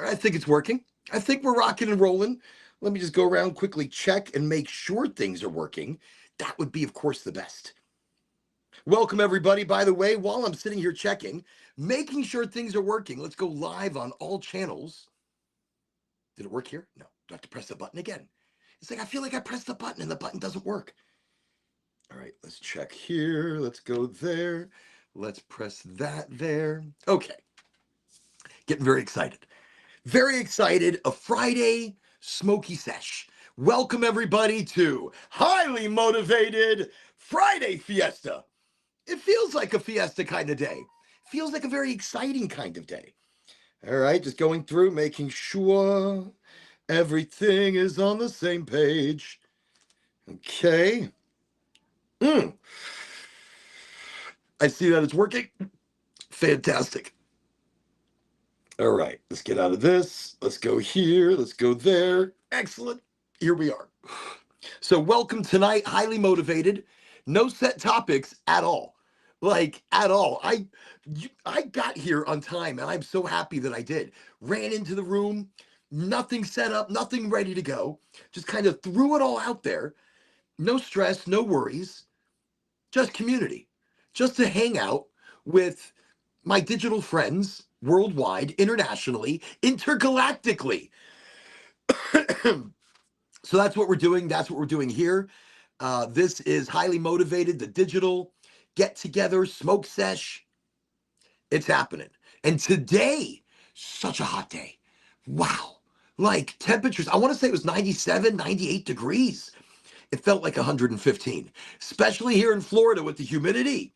I think it's working. I think we're rocking and rolling. Let me just go around quickly, check and make sure things are working. That would be, of course, the best. Welcome, everybody. By the way, while I'm sitting here checking, making sure things are working, let's go live on all channels. Did it work here? No. Do I have to press the button again? It's like I feel like I pressed the button and the button doesn't work. All right, let's check here. Let's go there. Let's press that there. Okay. Getting very excited. Very excited. A Friday smoky sesh. Welcome, everybody, to Highly Motivated Friday Fiesta. It feels like a fiesta kind of day. Feels like a very exciting kind of day. All right, just going through, making sure everything is on the same page. Okay. I see that it's working. Fantastic. All right, let's get out of this. Let's go here. Let's go there. Excellent. Here we are. So welcome tonight, highly motivated. No set topics at all. Like at all. I got here on time and I'm so happy that I did. Ran into the room, nothing set up, nothing ready to go. Just kind of threw it all out there. No stress, no worries. Just community. Just to hang out with my digital friends worldwide, internationally, intergalactically. So that's what we're doing. That's what we're doing here. This is Highly Motivated, the digital get together, smoke sesh. It's happening. And today, such a hot day. Wow. Like temperatures, I want to say it was 97, 98 degrees. It felt like 115, especially here in Florida with the humidity.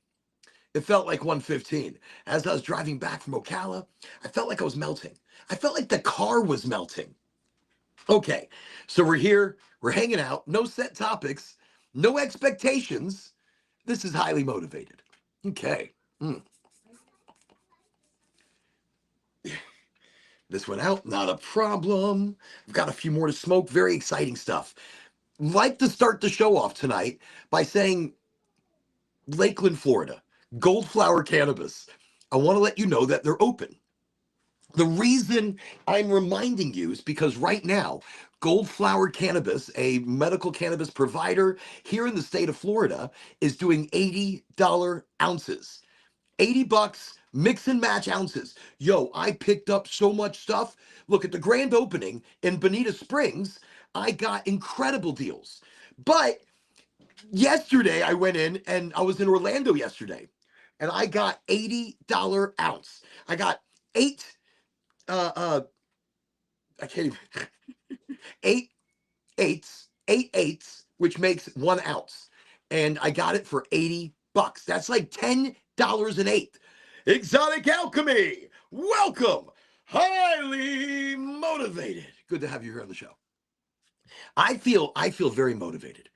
It felt like 115. As I was driving back from Ocala, I felt like I was melting. I felt like the car was melting. Okay, so we're here, we're hanging out, no set topics, no expectations. This is Highly Motivated. Okay. This went out, not a problem. I've got a few more to smoke, very exciting stuff. Like to start the show off tonight by saying Lakeland, Florida, Goldflower Cannabis. I want to let you know that they're open. The reason I'm reminding you is because right now, Goldflower Cannabis, a medical cannabis provider here in the state of Florida, is doing $80 ounces. 80 bucks, mix and match ounces. Yo, I picked up so much stuff. Look, at the grand opening in Bonita Springs, I got incredible deals. But yesterday I went in and I was in Orlando yesterday and I got $80 ounce. I got I can't even, eight eighths, which makes 1 ounce. And I got it for 80 bucks. That's like $10 an eighth. Exotic Alchemy, welcome. Highly motivated. Good to have you here on the show. I feel very motivated.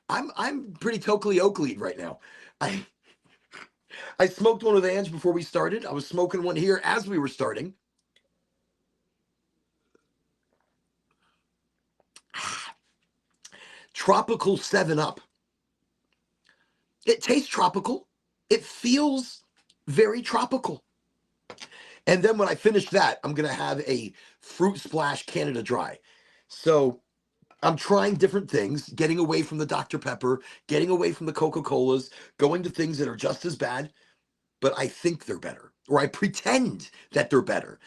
I'm pretty totally Oakley right now. I smoked one with Ange before we started. I was smoking one here as we were starting. Tropical 7-Up. It tastes tropical. It feels very tropical. And then when I finish that, I'm going to have a Fruit Splash Canada Dry. So I'm trying different things, getting away from the Dr. Pepper, getting away from the Coca-Colas, going to things that are just as bad, but I think they're better, or I pretend that they're better.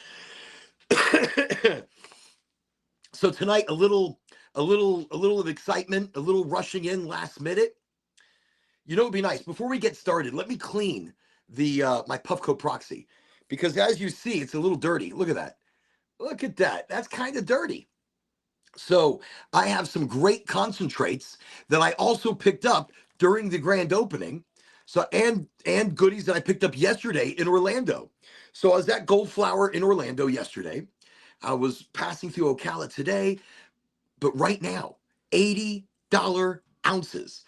So tonight, a little of excitement, a little rushing in last minute. You know, it'd be nice. Before we get started, let me clean the my Puffco Proxy, because as you see, it's a little dirty. Look at that. Look at that. That's kind of dirty. So I have some great concentrates that I also picked up during the grand opening. So and goodies that I picked up yesterday in Orlando. So I was at Goldflower in Orlando yesterday. I was passing through Ocala today, but right now, $80 ounces.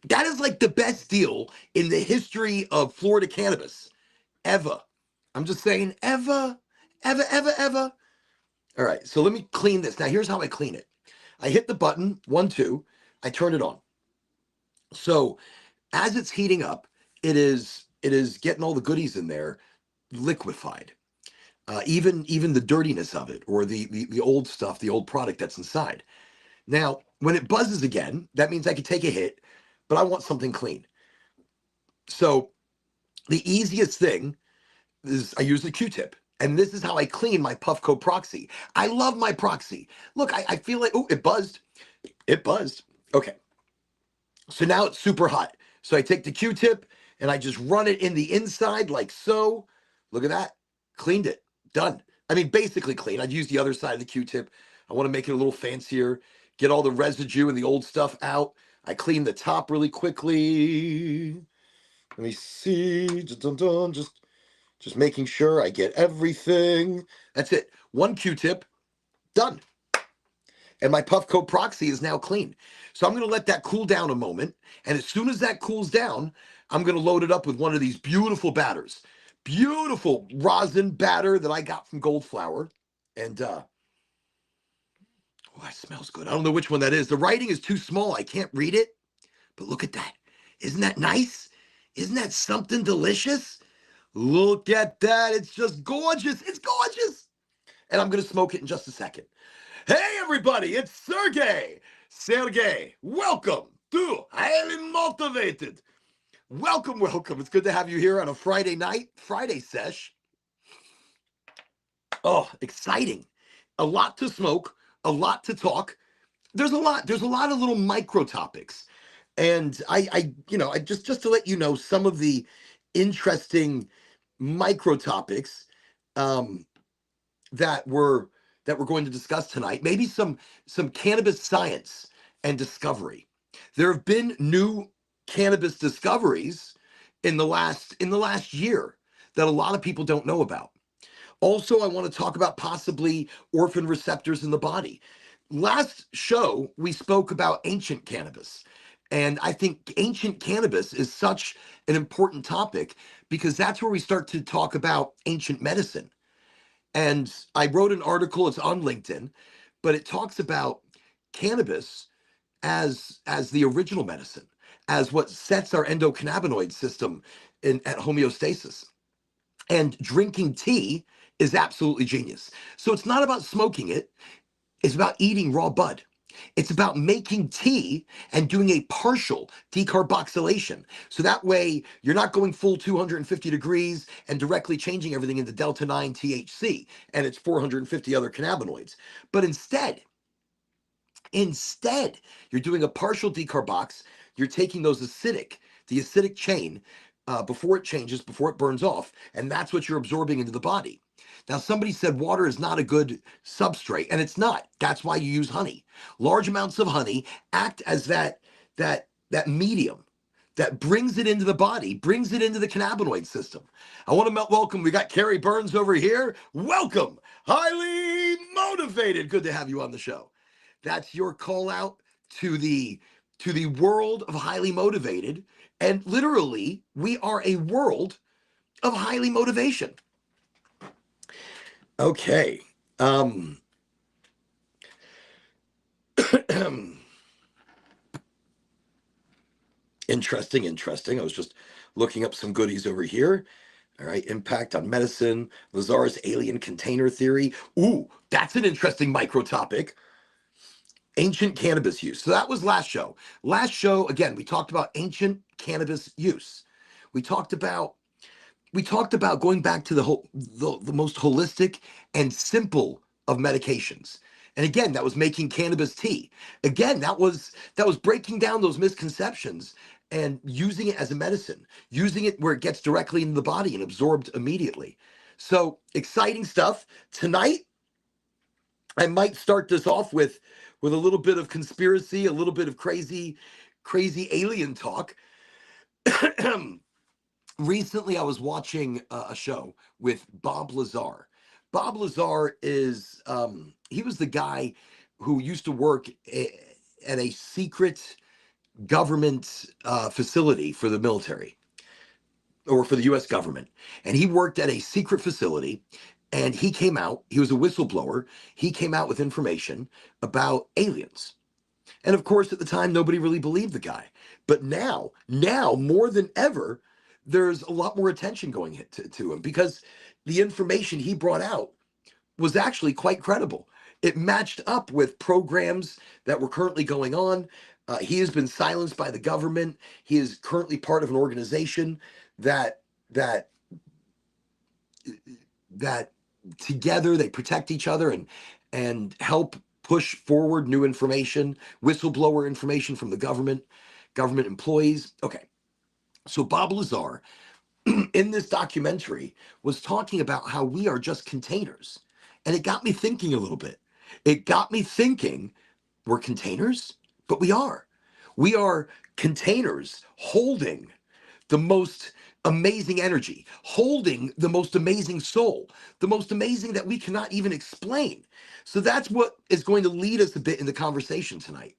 That is like the best deal in the history of Florida cannabis ever. I'm just saying ever. All right, so let me clean this. Now, here's how I clean it. I hit the button, 1, 2, I turn it on. So as it's heating up, it is getting all the goodies in there liquefied. even the dirtiness of it, or the old stuff, the old product that's inside. Now, when it buzzes again, that means I could take a hit, but I want something clean. So the easiest thing is I use the Q-tip. And this is how I clean my Puffco proxy. I love my proxy. Look, I feel like, oh, it buzzed. It buzzed. Okay. So now it's super hot. So I take the Q-tip and I just run it in the inside like so. Look at that. Cleaned it. Done. I mean, basically clean. I'd use the other side of the Q-tip. I want to make it a little fancier. Get all the residue and the old stuff out. I clean the top really quickly. Let me see. Just making sure I get everything. That's it. One Q-tip. Done. And my Puffco proxy is now clean. So I'm going to let that cool down a moment. And as soon as that cools down, I'm going to load it up with one of these beautiful batters. Beautiful rosin batter that I got from Goldflower. And, oh, that smells good. I don't know which one that is. The writing is too small. I can't read it. But look at that. Isn't that nice? Isn't that something delicious? Look at that. It's just gorgeous. It's gorgeous. And I'm going to smoke it in just a second. Hey, everybody, it's Sergey. Sergey, welcome to Highly Motivated. Welcome, welcome. It's good to have you here on a Friday night, Friday sesh. Oh, exciting. A lot to smoke, a lot to talk. There's a lot of little micro topics. And I just to let you know some of the interesting micro topics that we're going to discuss tonight. Maybe some cannabis science and discovery. There have been new cannabis discoveries in the last year that a lot of people don't know about. Also, I want to talk about possibly orphan receptors in the body. Last show, we spoke about ancient cannabis. And I think ancient cannabis is such an important topic because that's where we start to talk about ancient medicine. And I wrote an article, it's on LinkedIn, but it talks about cannabis as the original medicine, as what sets our endocannabinoid system at homeostasis. And drinking tea is absolutely genius. So it's not about smoking it, it's about eating raw bud. It's about making tea and doing a partial decarboxylation. So that way you're not going full 250 degrees and directly changing everything into delta 9 THC and its 450 other cannabinoids. But instead, you're doing a partial decarbox. You're taking the acidic chain before it changes, before it burns off, and that's what you're absorbing into the body. Now, somebody said water is not a good substrate, and it's not. That's why you use honey. Large amounts of honey act as that medium that brings it into the body, brings it into the cannabinoid system. I want to welcome, we got Carrie Burns over here. Welcome, Highly Motivated. Good to have you on the show. That's your call out to the world of Highly Motivated. And literally, we are a world of highly motivation. Okay. Interesting. I was just looking up some goodies over here. All right. Impact on medicine, Lazar's alien container theory. Ooh, that's an interesting micro topic. Ancient cannabis use. So that was last show. Last show, again, we talked about ancient cannabis use. We talked about going back to the most holistic and simple of medications. And again, that was making cannabis tea. Again, that was breaking down those misconceptions and using it as a medicine, using it where it gets directly into the body and absorbed immediately. So exciting stuff. Tonight, I might start this off with a little bit of conspiracy, a little bit of crazy alien talk. Recently, I was watching a show with Bob Lazar. Bob Lazar is, he was the guy who used to work at a secret government facility for the military or for the US government. And he worked at a secret facility and he came out, he was a whistleblower. He came out with information about aliens. And of course, at the time, nobody really believed the guy. But now more than ever, there's a lot more attention going to him because the information he brought out was actually quite credible. It matched up with programs that were currently going on. He has been silenced by the government. He is currently part of an organization that that that together they protect each other and help push forward new information, whistleblower information from the government employees. Okay, so Bob Lazar in this documentary was talking about how we are just containers. And it got me thinking a little bit. It got me thinking, we're containers, but we are. We are containers holding the most amazing energy, holding the most amazing soul, the most amazing that we cannot even explain. So that's what is going to lead us a bit in the conversation tonight.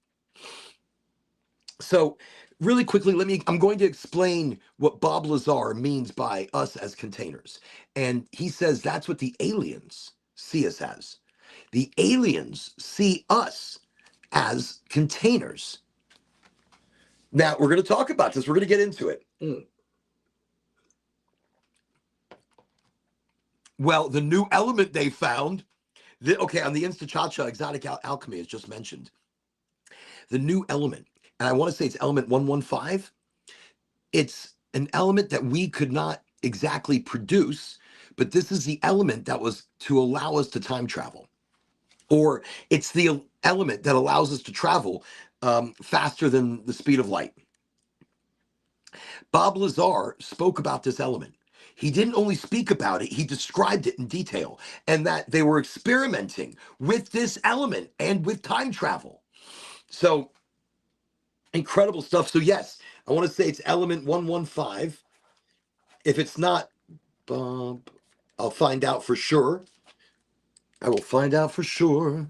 So really quickly, I'm going to explain what Bob Lazar means by us as containers. And he says that's what the aliens see us as. The aliens see us as containers. Now, we're going to talk about this. We're going to get into it. Well, the new element they found, on the Insta exotic alchemy is just mentioned. The new element, and I want to say it's element 115. It's an element that we could not exactly produce, but this is the element that was to allow us to time travel. Or it's the element that allows us to travel faster than the speed of light. Bob Lazar spoke about this element. He didn't only speak about it, he described it in detail, and that they were experimenting with this element and with time travel. So, incredible stuff. So, yes, I want to say it's element 115. If it's not, I'll find out for sure. I will find out for sure.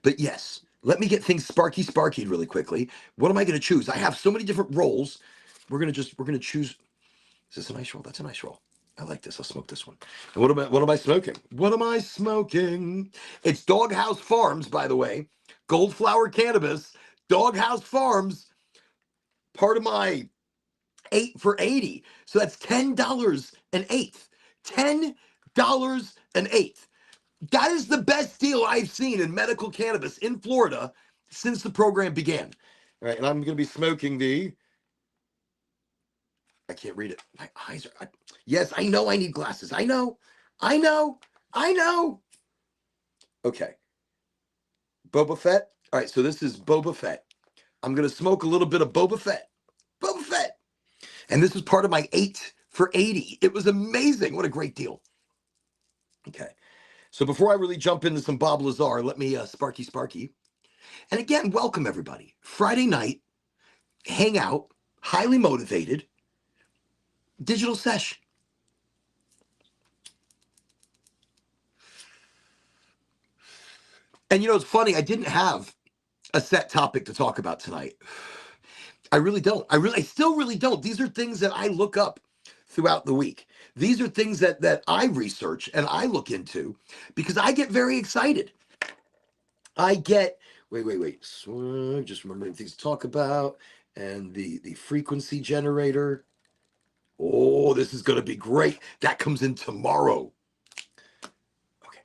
But yes, let me get things sparky really quickly. What am I going to choose? I have so many different rolls. We're going to choose. Is this a nice roll? That's a nice roll. I like this. I'll smoke this one. And what am I smoking? What am I smoking? It's Doghouse Farms, by the way. Goldflower cannabis. Doghouse Farms. Part of my 8 for 80. So that's $10 an eighth. $10 an eighth. That is the best deal I've seen in medical cannabis in Florida since the program began. All right, and I'm going to be smoking the... I can't read it. My eyes are... Yes, I know I need glasses. I know. Okay. Boba Fett. All right, so this is Boba Fett. I'm going to smoke a little bit of Boba Fett. Boba Fett. And this is part of my 8 for 80. It was amazing. What a great deal. Okay. So before I really jump into some Bob Lazar, let me sparky. And again, welcome everybody. Friday night, hang out, highly motivated, digital sesh. And it's funny, I didn't have a set topic to talk about tonight. I really don't. I still really don't. These are things that I look up throughout the week. These are things that I research and I look into because I get very excited. I get, wait. So, just remembering things to talk about. And the frequency generator. Oh, this is going to be great. That comes in tomorrow. Okay.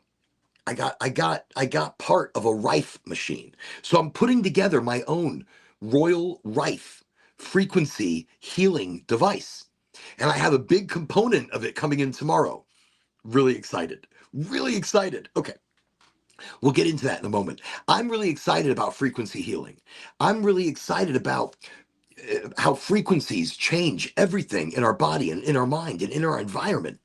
I got part of a Rife machine. So I'm putting together my own Royal Rife frequency healing device. And I have a big component of it coming in tomorrow. Really excited. Okay. We'll get into that in a moment. I'm really excited about frequency healing. I'm really excited about how frequencies change everything in our body and in our mind and in our environment.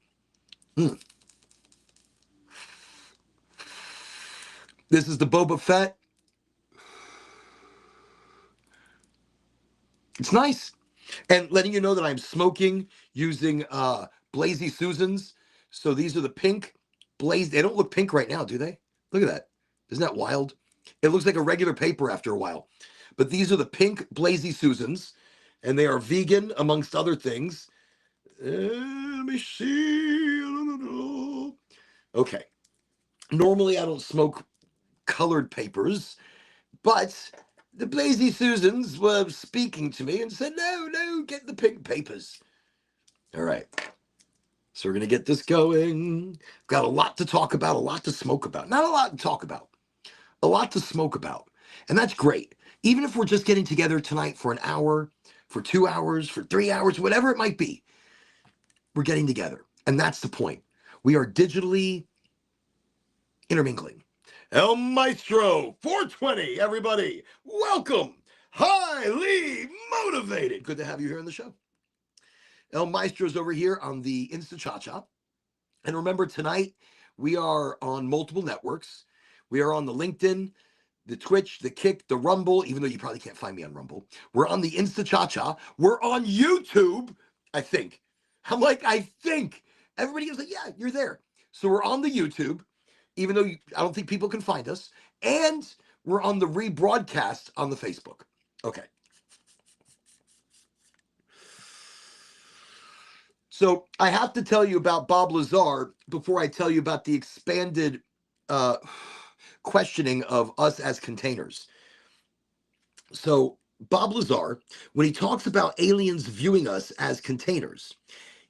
This is the Boba Fett. It's nice. And letting you know that I'm smoking using Blazy Susans. So these are the pink Blaze. They don't look pink right now, do they? Look at that. Isn't that wild? It looks like a regular paper after a while. But these are the pink Blazy Susans. And they are vegan, amongst other things. Let me see. Okay. Normally, I don't smoke colored papers. But the Blazy Susans were speaking to me and said, no, get the pink papers. All right. So we're going to get this going. Got a lot to talk about, a lot to smoke about. Not a lot to talk about, a lot to smoke about. And that's great. Even if we're just getting together tonight for an hour, for 2 hours, for 3 hours, whatever it might be, we're getting together. And that's the point. We are digitally intermingling. El Maestro 420, everybody. Welcome. Highly motivated. Good to have you here on the show. El Maestro's over here on the Insta Cha-Cha. And remember, tonight we are on multiple networks. We are on the LinkedIn, the Twitch, the Kick, the Rumble, even though you probably can't find me on Rumble. We're on the Insta Cha-Cha. We're on YouTube, I think. I'm like, I think. Everybody is like, yeah, you're there. So we're on the YouTube, even though I don't think people can find us. And we're on the rebroadcast on the Facebook. Okay. So I have to tell you about Bob Lazar before I tell you about the expanded questioning of us as containers. So Bob Lazar, when he talks about aliens viewing us as containers,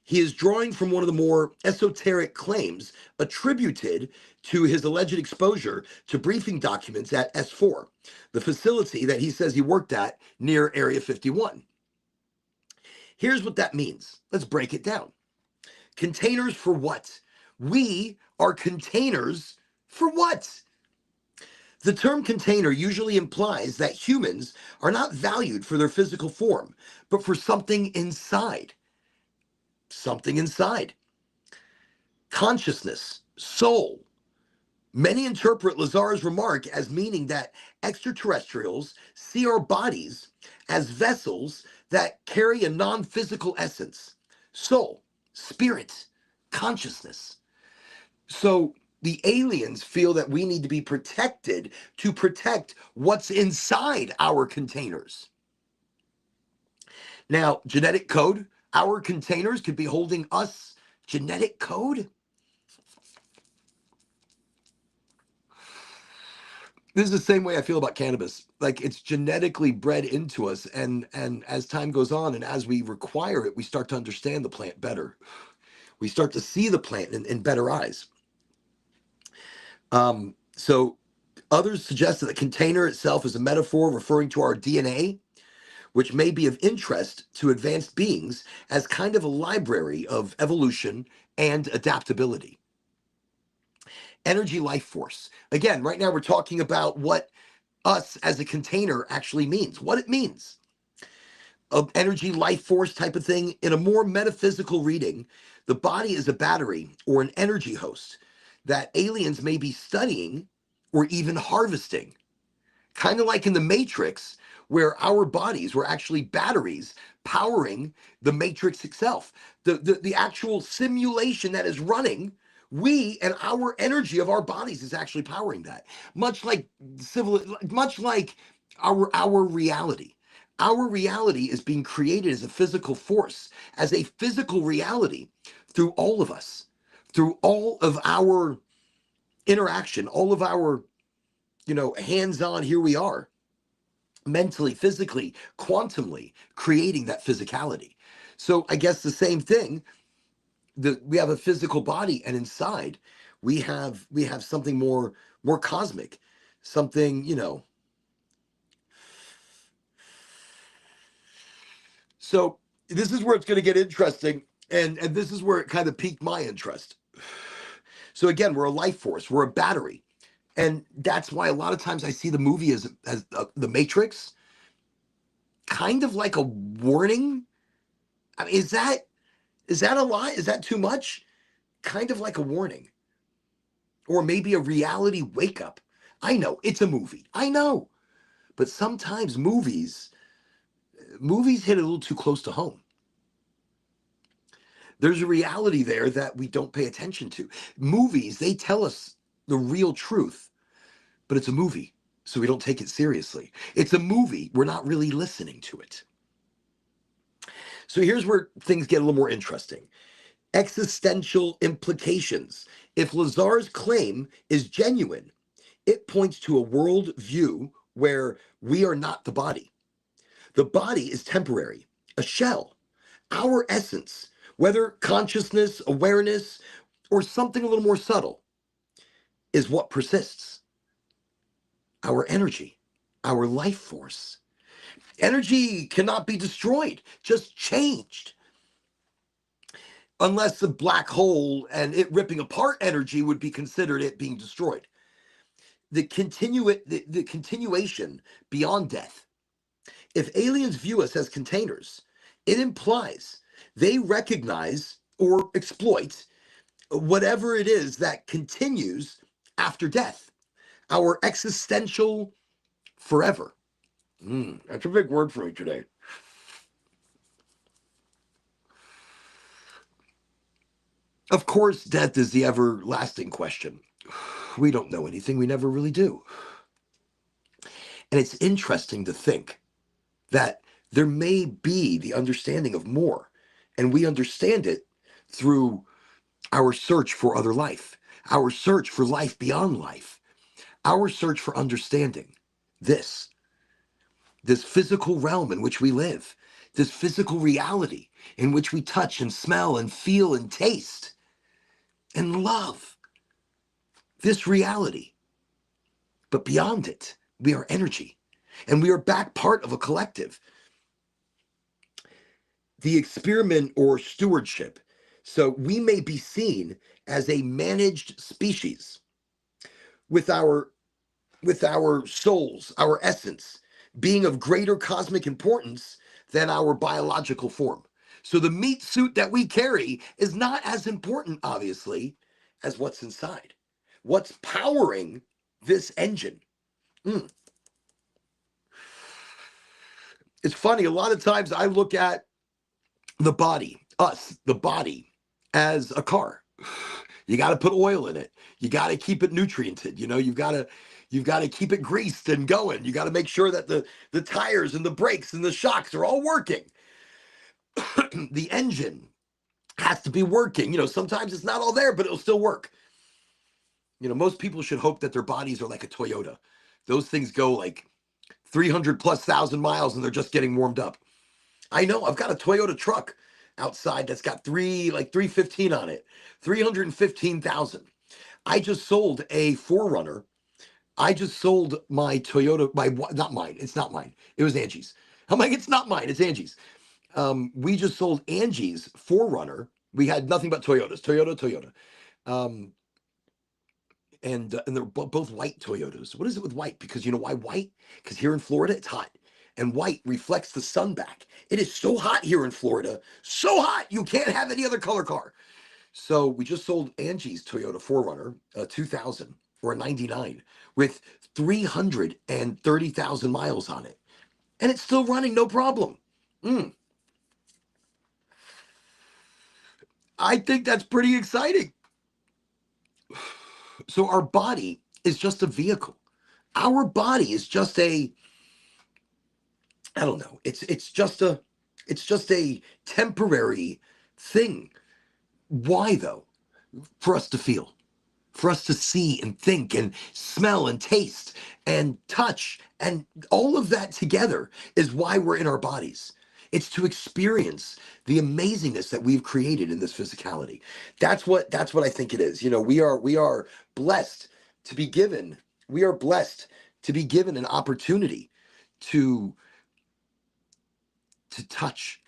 he is drawing from one of the more esoteric claims attributed to his alleged exposure to briefing documents at S4, the facility that he says he worked at near Area 51. Here's what that means. Let's break it down. Containers for what? We are containers for what? The term container usually implies that humans are not valued for their physical form, but for something inside. Something inside. Consciousness, soul. Many interpret Lazar's remark as meaning that extraterrestrials see our bodies as vessels that carry a non-physical essence, soul, spirit, consciousness. So the aliens feel that we need to be protected to protect what's inside our containers. Now, genetic code, our containers could be holding us genetic code. This is the same way I feel about cannabis. Like, it's genetically bred into us, and as time goes on and as we require it, we start to understand the plant better. We start to see the plant in better eyes. So others suggest that the container itself is a metaphor referring to our DNA, which may be of interest to advanced beings as kind of a library of evolution and adaptability. Energy life force. Again, right now we're talking about what us as a container actually means, what it means. Of energy life force type of thing. In a more metaphysical reading, the body is a battery or an energy host that aliens may be studying or even harvesting. Kind of like in the Matrix, where our bodies were actually batteries powering the Matrix itself. The actual simulation that is running, we and our energy of our bodies is actually powering that. Much like our reality. Our reality is being created as a physical force, as a physical reality through all of us, through all of our interaction, all of our, hands-on, here we are, mentally, physically, quantumly creating that physicality. So I guess the same thing, we have a physical body, and inside we have something more cosmic, something, So this is where it's going to get interesting, and this is where it kind of piqued my interest. So again, we're a life force, we're a battery, and that's why a lot of times I see the movie as the Matrix, kind of like a warning. I mean, is that a lie? Is that too much? Kind of like a warning, or maybe a reality wake up. I know it's a movie, I know, but sometimes movies hit a little too close to home. There's a reality there that we don't pay attention to. Movies, they tell us the real truth, but it's a movie, so we don't take it seriously. It's a movie, we're not really listening to it. So here's where things get a little more interesting. Existential implications. If Lazar's claim is genuine, it points to a world view where we are not the body. The body is temporary, a shell. Our essence, Whether consciousness, awareness, or something a little more subtle is what persists. Our energy, our life force. Energy cannot be destroyed, just changed. Unless a black hole and it ripping apart energy would be considered it being destroyed. The continuation beyond death. If aliens view us as containers, it implies they recognize or exploit whatever it is that continues after death, our existential forever. That's a big word for me today. Of course, death is the everlasting question. We don't know anything, we never really do. And it's interesting to think that there may be the understanding of more, and we understand it through our search for other life, our search for life beyond life, our search for understanding this physical realm in which we live, this physical reality in which we touch and smell and feel and taste and love this reality. But beyond it, we are energy, and we are back part of a collective. The experiment or stewardship. So we may be seen as a managed species with our souls, our essence, being of greater cosmic importance than our biological form. So the meat suit that we carry is not as important, obviously, as what's inside. What's powering this engine? It's funny, a lot of times I look at the body, the body, as a car. You got to put oil in it. You got to keep it nutriented. You've got to keep it greased and going. You got to make sure that the tires and the brakes and the shocks are all working. The engine has to be working. Sometimes it's not all there, but it'll still work. Most people should hope that their bodies are like a Toyota. Those things go like 300 plus thousand miles and they're just getting warmed up. I know, I've got a Toyota truck outside that's got 315 on it, 315,000. I just sold a 4Runner. I just sold my Toyota, not mine. It's not mine. It was Angie's. I'm like, it's not mine. It's Angie's. We just sold Angie's 4Runner. We had nothing but Toyotas, Toyota. And they're both white Toyotas. What is it with white? Because you know why white? Because here in Florida, it's hot. And white reflects the sun back. It is so hot here in Florida. So hot, you can't have any other color car. So we just sold Angie's Toyota 4Runner, 2000 or a 99 with 330,000 miles on it. And it's still running, no problem. I think that's pretty exciting. So our body is just a vehicle. Our body is just I don't know. It's just a temporary thing. Why though? For us to feel, for us to see and think and smell and taste and touch, and all of that together is why we're in our bodies. It's to experience the amazingness that we've created in this physicality. That's what I think it is. We are blessed to be given. We are blessed to be given an opportunity to touch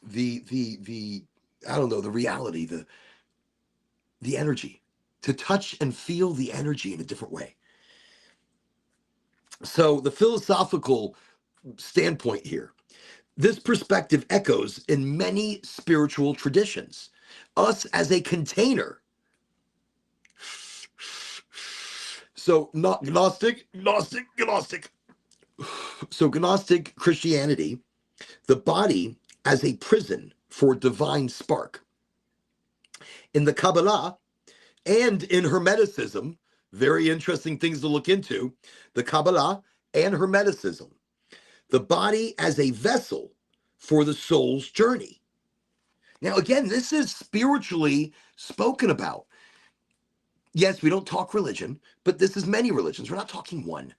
the I don't know, the reality, the energy, to touch and feel the energy in a different way. So the philosophical standpoint here, this perspective echoes in many spiritual traditions. Us as a container. So not Gnostic. So Gnostic Christianity, the body as a prison for divine spark. In the Kabbalah and in Hermeticism, very interesting things to look into, the Kabbalah and Hermeticism, the body as a vessel for the soul's journey. Now, again, this is spiritually spoken about. Yes, we don't talk religion, but this is many religions. We're not talking one.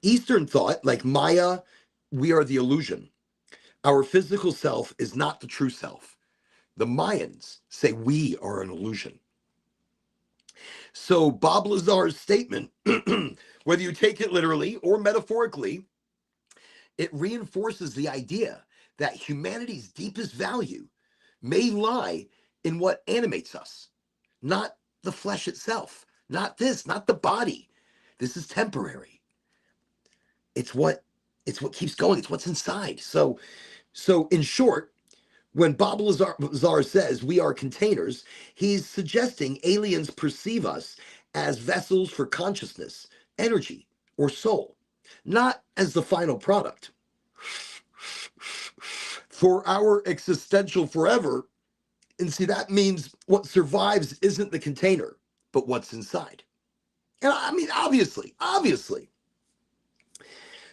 Eastern thought, like Maya, we are the illusion. Our physical self is not the true self. The Mayans say we are an illusion. So Bob Lazar's statement, whether you take it literally or metaphorically, it reinforces the idea that humanity's deepest value may lie in what animates us, not the flesh itself, not the body. This is temporary. It's what keeps going. It's what's inside. So in short, when Bob Lazar says we are containers, he's suggesting aliens perceive us as vessels for consciousness, energy, or soul, not as the final product. For our existential forever, and see, that means what survives isn't the container, but what's inside. And I mean, obviously.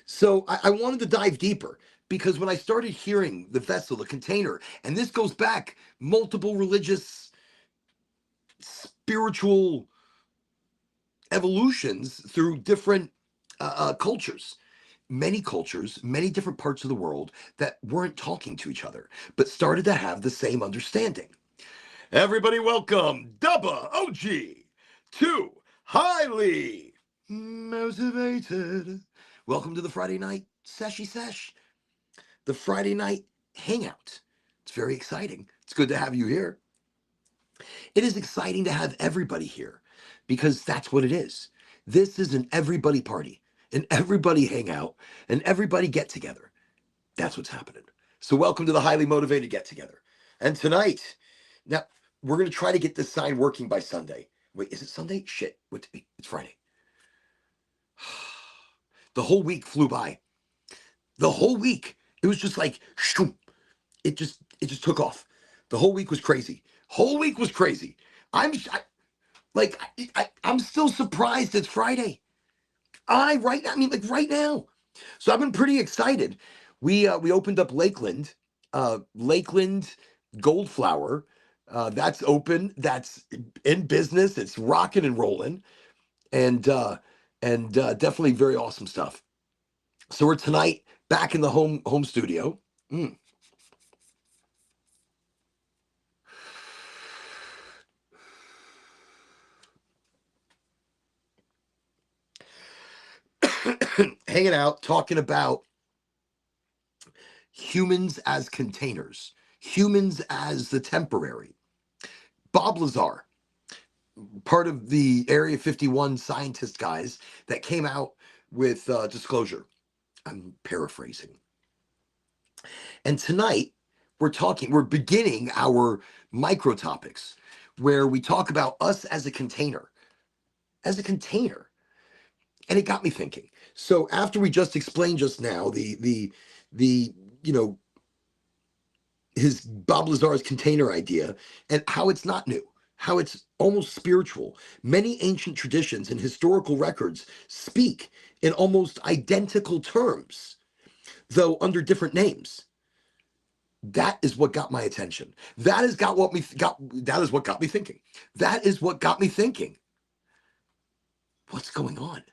So I wanted to dive deeper because when I started hearing the vessel, the container, and this goes back multiple religious, spiritual evolutions through different cultures, many different parts of the world that weren't talking to each other, but started to have the same understanding. Everybody welcome Dubba OG to Highly Motivated. Welcome to the Friday night sesh, the Friday night hangout. It's very exciting. It's good to have you here. It is exciting to have everybody here because that's what it is. This is an everybody party, an everybody hangout, an everybody get together. That's what's happening. So welcome to the Highly Motivated Get Together. And tonight, now we're going to try to get this sign working by Sunday. Wait, is it Sunday? Shit. It's Friday. The whole week flew by. The whole week. It was just like, shoom. It just took off. The whole week was crazy. I'm still surprised it's Friday. Right now. So I've been pretty excited. We opened up Lakeland Goldflower. That's open. That's in business. It's rocking and rolling, and definitely very awesome stuff. So we're tonight back in the home studio. Hanging out, talking about humans as containers, humans as the temporary. Bob Lazar, part of the Area 51 scientist guys that came out with disclosure. I'm paraphrasing. And tonight we're beginning our micro topics where we talk about us as a container. And it got me thinking. So after we just explained just now the his Bob Lazar's container idea and how it's not new, how it's almost spiritual. Many ancient traditions and historical records speak in almost identical terms, though under different names. That is what got my attention. That is what got me thinking. That is what got me thinking. What's going on?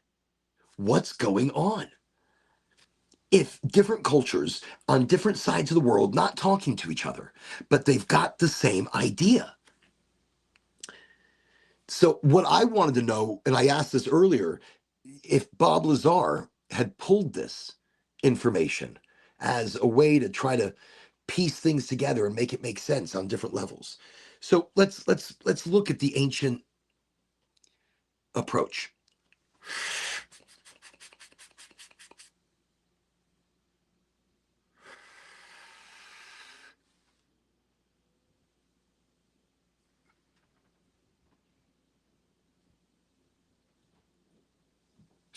What's going on? If different cultures on different sides of the world not talking to each other, but they've got the same idea. So what I wanted to know, and I asked this earlier, if Bob Lazar had pulled this information as a way to try to piece things together and make it make sense on different levels. So let's look at the ancient approach.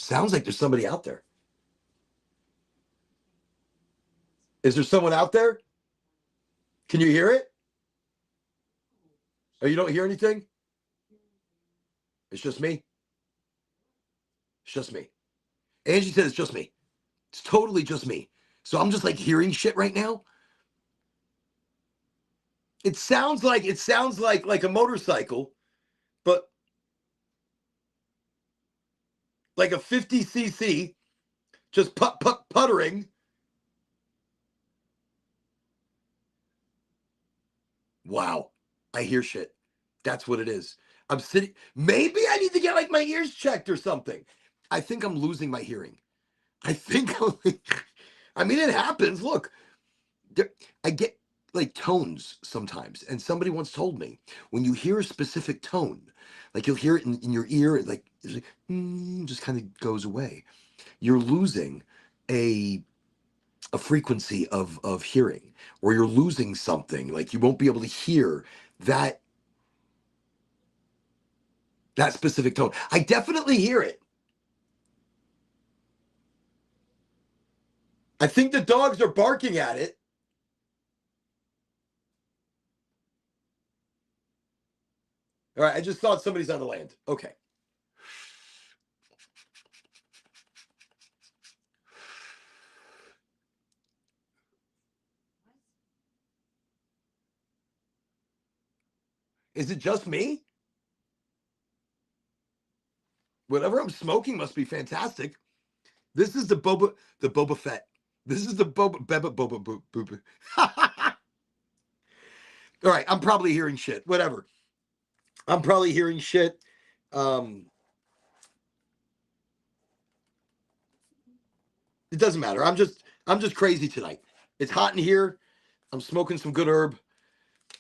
Sounds like there's somebody out there. Is there someone out there? Can you hear it? Oh, you don't hear anything? It's just me. It's just me. Angie said it's just me. It's totally just me. So I'm just like hearing shit right now. It sounds like a motorcycle, but like a 50cc just puttering. Wow. I hear shit. That's what it is. I'm sitting. Maybe I need to get like my ears checked or something. I think I'm losing my hearing. I think. I mean, it happens. Look, I get like tones sometimes, and somebody once told me when you hear a specific tone, like you'll hear it in your ear, it's like just kind of goes away. You're losing a frequency of hearing, or you're losing something. Like you won't be able to hear that specific tone. I definitely hear it. I think the dogs are barking at it. All right, I just thought somebody's on the land. Okay. Is it just me? Whatever I'm smoking must be fantastic. This is the Boba Fett. This is the Boba. All right, I'm probably hearing shit. Whatever. I'm probably hearing shit. It doesn't matter. I'm just crazy tonight. It's hot in here. I'm smoking some good herb.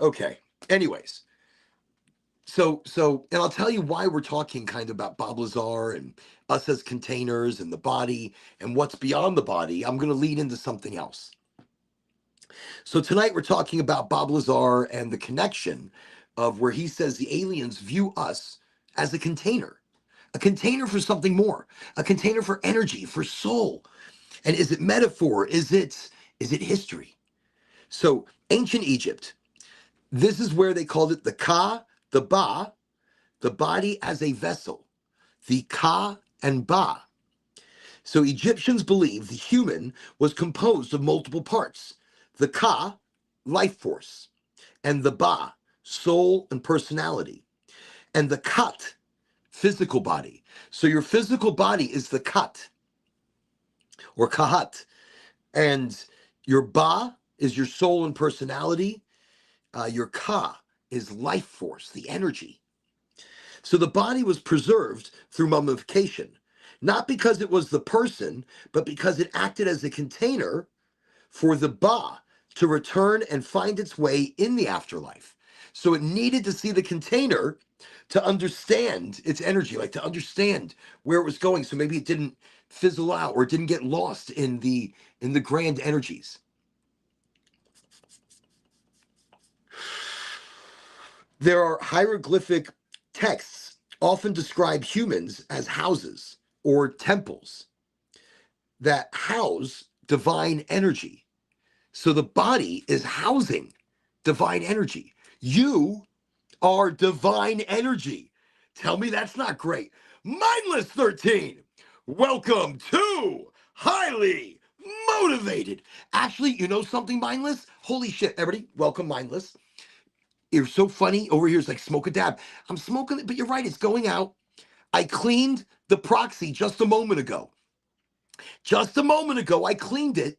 Okay. Anyways, and I'll tell you why we're talking kind of about Bob Lazar and us as containers and the body and what's beyond the body. I'm going to lead into something else. So tonight we're talking about Bob Lazar and the connection of where he says the aliens view us as a container for something more, a container for energy, for soul. And is it metaphor? Is it history? So ancient Egypt, this is where they called it the Ka, the Ba, the body as a vessel, the Ka and Ba. So Egyptians believed the human was composed of multiple parts. The Ka, life force, and the Ba, soul and personality, and the Kat, physical body. So your physical body is the Kat or Kahat, and your Ba is your soul and personality. Your Ka is life force, the energy. So the body was preserved through mummification, not because it was the person, but because it acted as a container for the Ba to return and find its way in the afterlife. So it needed to see the container to understand its energy, like to understand where it was going. So maybe it didn't fizzle out or it didn't get lost in the grand energies. There are hieroglyphic texts often describe humans as houses or temples that house divine energy. So the body is housing divine energy. You are divine energy. Tell me that's not great. Mindless 13, welcome to Highly Motivated. Actually, you know something, Mindless? Holy shit, everybody, welcome, Mindless. You're so funny. Over here is like smoke a dab. I'm smoking it, but you're right, it's going out. I cleaned the proxy just a moment ago. Just a moment ago, I cleaned it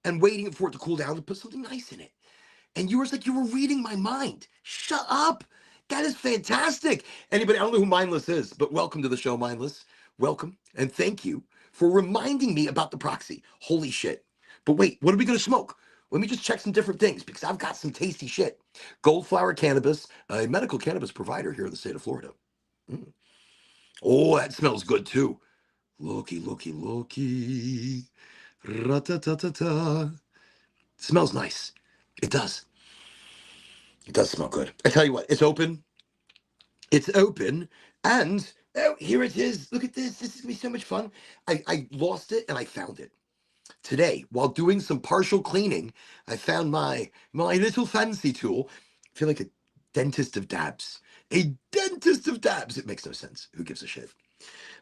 and waiting for it to cool down to put something nice in it. And you were like, you were reading my mind. Shut up. That is fantastic. Anybody, I don't know who Mindless is, but welcome to the show, Mindless. Welcome. And thank you for reminding me about the proxy. Holy shit. But wait, what are we going to smoke? Let me just check some different things because I've got some tasty shit. Goldflower Cannabis, a medical cannabis provider here in the state of Florida. Mm. Oh, that smells good too. Looky, looky, looky. Ra-ta-ta-ta-ta. Smells nice. It does. It does smell good. I tell you what, it's open. It's open. And oh, here it is. Look at this. This is going to be so much fun. I lost it and I found it. Today, while doing some partial cleaning, I found my little fancy tool. I feel like a dentist of dabs. A dentist of dabs. It makes no sense. Who gives a shit?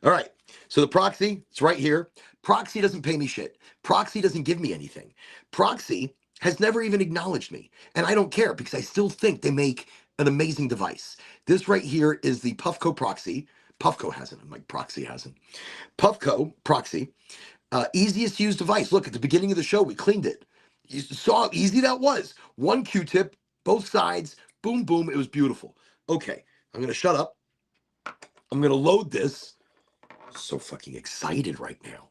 All right. So the proxy, it's right here. Proxy doesn't pay me shit. Proxy doesn't give me anything. Proxy has never even acknowledged me. And I don't care because I still think they make an amazing device. This right here is the Puffco proxy. Puffco hasn't. I'm like, proxy hasn't. Puffco proxy. Easiest to use device. Look, at the beginning of the show, we cleaned it. You saw how easy that was. One Q-tip, both sides, boom, boom. It was beautiful. Okay, I'm going to shut up. I'm going to load this. So fucking excited right now.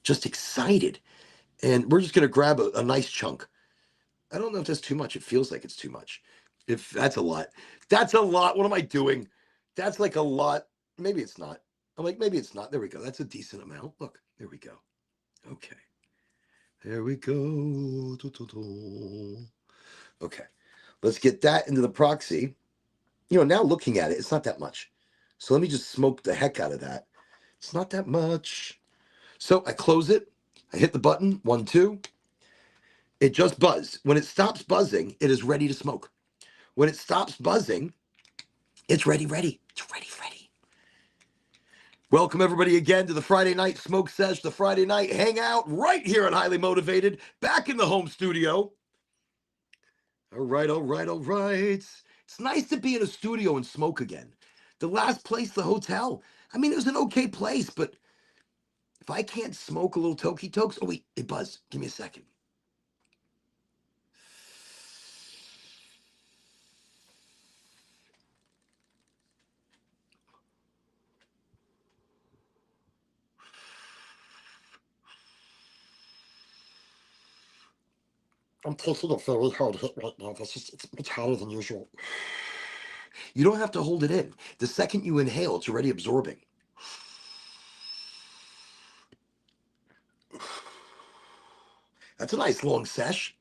Just excited. And we're just going to grab a nice chunk. I don't know if that's too much. It feels like it's too much. If that's a lot. That's a lot. What am I doing? That's like a lot. Maybe it's not. I'm like, maybe it's not. There we go. That's a decent amount. Look, there we go. Okay. There we go. Okay. Let's get that into the proxy. Now looking at it, it's not that much. So let me just smoke the heck out of that. It's not that much. So I close it. I hit the button. 1, 2. It just buzzed. When it stops buzzing, it is ready to smoke. When it stops buzzing, it's ready. It's ready. Welcome everybody again to the Friday night smoke sesh, the Friday night hangout right here at Highly Motivated, back in the home studio. All right. It's nice to be in a studio and smoke again. The last place, the hotel, I mean, it was an okay place, but if I can't smoke a little Toki Tokes, oh wait, it buzzed. Give me a second. I'm taking a very hard hit right now. It's much harder than usual. You don't have to hold it in. The second you inhale, it's already absorbing. That's a nice long sesh.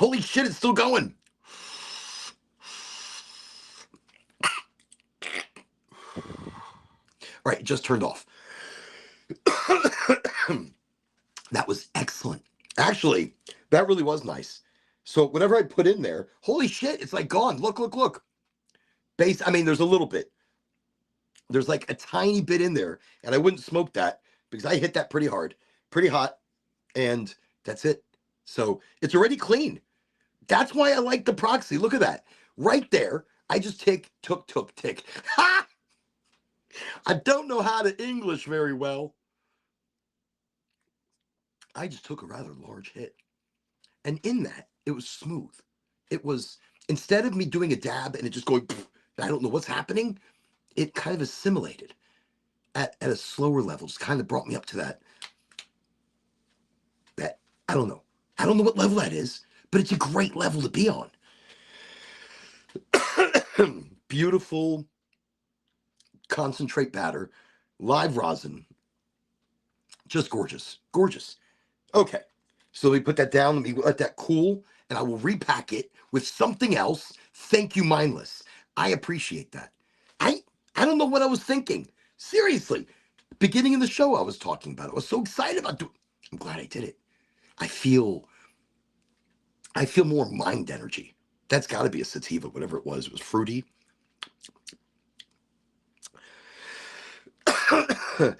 Holy shit, it's still going. All right, it just turned off. That was excellent. Actually, that really was nice. So whatever I put in there, holy shit, it's like gone. Look. Base, I mean, there's a little bit. There's like a tiny bit in there, and I wouldn't smoke that because I hit that pretty hard, pretty hot, and that's it. So it's already clean. That's why I like the proxy. Look at that. Right there. I just tick. Ha! I don't know how to English very well. I just took a rather large hit. And in that, it was smooth. It was, instead of me doing a dab and it just going, I don't know what's happening, it kind of assimilated at a slower level. Just kind of brought me up to that, I don't know. I don't know what level that is, but it's a great level to be on. Beautiful concentrate batter, live rosin. Just gorgeous. Okay, so let me put that down. Let me let that cool, and I will repack it with something else. Thank you, Mindless. I appreciate that. I don't know what I was thinking. Seriously, beginning of the show, I was talking about it. I was so excited about doing. I'm glad I did it. I feel more mind energy. That's got to be a sativa, whatever it was. It was fruity. It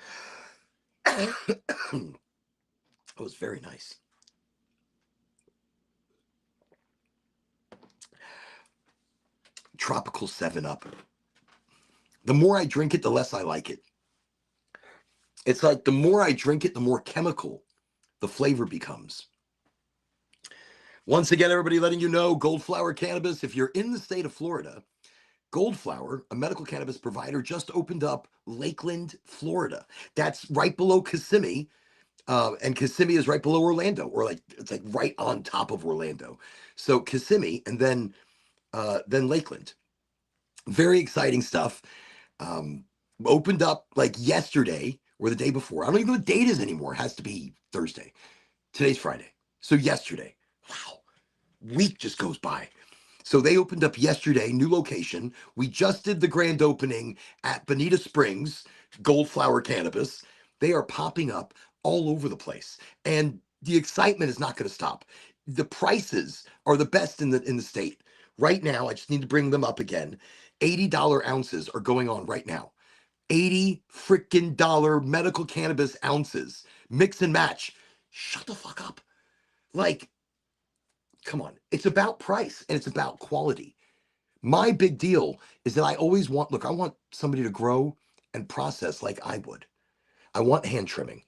was very nice. Tropical 7-Up. The more I drink it, the less I like it. It's like the more I drink it, the more chemical the flavor becomes. Once again, everybody, letting you know, Goldflower Cannabis, if you're in the state of Florida, Goldflower, a medical cannabis provider, just opened up Lakeland, Florida. That's right below Kissimmee, and Kissimmee is right below Orlando, or like it's like right on top of Orlando. So Kissimmee, and then Lakeland. Very exciting stuff. Opened up like yesterday or the day before. I don't even know what date is anymore. It has to be Thursday. Today's Friday. So yesterday. Wow. Week just goes by. So they opened up yesterday, new location. We just did the grand opening at Bonita Springs, Goldflower Cannabis. They are popping up all over the place. And the excitement is not going to stop. The prices are the best in the state. Right now, I just need to bring them up again. $80 ounces are going on right now. $80 freaking medical cannabis ounces. Mix and match. Shut the fuck up. Like, come on. It's about price and it's about quality. My big deal is that I always want, look, I want somebody to grow and process like I would. I want hand trimming.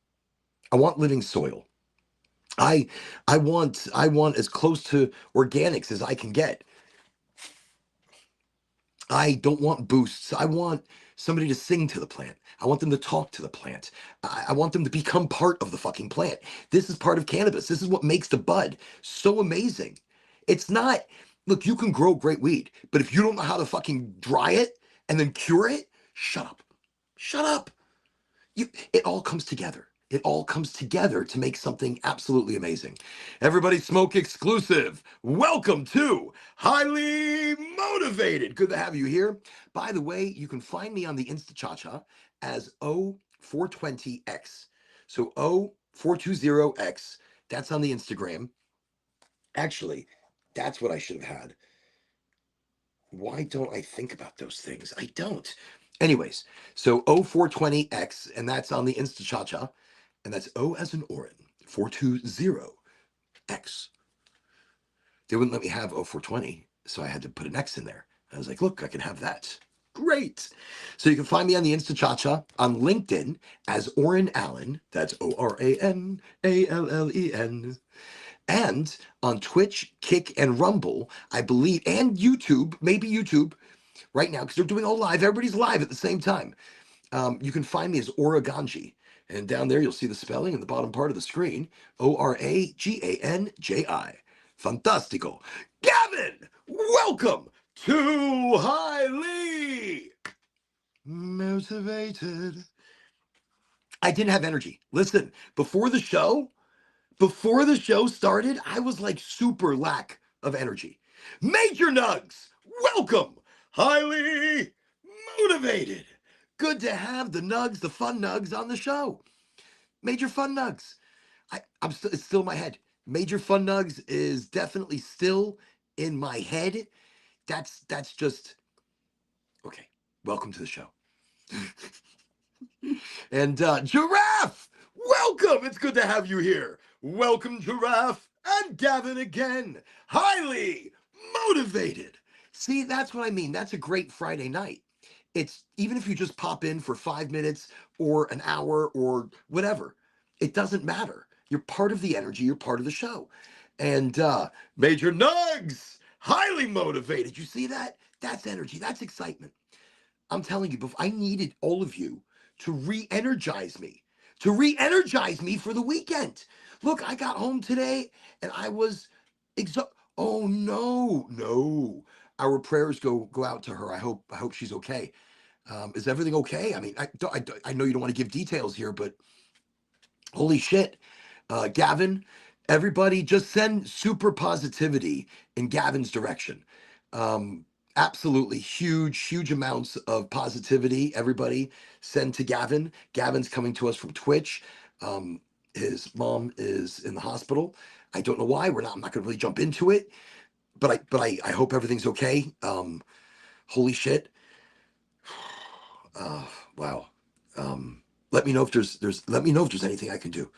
I want living soil. I I want as close to organics as I can get. I don't want boosts. I want somebody to sing to the plant. I want them to talk to the plant. I want them to become part of the fucking plant. This is part of cannabis. This is what makes the bud so amazing. It's not, look, you can grow great weed, but if you don't know how to fucking dry it and then cure it, shut up. Shut up. It all comes together. It all comes together to make something absolutely amazing. Everybody Smoke exclusive. Welcome to Highly Motivated. Good to have you here. By the way, you can find me on the InstaChacha as O420X. So O420X. That's on the Instagram. Actually, that's what I should have had. Why don't I think about those things? I don't. Anyways, so O420X, and that's on the InstaChacha, and that's O as in Orin, 420X. They wouldn't let me have O420, so I had to put an X in there. I was like, look, I can have that. Great. So you can find me on the InstaChacha, on LinkedIn as Orin Allen, that's ORANALLEN, and on Twitch, Kick, and Rumble, I believe, and YouTube, maybe YouTube, right now, because they're doing all live. Everybody's live at the same time. You can find me as Oraganji. And down there, you'll see the spelling in the bottom part of the screen. Oraganji. Fantastico. Gavin, welcome to Highly Motivated. I didn't have energy. Listen, before the show started, I was like super lack of energy. Major Nugs, welcome. Highly Motivated. Good to have the Nugs, the fun Nugs on the show. Major Fun Nugs. It's still in my head. Major Fun Nugs is definitely still in my head. That's just okay. Welcome to the show. And Giraffe, welcome. It's good to have you here. Welcome, Giraffe, and Gavin again. Highly Motivated. See, that's what I mean. That's a great Friday night. It's even if you just pop in for 5 minutes or an hour or whatever, it doesn't matter. You're part of the energy. You're part of the show. And Major Nugs, highly motivated. You see that? That's energy. That's excitement. I'm telling you, I needed all of you to re-energize me, for the weekend. Look, I got home today and I was exhausted. Oh no. Our prayers go out to her. I hope she's okay. Is everything okay? I mean, I know you don't want to give details here, but holy shit, Gavin, everybody just send super positivity in Gavin's direction. Absolutely huge amounts of positivity. Everybody send to Gavin. Gavin's coming to us from Twitch. His mom is in the hospital. I don't know why. I'm not going to really jump into it, but I hope everything's okay. Holy shit. Wow. Let me know if there's anything I can do.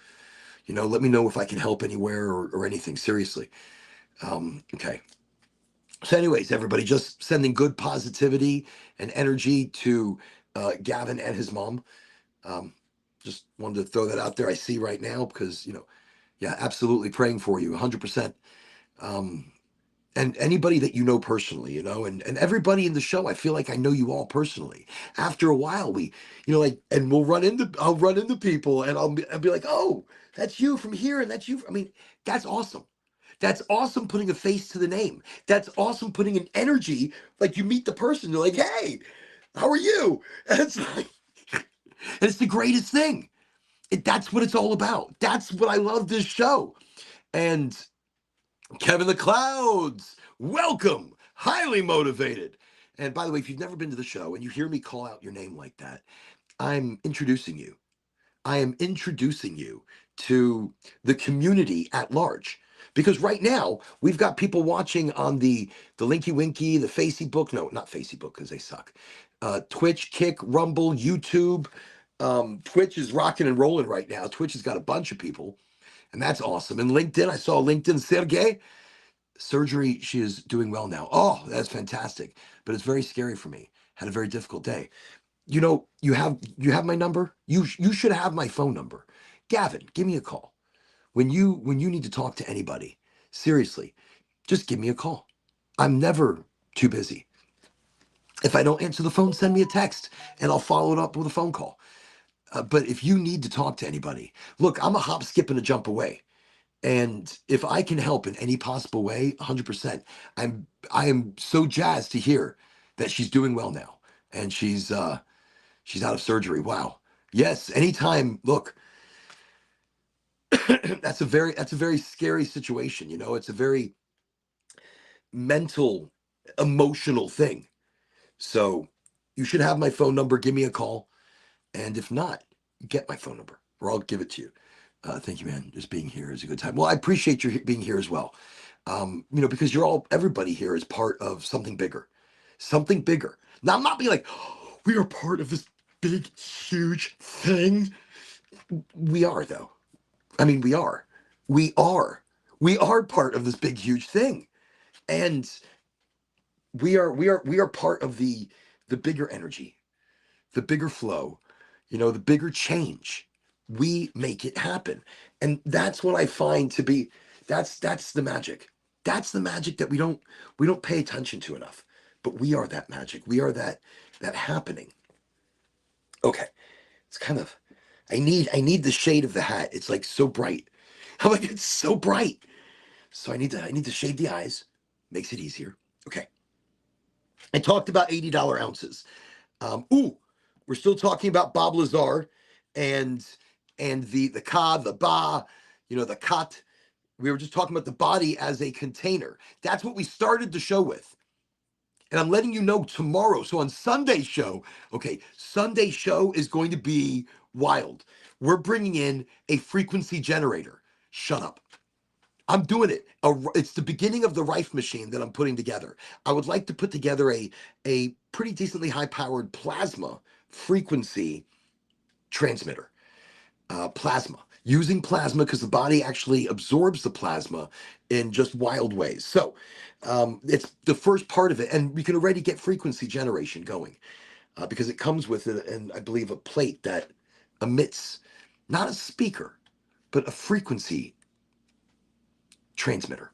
Let me know if I can help anywhere or anything. Seriously. Okay. So anyways, everybody just sending good positivity and energy to Gavin and his mom. Just wanted to throw that out there. I see right now because, yeah, absolutely praying for you 100%. And anybody that you know personally, and everybody in the show, I feel like I know you all personally. After a while, and I'll run into people and I'll be like, oh, that's you from here. And that's you. I mean, that's awesome. That's awesome putting a face to the name. That's awesome putting an energy, like you meet the person, you're like, hey, how are you? And it's like, and it's the greatest thing. That's what it's all about. That's what I love this show. And Kevin the Clouds, welcome, highly motivated. And by the way, if you've never been to the show and you hear me call out your name like that, I'm introducing you. I am introducing you to the community at large. Because right now, we've got people watching on the Linky Winky, the Facebook, no, not Facebook because they suck. Twitch, Kick, Rumble, YouTube. Twitch is rocking and rolling right now. Twitch has got a bunch of people, and that's awesome. And LinkedIn, I saw LinkedIn, Sergey. Surgery, she is doing well now. Oh, that's fantastic. But it's very scary for me. Had a very difficult day. you have my number. You should have my phone number. Gavin, give me a call when you need to talk to anybody. Seriously, just give me a call. I'm never too busy. If I don't answer the phone, send me a text and I'll follow it up with a phone call. But if you need to talk to anybody, look, I'm a hop, skip, and a jump away. And if I can help in any possible way, 100%. I am so jazzed to hear that she's doing well now, and she's out of surgery. Wow. Yes. Anytime. Look, that's a very scary situation. It's a very mental, emotional thing. So you should have my phone number. Give me a call. And if not, get my phone number or I'll give it to you. Thank you, man. Just being here is a good time. Well, I appreciate your being here as well. Because everybody here is part of something bigger. Something bigger. Now, I'm not being like, "Oh, we are part of this big, huge thing." We are, though. I mean, we are. We are. We are part of this big, huge thing. And we are part of the bigger energy, the bigger flow, the bigger change. We make it happen. And that's what I find to be that's the magic. That's the magic that we don't pay attention to enough. But we are that magic. We are that happening. Okay. It's kind of I need the shade of the hat. It's like so bright. I'm like, it's so bright. So I need to shade the eyes. Makes it easier. Okay. I talked about $80 ounces. Ooh, we're still talking about Bob Lazar and the ka, the ba, the kat. We were just talking about the body as a container. That's what we started the show with. And I'm letting you know tomorrow. So on Sunday's show, okay, Sunday's show is going to be wild. We're bringing in a frequency generator. Shut up. I'm doing it. It's the beginning of the Rife machine that I'm putting together. I would like to put together a pretty decently high-powered plasma frequency transmitter. Plasma. Using plasma because the body actually absorbs the plasma in just wild ways. So it's the first part of it. And we can already get frequency generation going because it comes with, and I believe, a plate that emits not a speaker, but a frequency transmitter.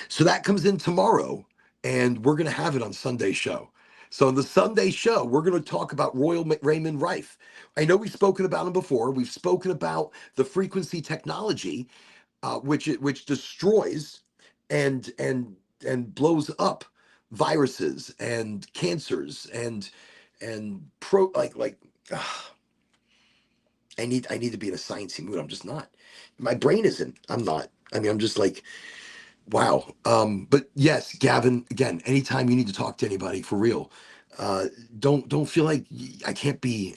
So that comes in tomorrow, and we're going to have it on Sunday's show. So on the Sunday show, we're going to talk about Royal Raymond Rife. I know we've spoken about him before. We've spoken about the frequency technology, which destroys and blows up viruses and cancers and I need to be in a sciencey mood. I'm just not. My brain isn't. I'm not. I mean, I'm just like, wow. But yes, Gavin, again, anytime you need to talk to anybody for real, don't feel like I can't be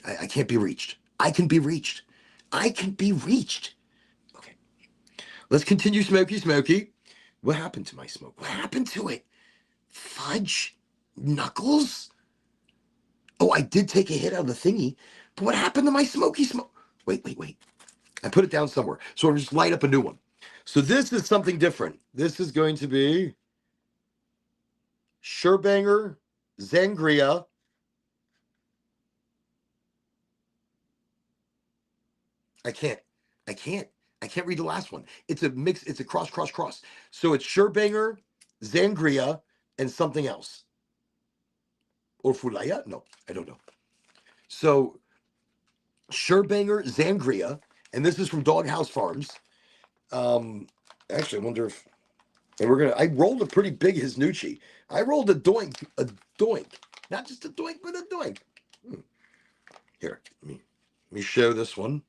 reached. I can be reached. I can be reached. Okay. Let's continue Smoky Smoky. What happened to my smoke? What happened to it? Fudge? Knuckles? Oh, I did take a hit out of the thingy, but what happened to my Smoky Smoke? Wait. I put it down somewhere. So I'll just light up a new one. So this is something different. This is going to be Sherbanger Zangria. I can't. I can't. I can't read the last one. It's a mix. It's a cross. So it's Sherbanger, Zangria, and something else. Or Fulaya? No, I don't know. So Sherbanger, Zangria, and this is from Doghouse Farms. Actually, I wonder if and I rolled a pretty big Hisnucci. I rolled a doink, not just a doink, but a doink. Here, let me show this one.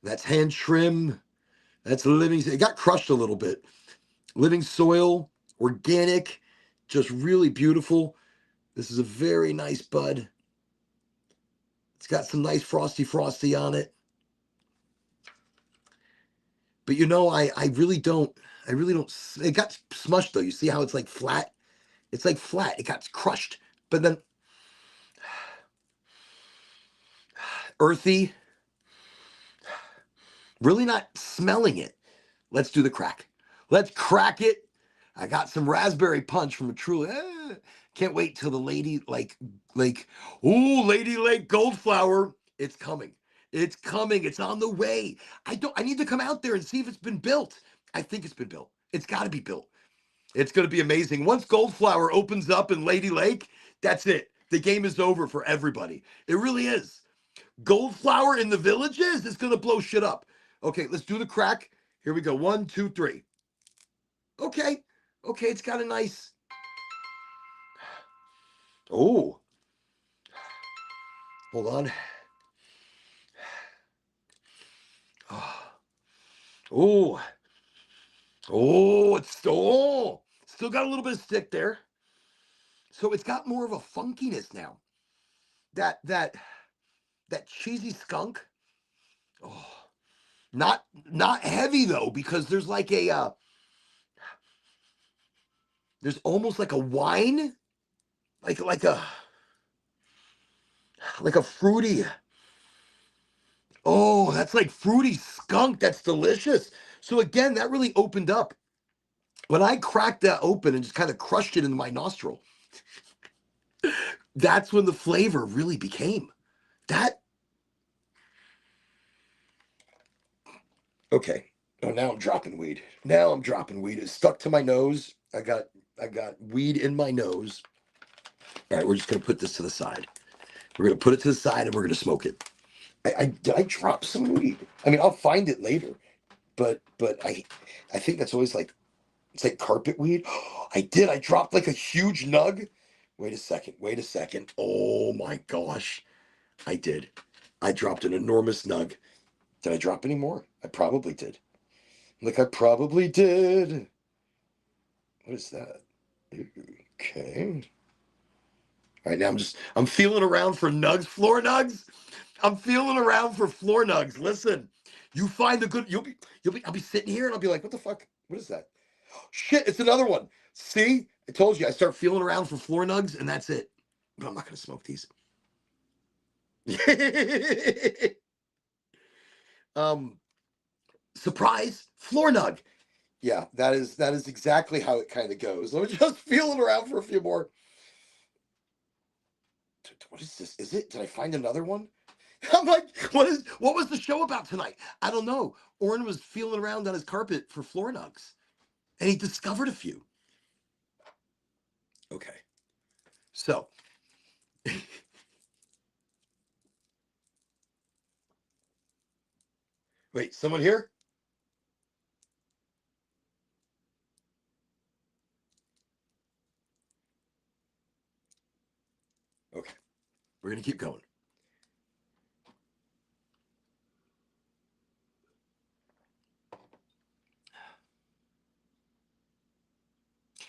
That's hand trim. That's living. It got crushed a little bit. Living soil, organic, just really beautiful. This is a very nice bud. It's got some nice frosty on it. But I really don't. It got smushed though. You see how it's like flat? It's like flat. It got crushed. But then earthy. Really not smelling it. Let's do the crack. Let's crack it. I got some raspberry punch from a truly. Can't wait till the lady like ooh, Lady Lake Goldflower. It's coming. It's coming. It's on the way. I need to come out there and see if it's been built. I think it's been built. It's got to be built. It's going to be amazing. Once Goldflower opens up in Lady Lake, that's it. The game is over for everybody. It really is. Goldflower in the villages is going to blow shit up. Okay, let's do the crack. Here we go. 1, 2, 3. Okay. Okay, it's got a nice. Oh, hold on. Oh, oh, it's still got a little bit of stick there. So it's got more of a funkiness now. That cheesy skunk. Oh, not heavy though, because there's like there's almost like a wine, like a fruity. Oh, that's like fruity skunk. That's delicious. So again, that really opened up. When I cracked that open and just kind of crushed it into my nostril, that's when the flavor really became. That okay. Oh, now I'm dropping weed. Now I'm dropping weed. It's stuck to my nose. I got weed in my nose. All right, we're just gonna put this to the side. We're gonna put it to the side and we're gonna smoke it. Did I drop some weed? I mean, I'll find it later, but I think that's always like it's like carpet weed. I did. I dropped like a huge nug. Wait a second. Wait a second. Oh my gosh, I did. I dropped an enormous nug. Did I drop any more? I probably did. Like I probably did. What is that? Okay. All right, now I'm feeling around for nugs, floor nugs. I'm feeling around for floor nugs. Listen, you find a good. I'll be sitting here and I'll be like, what the fuck? What is that? Shit, it's another one. See, I told you. I start feeling around for floor nugs and that's it. But I'm not gonna smoke these. um, surprise, floor nug. Yeah, that is exactly how it kind of goes. I'm just feeling around for a few more. What is this? Is it? Did I find another one? I'm like, what was the show about tonight? I don't know. Oren was feeling around on his carpet for floor nugs, and he discovered a few. Okay, so wait, someone here? Okay, we're gonna keep going.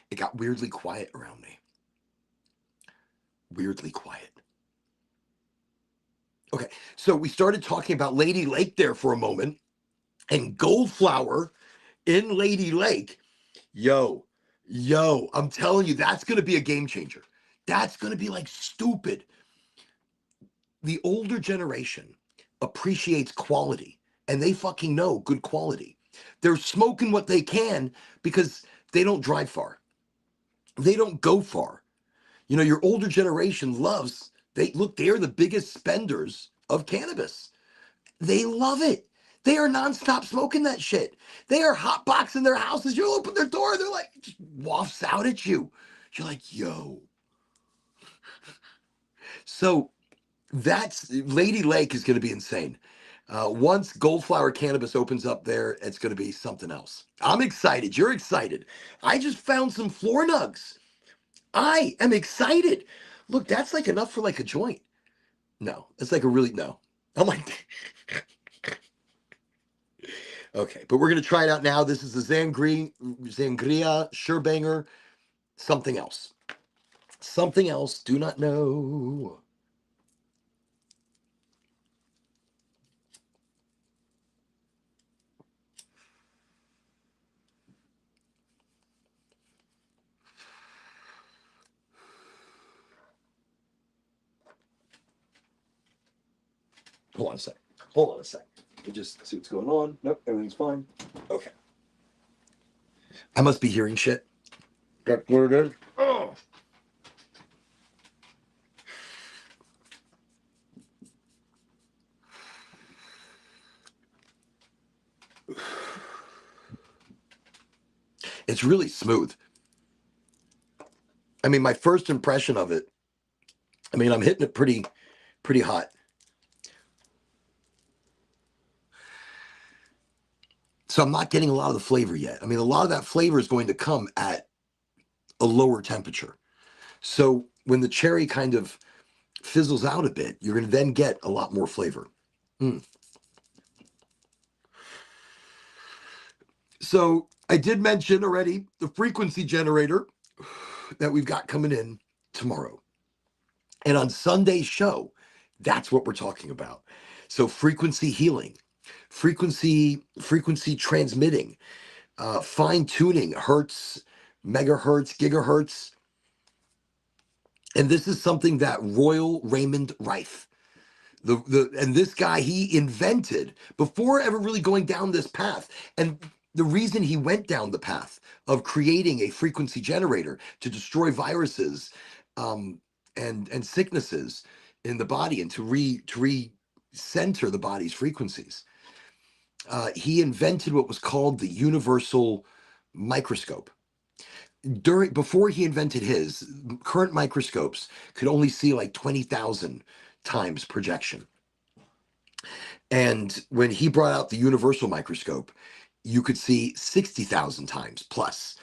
It got weirdly quiet around me. Weirdly quiet. Okay, so we started talking about Lady Lake there for a moment, and Goldflower in Lady Lake. Yo, I'm telling you, that's gonna be a game changer. That's gonna be like stupid. The older generation appreciates quality and they fucking know good quality. They're smoking what they can because they don't drive far. They don't go far. You know, your older generation loves, they're the biggest spenders of cannabis. They love it. They are nonstop smoking that shit. They are hotboxing their houses. You open their door, they're like, just wafts out at you. You're like, yo. So that's Lady Lake is going to be insane. Once Goldflower Cannabis opens up there, it's going to be something else. I'm excited. You're excited. I just found some floor nugs. I am excited. Look, that's like enough for like a joint. No, it's like a really no. I'm like, okay, but we're going to try it out now. This is the Zangria Sherbanger, something else. Something else. Do not know. Hold on a sec. Hold on a sec. Let me just see what's going on. Nope, everything's fine. Okay. I must be hearing shit. That's what it is. Oh. It's really smooth. I mean, my first impression of it, I mean, I'm hitting it pretty hot. So I'm not getting a lot of the flavor yet. I mean, a lot of that flavor is going to come at a lower temperature. So when the cherry kind of fizzles out a bit, you're going to then get a lot more flavor. Mm. So I did mention already the frequency generator that we've got coming in tomorrow. And on Sunday's show, that's what we're talking about. So frequency healing, frequency transmitting, fine tuning, hertz, megahertz, gigahertz. And this is something that Royal Raymond Rife, and this guy, he invented before ever really going down this path. And the reason he went down the path of creating a frequency generator to destroy viruses and sicknesses in the body and to recenter the body's frequencies, he invented what was called the universal microscope. Before he invented his, current microscopes could only see like 20,000 times projection. And when he brought out the universal microscope, you could see 60,000 times plus.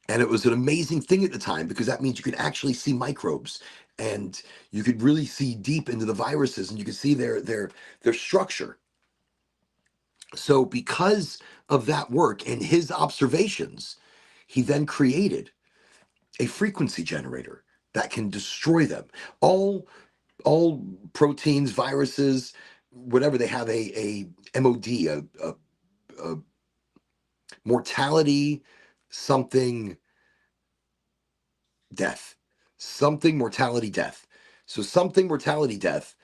And it was an amazing thing at the time because that means you could actually see microbes and you could really see deep into the viruses and you could see their structure. So because of that work and his observations, he then created a frequency generator that can destroy them. All proteins, viruses, whatever, they have a MOD, a mortality, something, death, something, mortality, death. So something, mortality, death,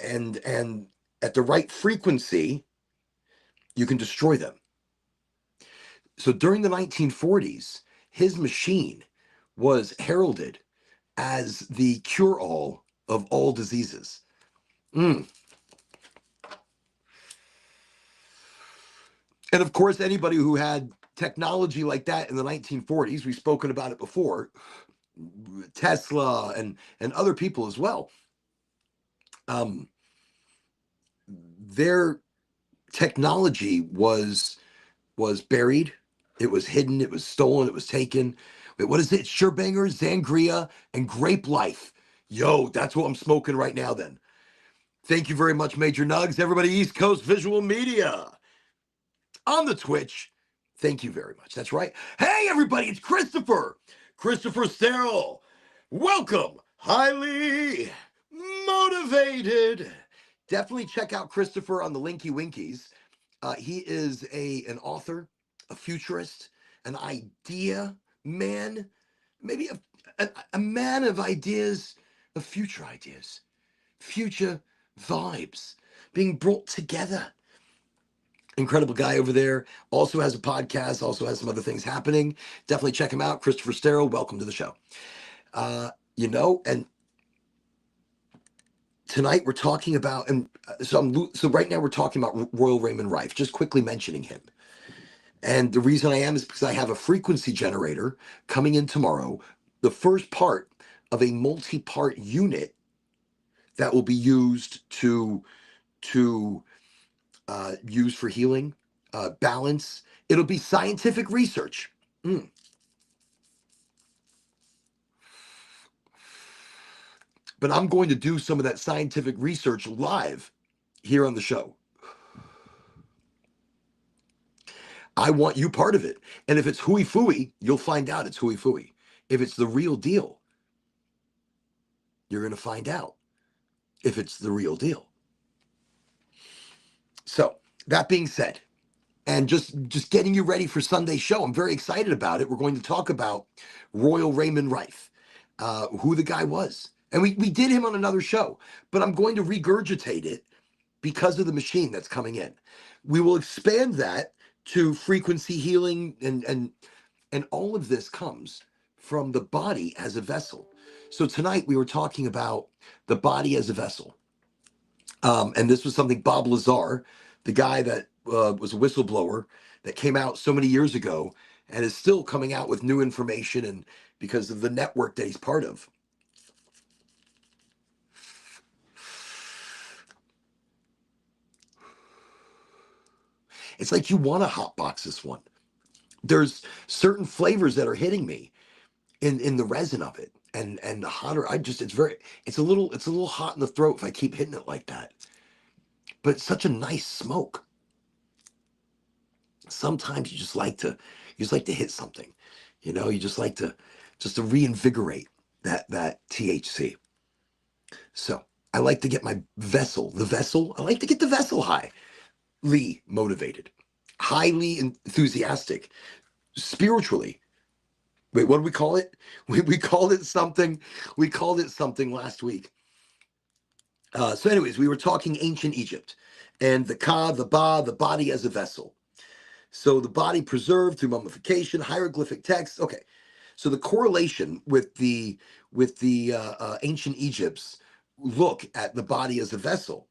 and at the right frequency, you can destroy them. So during the 1940s, his machine was heralded as the cure-all of all diseases. And of course, anybody who had technology like that in the 1940s, we've spoken about it before, Tesla and other people as well, their technology was buried, it was hidden, it was stolen, it was taken. Wait, what is it? Sherbangers, Zangria, and Grape Life. Yo, that's what I'm smoking right now then. Thank you very much, Major Nugs. Everybody, East Coast Visual Media on the Twitch. Thank you very much. That's right. Hey, everybody, it's Christopher Sterl. Welcome. Highly motivated. Definitely check out Christopher on the Linky Winkies. He is an author, a futurist, an idea man, maybe a man of ideas, of future ideas, future vibes being brought together. Incredible guy over there. Also has a podcast, also has some other things happening. Definitely check him out. Christopher Sterl, welcome to the show. And tonight we're talking about, and so right now we're talking about Royal Raymond Rife, just quickly mentioning him. And the reason I am is because I have a frequency generator coming in tomorrow, the first part of a multi-part unit that will be used to use for healing, balance. It'll be scientific research. But I'm going to do some of that scientific research live here on the show. I want you part of it. And if it's hooey fooey, you'll find out it's hooey fooey. If it's the real deal, you're going to find out if it's the real deal. So that being said, and just getting you ready for Sunday's show, I'm very excited about it. We're going to talk about Royal Raymond Rife, who the guy was. And we did him on another show, but I'm going to regurgitate it because of the machine that's coming in. We will expand that to frequency healing, and all of this comes from the body as a vessel. So tonight we were talking about the body as a vessel. And this was something Bob Lazar, the guy that was a whistleblower that came out so many years ago and is still coming out with new information, and because of the network that he's part of. It's like you want to hotbox this one. There's certain flavors that are hitting me in the resin of it, and the hotter it's a little hot in the throat if I keep hitting it like that. But it's such a nice smoke. Sometimes you just like to hit something, you just to reinvigorate that THC. So I like to get my I like to get the vessel highly motivated, highly enthusiastic, spiritually. Wait, what do we call it? We called it something. We called it something last week. So anyways, we were talking ancient Egypt and the ka, the ba, the body as a vessel. So the body preserved through mummification, hieroglyphic text. Okay, so the correlation with the ancient Egypt's look at the body as a vessel,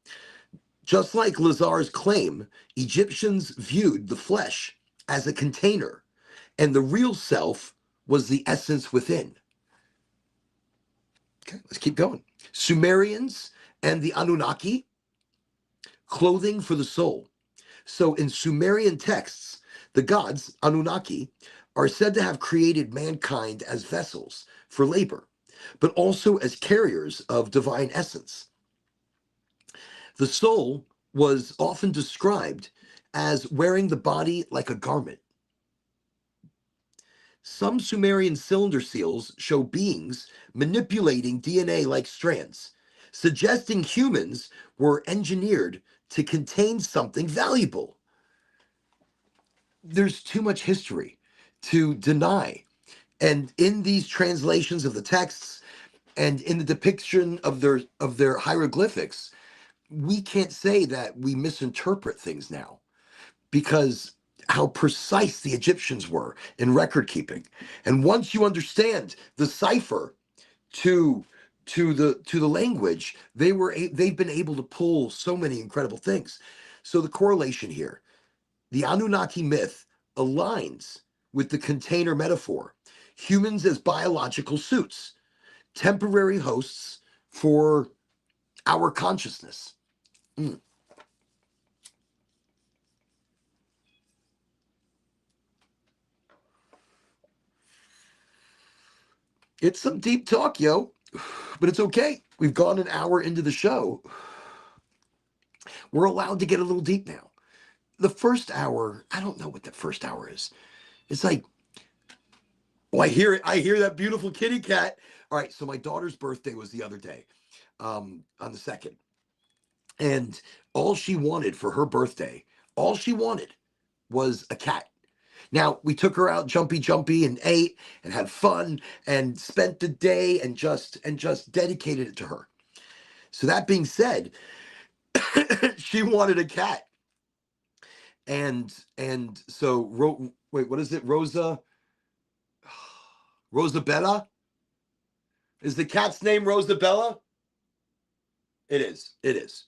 just like Lazar's claim, Egyptians viewed the flesh as a container, and the real self was the essence within. Okay, let's keep going. Sumerians and the Anunnaki, clothing for the soul. So in Sumerian texts, the gods, Anunnaki, are said to have created mankind as vessels for labor, but also as carriers of divine essence. The soul was often described as wearing the body like a garment. Some Sumerian cylinder seals show beings manipulating DNA like strands, suggesting humans were engineered to contain something valuable. There's too much history to deny. And in these translations of the texts and in the depiction of their hieroglyphics, we can't say that we misinterpret things now, because how precise the Egyptians were in record keeping. And once you understand the cipher to the language, they've been able to pull so many incredible things. So the correlation here, the Anunnaki myth aligns with the container metaphor. Humans as biological suits, temporary hosts for our consciousness. It's some deep talk, yo, but it's okay. We've gone an hour into the show. We're allowed to get a little deep now. The first hour, I don't know what the first hour is. It's like, oh, I hear it. I hear that beautiful kitty cat. All right, so my daughter's birthday was the other day, on the 2nd. And all she wanted for her birthday, all she wanted was a cat. Now, we took her out jumpy and ate and had fun and spent the day and just dedicated it to her. So that being said, she wanted a cat. And so wait, what is it? Rosabella? Is the cat's name Rosabella? It is.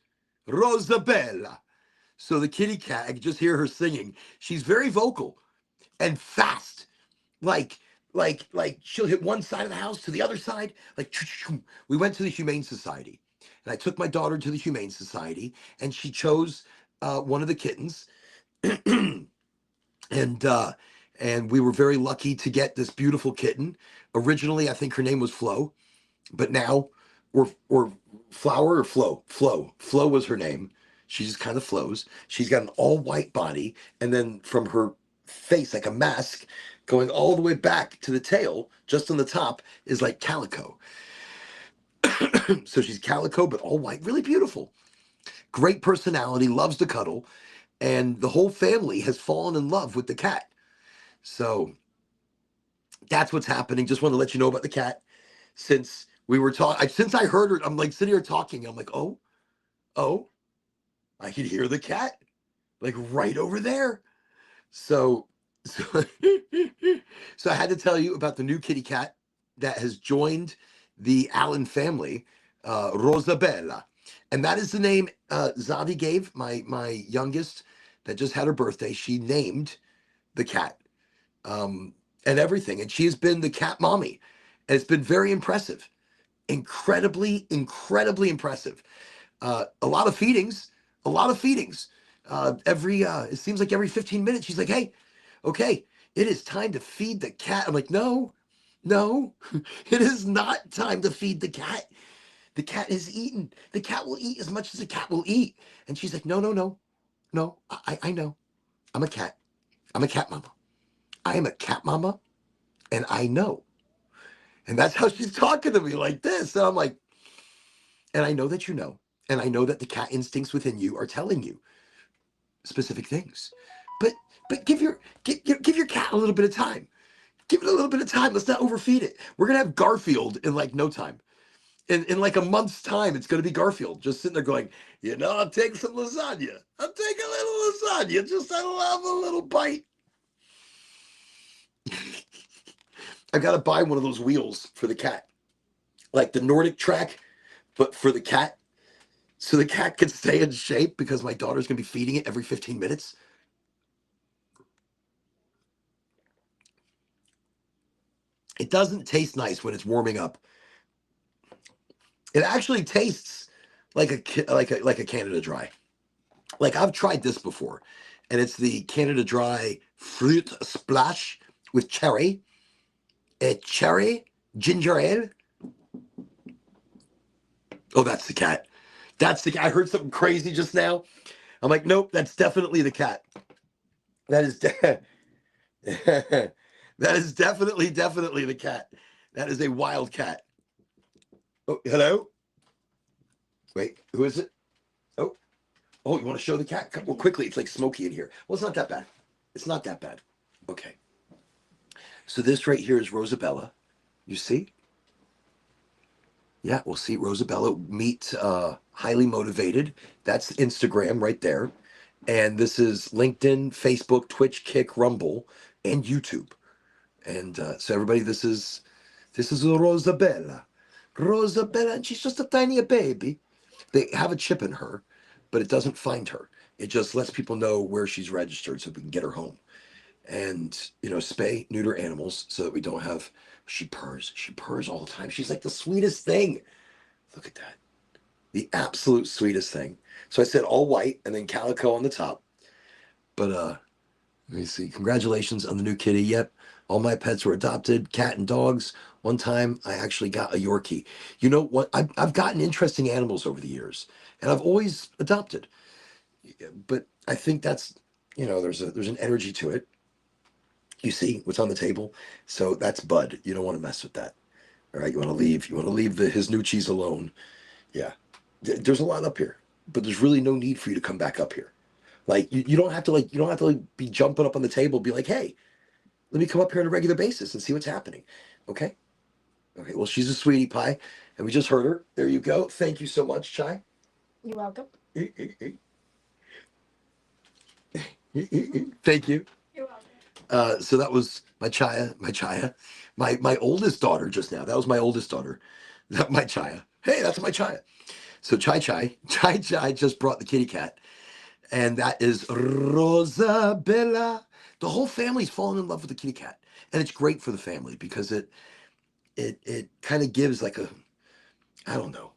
Rosabella. So the kitty cat, I could just hear her singing. She's very vocal and fast. Like she'll hit one side of the house to the other side. We went to the Humane Society, and I took my daughter to the Humane Society, and she chose one of the kittens. And we were very lucky to get this beautiful kitten. Originally, I think her name was Flo, but now, or Flower or Flo. Flo was her name. She just kind of flows. She's got an all white body, and then from her face, like a mask, going all the way back to the tail, just on the top, is like calico. So she's calico, but all white, really beautiful. Great personality, loves to cuddle, and the whole family has fallen in love with the cat. So that's what's happening. Just want to let you know about the cat. Since we were talking, since I heard her, I'm like sitting here talking. I'm like, oh, I can hear the cat, like right over there. So So, so I had to tell you about the new kitty cat that has joined the Allen family, Rosabella. And that is the name Zavi gave my youngest that just had her birthday. She named the cat, um, and everything. And she has been the cat mommy. And it's been very impressive. Incredibly impressive. A lot of feedings, a lot of feedings. It seems like every 15 minutes, she's like, hey, okay, it is time to feed the cat. I'm like, no, no, it is not time to feed the cat. The cat is eaten. The cat will eat as much as the cat will eat. And she's like, no, no, no, no, I know. I'm a cat. I'm a cat mama. I am a cat mama, and I know. And that's how she's talking to me like this. And I'm like, and I know that you know. And I know that the cat instincts within you are telling you specific things. But give your cat a little bit of time. Give it a little bit of time. Let's not overfeed it. We're gonna have Garfield in like no time. In like a month's time, it's gonna be Garfield just sitting there going, I'll take some lasagna. I'll take a little lasagna. Just I love a little bite. I gotta buy one of those wheels for the cat, like the Nordic track, but for the cat, so the cat can stay in shape because my daughter's gonna be feeding it every 15 minutes. It doesn't taste nice when it's warming up. It actually tastes like a Canada Dry. Like I've tried this before, and it's the Canada Dry fruit splash with cherry, a cherry ginger ale. Oh, that's the cat. That's the cat. I heard something crazy just now. I'm like, nope, that's definitely the cat. That is that is definitely the cat. That is a wild cat. Oh, hello. Wait, who is it? Oh, oh, you want to show the cat? Well, quickly. It's like smoky in here. Well, it's not that bad. It's not that bad. Okay. So this right here is Rosabella. You see? Yeah, we'll see Rosabella meet highly motivated. That's Instagram right there. And this is LinkedIn, Facebook, Twitch, Kick, Rumble, and YouTube. And so everybody, this is Rosabella. Rosabella, and she's just a tiny baby. They have a chip in her, but it doesn't find her. It just lets people know where she's registered so we can get her home. And spay, neuter animals so that we don't have. She purrs. She purrs all the time. She's like the sweetest thing. Look at that. The absolute sweetest thing. So I said all white and then calico on the top. But let me see. Congratulations on the new kitty. Yep. All my pets were adopted, cat and dogs. One time I actually got a Yorkie. You know what? I've gotten interesting animals over the years, and I've always adopted. But I think that's, there's an energy to it. You see what's on the table? So that's Bud. You don't want to mess with that. All right. You want to leave his new cheese alone. Yeah. There's a lot up here, but there's really no need for you to come back up here. Like you don't have to be jumping up on the table, be like, hey, let me come up here on a regular basis and see what's happening. Okay. Okay. Well, she's a sweetie pie, and we just heard her. There you go. Thank you so much, Chai. You're welcome. Thank you. You're welcome. So that was my oldest daughter just now. That was my oldest daughter. My Chaya. Hey, that's my Chaya. So Chai just brought the kitty cat, and that is Rosabella. The whole family's fallen in love with the kitty cat, and it's great for the family because it kind of gives like I don't know,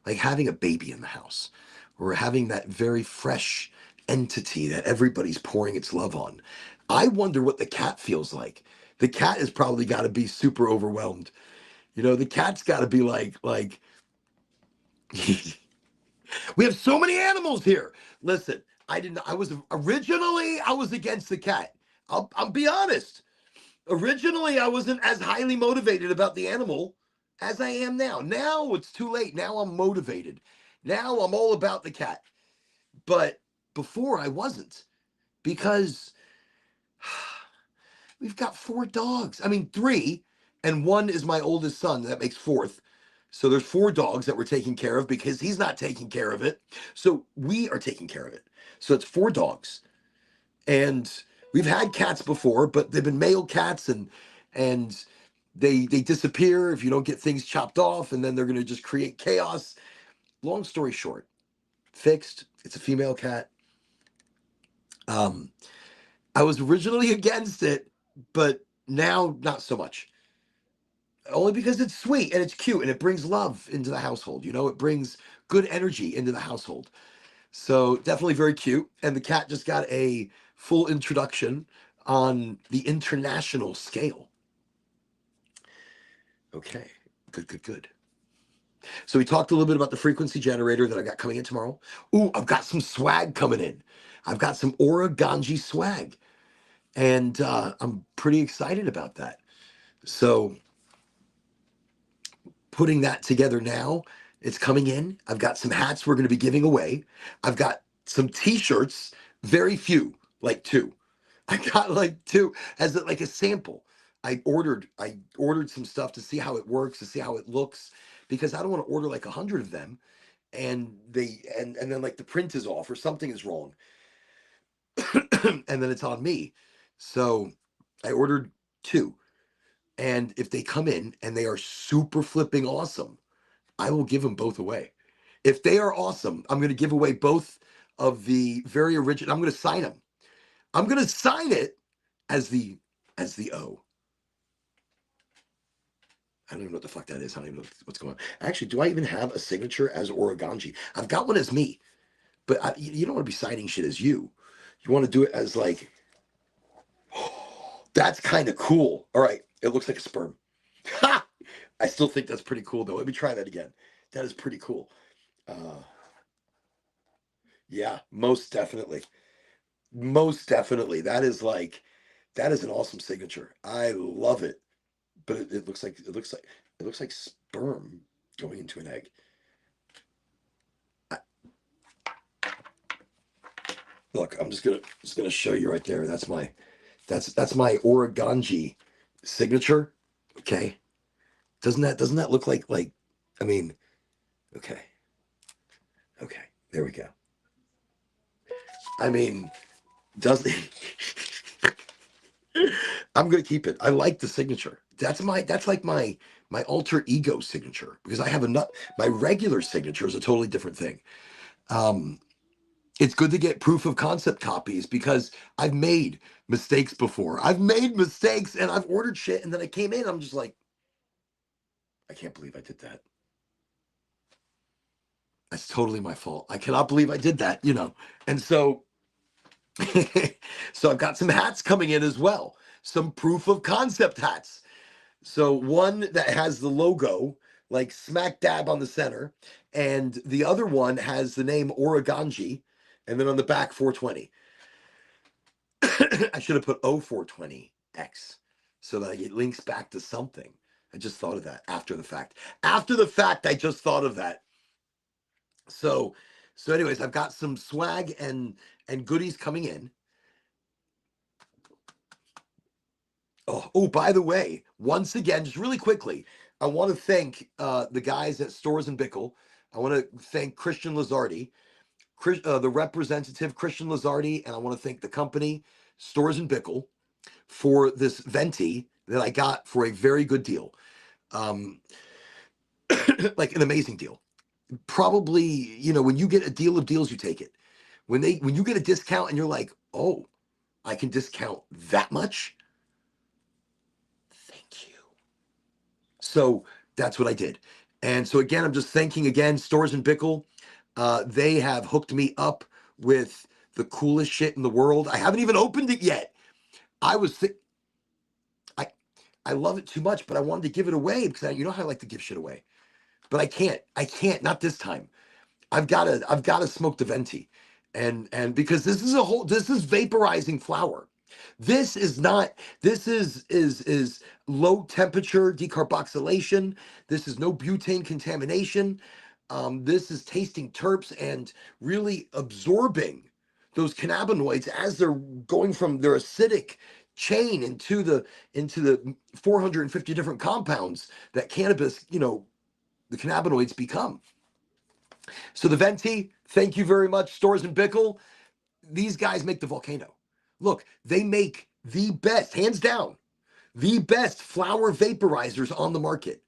like having a baby in the house, or having that very fresh entity that everybody's pouring its love on. I wonder what the cat feels like. The cat has probably got to be super overwhelmed. The cat's got to be like we have so many animals here. Listen, I was originally I was against the cat. I'll be honest. Originally, I wasn't as highly motivated about the animal as I am now. Now it's too late. Now I'm motivated. Now I'm all about the cat. But before I wasn't, because we've got 4 dogs. I mean, 3, and 1 is my oldest son. That makes 4th. So there's 4 dogs that we're taking care of because he's not taking care of it. So we are taking care of it. So it's 4 dogs. And We've had cats before, but they've been male cats, and they disappear if you don't get things chopped off, and then they're going to just create chaos. Long story short, fixed. It's a female cat. Um, I was originally against it, but now not so much. Only because it's sweet and it's cute and it brings love into the household. It brings good energy into the household. So definitely very cute. And the cat just got a full introduction on the international scale. Okay, good, good, good. So we talked a little bit about the frequency generator that I got coming in tomorrow. Ooh, I've got some swag coming in. I've got some Aura Ganji swag. And I'm pretty excited about that. So putting that together now, it's coming in. I've got some hats we're going to be giving away. I've got some t-shirts, very few, like two. I got like two as like a sample. I ordered some stuff to see how it works, to see how it looks, because I don't want to order like 100 of them and then like the print is off or something is wrong. And then it's on me. So I ordered two. And if they come in and they are super flipping awesome, I will give them both away. If they are awesome, I'm going to give away both of the very original. I'm going to sign them. I'm going to sign it as the O. I don't even know what the fuck that is. I don't even know what's going on. Actually, do I even have a signature as Oraganji? I've got one as me, but you don't want to be signing shit as you. You want to do it as like, that's kind of cool. All right. It looks like a sperm. Ha! I still think that's pretty cool, though. Let me try that again. That is pretty cool. Yeah, most definitely. Most definitely. That is an awesome signature. I love it. But it looks like sperm going into an egg. Look, I'm just gonna show you right there. That's my Oraganji signature. Okay. Doesn't that look like I mean, okay. Okay, there we go. I mean, doesn't I'm gonna keep it. I like the signature. That's like my alter ego signature, because I have my regular signature is a totally different thing. It's good to get proof of concept copies because I've made mistakes before. I've made mistakes and I've ordered shit and then I came in, I'm just like, I can't believe I did that. That's totally my fault. I cannot believe I did that, And so so I've got some hats coming in as well. Some proof of concept hats. So one that has the logo like smack dab on the center, and the other one has the name Oraganji, and then on the back 420. I should have put O420X so that it links back to something. I just thought of that after the fact. After the fact, I just thought of that. So anyways, I've got some swag and goodies coming in. Oh, by the way, once again, just really quickly, I want to thank the guys at Stores and Bickle. I want to thank Christian Lazardi, the representative Christian Lazardi, and I want to thank the company Stores and Bickle for this venti that I got for a very good deal, like an amazing deal. Probably, when you get a deal of deals, you take it. When you get a discount and you're like, oh, I can discount that much. Thank you. So that's what I did. And so again, I'm just thanking again Stores and Bickle. They have hooked me up with the coolest shit in the world. I haven't even opened it yet. I love it too much, but I wanted to give it away because you know how I like to give shit away. But I can't, not this time. I've got to smoke the venti. And because this is vaporizing flour. This is low temperature decarboxylation. This is no butane contamination. This is tasting terps and really absorbing those cannabinoids as they're going from their acidic chain into the 450 different compounds that cannabis, the cannabinoids become. So the venti, thank you very much, Stores and Bickle. These guys make the volcano. Look, they make the best, hands down, the best flower vaporizers on the market.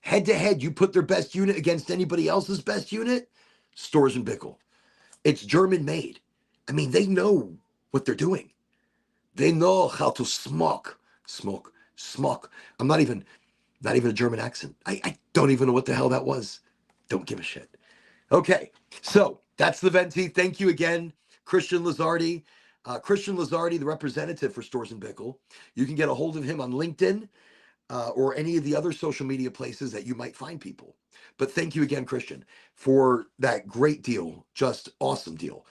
Head to head, you put their best unit against anybody else's best unit, Storz and Bickel. It's German made. I mean, they know what they're doing. They know how to smoke. I'm not even a German accent. I don't even know what the hell that was. Don't give a shit. Okay, so that's the Venti. Thank you again, Christian Lizardi. Christian Lizardi, the representative for Storz and Bickel. You can get a hold of him on LinkedIn or any of the other social media places that you might find people. But thank you again, Christian, for that great deal. Just awesome deal.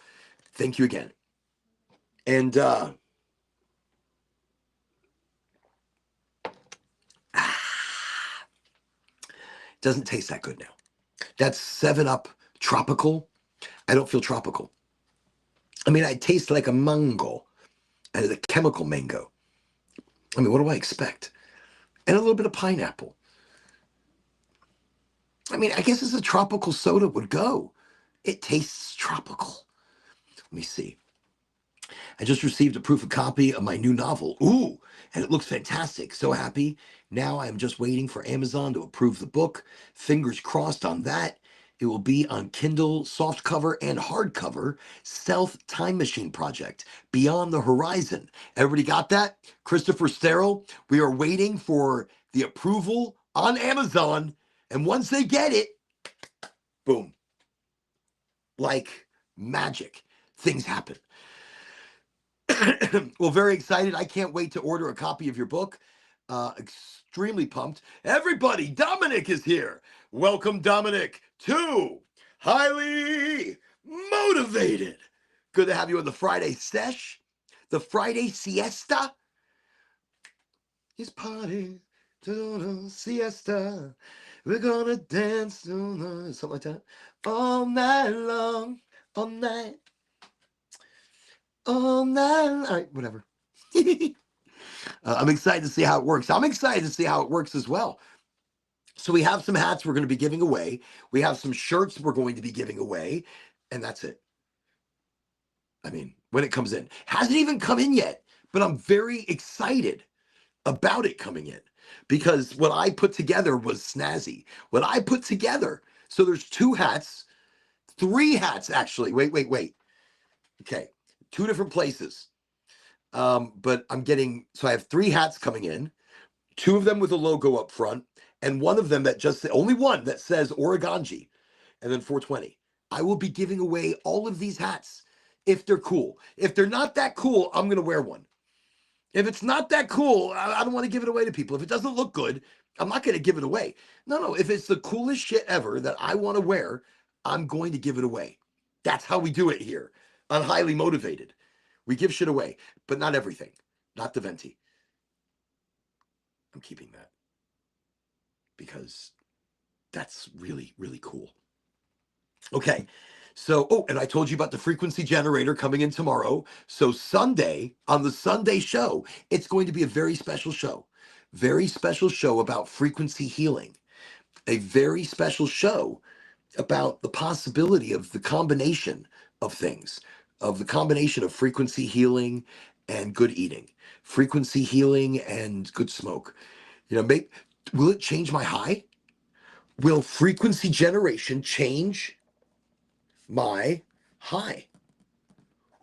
Thank you again. And doesn't taste that good now. That's 7-Up tropical. I don't feel tropical. I mean, I taste like a mango, and a chemical mango. I mean, what do I expect? And a little bit of pineapple. I mean, I guess as a tropical soda would go. It tastes tropical. Let me see. I just received a proof of copy of my new novel. Ooh, and it looks fantastic. So happy. Now I'm just waiting for Amazon to approve the book. Fingers crossed on that. It will be on Kindle, softcover, and hardcover. Stealth Time Machine Project, Beyond the Horizon. Everybody got that? Christopher Sterl, we are waiting for the approval on Amazon. And once they get it, boom. Like magic, things happen. Well, very excited. I can't wait to order a copy of your book. Extremely pumped. Everybody, Dominic is here. Welcome, Dominic, to Highly Motivated. Good to have you on the Friday sesh, the Friday siesta. It's party to the siesta. We're gonna dance to something like that all night long, all night. All right, whatever. I'm excited to see how it works. I'm excited to see how it works as well. So we have some hats we're going to be giving away. We have some shirts we're going to be giving away. And that's it. I mean, when it comes in. Hasn't even come in yet. But I'm very excited about it coming in. Because what I put together was snazzy. What I put together. So there's 2 hats. 3 hats, actually. Wait. Okay. 2 different places. But I'm getting, so I have 3 hats coming in, 2 of them with a logo up front, and 1 of them that just, only 1 that says Oregonji, and then 420. I will be giving away all of these hats if they're cool. If they're not that cool, I'm going to wear one. If it's not that cool, I don't want to give it away to people. If it doesn't look good, I'm not going to give it away. No, if it's the coolest shit ever that I want to wear, I'm going to give it away. That's how we do it here on Highly Motivated. We give shit away, but not everything. Not the Venti. I'm keeping that because that's really, really cool. Okay, so, and I told you about the frequency generator coming in tomorrow. So Sunday, on the Sunday show, it's going to be a very special show. Very special show about frequency healing. A very special show about the possibility of the combination of things, of the combination of frequency healing and good eating, frequency healing and good smoke. You know, will it change my high? Will frequency generation change my high?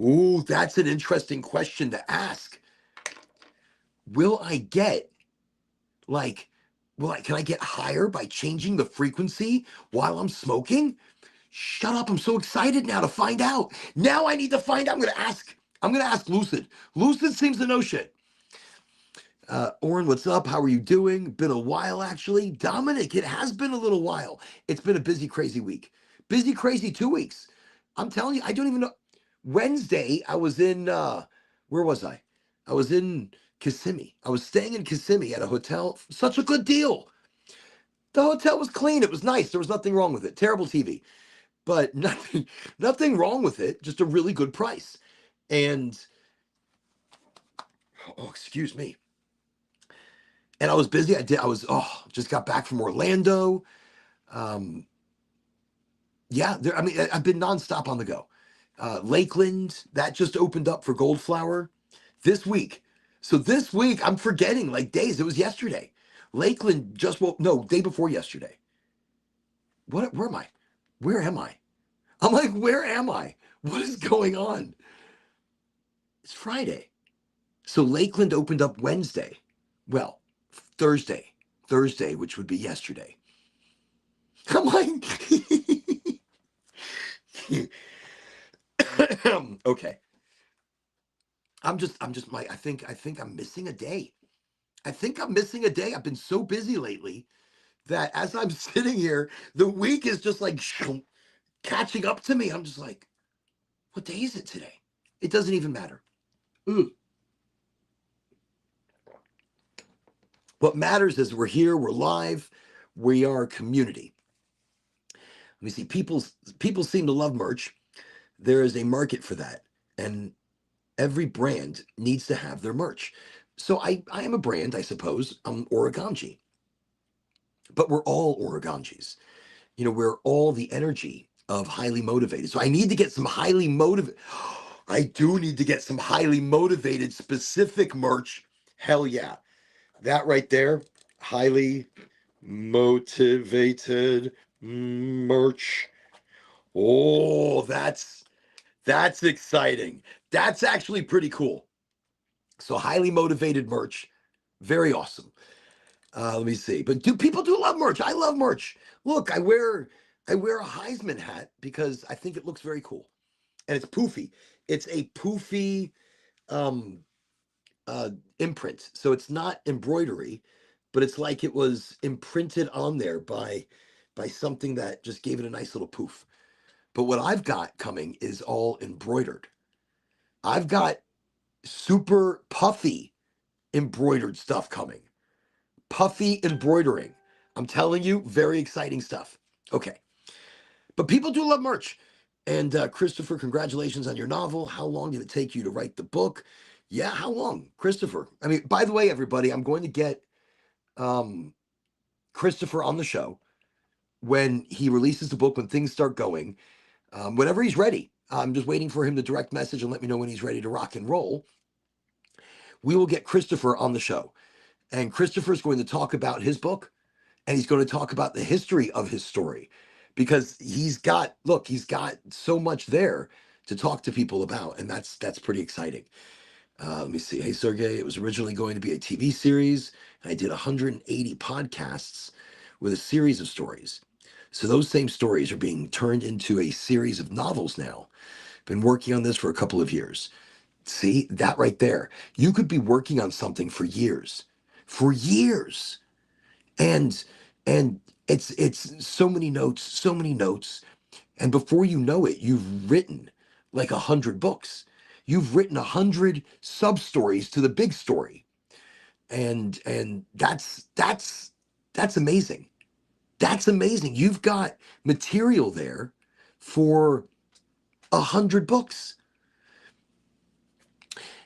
Ooh, that's an interesting question to ask. Will I get can I get higher by changing the frequency while I'm smoking? Shut up. I'm so excited now to find out. Now I need to find out. I'm going to ask Lucid. Lucid seems to know shit. Oren, what's up? How are you doing? Been a while, actually. Dominic, it has been a little while. It's been a busy, crazy week. Busy, crazy 2 weeks. I'm telling you, I don't even know. Wednesday, I was in, where was I? I was in Kissimmee. I was staying in Kissimmee at a hotel. Such a good deal. The hotel was clean. It was nice. There was nothing wrong with it. Terrible TV. But nothing wrong with it. Just a really good price. And, excuse me. And I was busy. Just got back from Orlando. Yeah, I've been nonstop on the go. Lakeland, that just opened up for Goldflower this week. So this week, I'm forgetting like days. It was yesterday. Lakeland just woke, no, day before yesterday. Where am I? Where am I? I'm like, where am I? What is going on? It's Friday. So Lakeland opened up Wednesday. Well, Thursday. Thursday, which would be yesterday. I'm like, okay. I think I'm missing a day. I think I'm missing a day. I've been so busy lately that as I'm sitting here, the week is just like catching up to me. I'm just like, what day is it today? It doesn't even matter. Ugh. What matters is we're here, we're live, we are a community. Let me see. People seem to love merch. There is a market for that, and every brand needs to have their merch. So I am a brand, I suppose. I'm Oregonji, but we're all Oregonjis. You know, we're all the energy of highly motivated. So I need to get some highly motivated. I do need to get some highly motivated specific merch. Hell yeah. That right there, highly motivated merch. Oh, that's exciting. That's actually pretty cool. So highly motivated merch, very awesome. Let me see. But do people do love merch? I love merch. Look, I wear a Heisman hat because I think it looks very cool. And it's poofy. It's a poofy um imprint. So it's not embroidery, but it's like it was imprinted on there by something that just gave it a nice little poof. But what I've got coming is all embroidered. I've got super puffy embroidered stuff coming. Puffy embroidering. I'm telling you, very exciting stuff. Okay. But people do love merch. And Christopher, congratulations on your novel. How long did it take you to write the book? Yeah, how long, Christopher? I mean, by the way, everybody, I'm going to get um, Christopher on the show when he releases the book, when things start going, whenever he's ready. I'm just waiting for him to direct message and let me know when he's ready to rock and roll. We will get Christopher on the show. And Christopher is going to talk about his book, and he's going to talk about the history of his story, because he's got so much there to talk to people about, and that's pretty exciting. Let me see. Hey, Sergey, it was originally going to be a TV series, and I did 180 podcasts with a series of stories. So those same stories are being turned into a series of novels now. Been working on this for a couple of years. See that right there? You could be working on something for years, and and it's so many notes, and before you know it, you've written like 100 books. You've written 100 sub stories to the big story, and that's amazing. That's amazing. You've got material there for 100 books.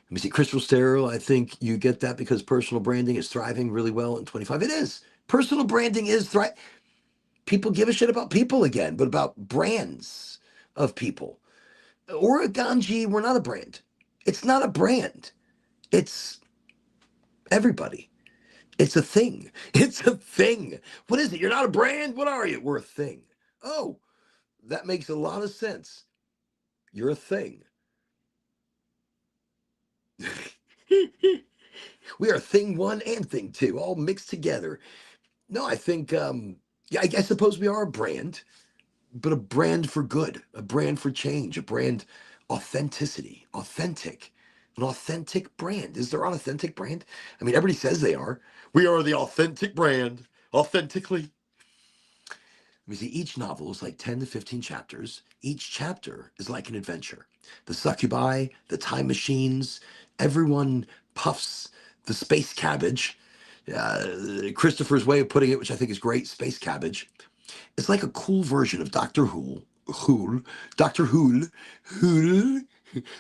Let me see. Crystal Sterile, I think you get that because personal branding is thriving really well in 25. It is. Personal branding is thriving. People give a shit about people again, but about brands of people. Oregonji, we're not a brand. It's not a brand. It's everybody. It's a thing. It's a thing. What is it? You're not a brand? What are you? We're a thing. Oh, that makes a lot of sense. You're a thing. We are thing one and thing two, all mixed together. No, I think, yeah, I suppose we are a brand, but a brand for good, a brand for change, a brand authenticity, authentic, an authentic brand. Is there an authentic brand? I mean, everybody says they are. We are the authentic brand, authentically. We see each novel is like 10 to 15 chapters. Each chapter is like an adventure. The succubi, the time machines, everyone puffs the space cabbage. Christopher's way of putting it, which I think is great, space cabbage. It's like a cool version of Doctor Who,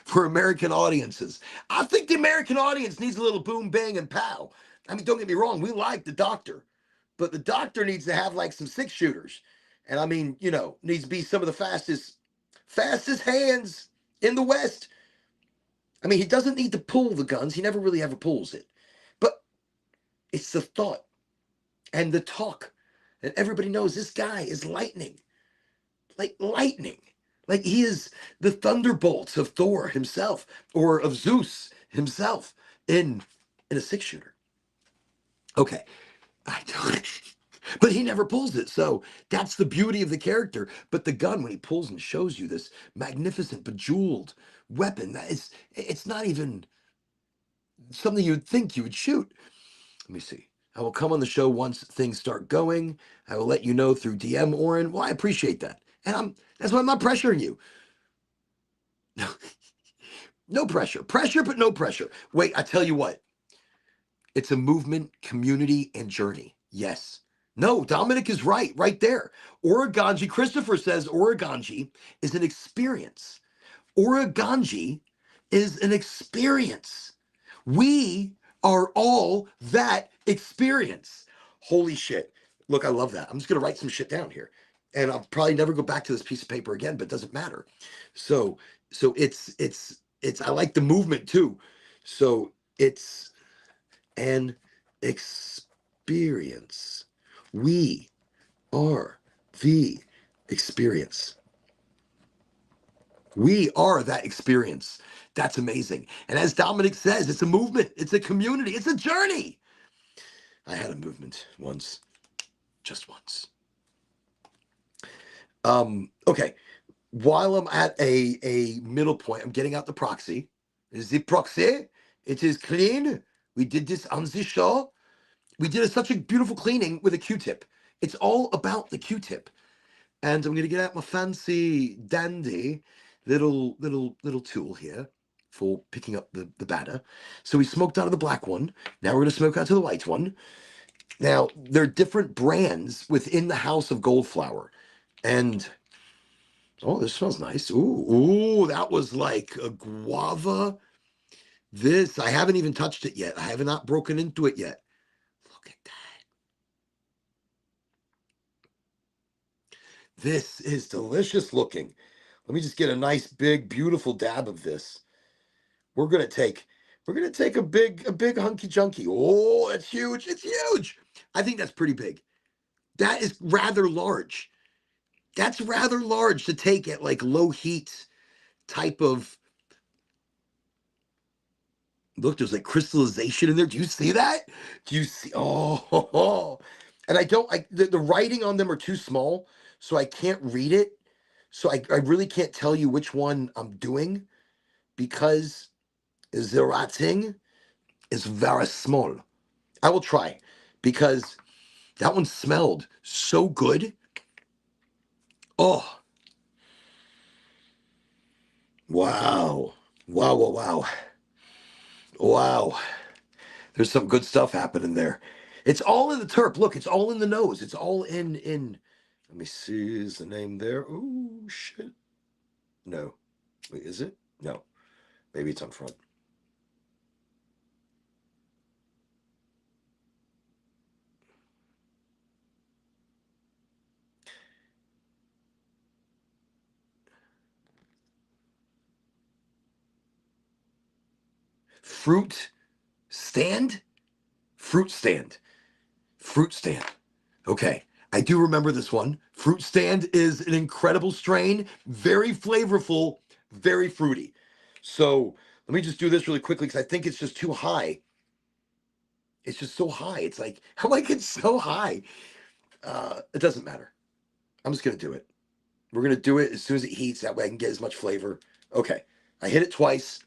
for American audiences. I think the American audience needs a little boom, bang, and pow. I mean, don't get me wrong, we like the Doctor, but the Doctor needs to have like some six shooters, and I mean, needs to be some of the fastest hands. in the West. I mean, he doesn't need to pull the guns. He never really ever pulls it. But it's the thought and the talk. And everybody knows this guy is lightning. Like lightning. Like he is the thunderbolts of Thor himself or of Zeus himself in a six shooter. Okay. I don't but he never pulls it. So that's the beauty of the character. But the gun, when he pulls and shows you this magnificent, bejeweled weapon, that is, it's not even something you would think you would shoot. Let me see. I will come on the show once things start going. I will let you know through DM, Oren. Well, I appreciate that. And that's why I'm not pressuring you. No, no pressure. Pressure, but no pressure. Wait, I tell you what. It's a movement, community, and journey. Yes. No, Dominic is right there. Origami, Christopher says origami is an experience. Origami is an experience. We are all that experience. Holy shit. Look, I love that. I'm just going to write some shit down here. And I'll probably never go back to this piece of paper again, but it doesn't matter. So it's I like the movement too. So it's an experience. We are the experience. We are that experience. That's amazing. And as Dominic says, it's a movement, it's a community, it's a journey. I had a movement once, just once. Okay. While I'm at a middle point, I'm getting out the proxy. The proxy, it is clean. We did this on the show. We did such a beautiful cleaning with a Q-tip. It's all about the Q-tip. And I'm going to get out my fancy dandy little tool here for picking up the batter. So we smoked out of the black one. Now we're going to smoke out to the white one. Now, there are different brands within the house of Goldflower. And, oh, this smells nice. Ooh, that was like a guava. This, I haven't even touched it yet. I have not broken into it yet. Look at that. This is delicious looking. Let me just get a nice, big, beautiful dab of this. We're gonna take a big hunky junky. Oh, it's huge. It's huge. I think that's pretty big. That is rather large. That's rather large to take at like low heat type of. Look, there's like crystallization in there. Do you see that? Do you see? Oh, and I don't. The writing on them are too small, so I can't read it. So I really can't tell you which one I'm doing because the writing is very small. I will try because that one smelled so good. Oh, wow. Wow, wow, wow. Wow. There's some good stuff happening there. It's all in the terp. Look, it's all in the nose. It's all in. Let me see. Is the name there? Oh, shit. No. Wait, is it? No. Maybe it's on front. Fruit stand? Fruit stand. Fruit stand. Okay. I do remember this one. Fruit stand is an incredible strain, very flavorful, very fruity. So let me just do this really quickly because I think it's just too high. It's just so high. It's like, I'm like, it's so high. It doesn't matter. I'm just going to do it. We're going to do it as soon as it heats. That way I can get as much flavor. Okay. I hit it twice.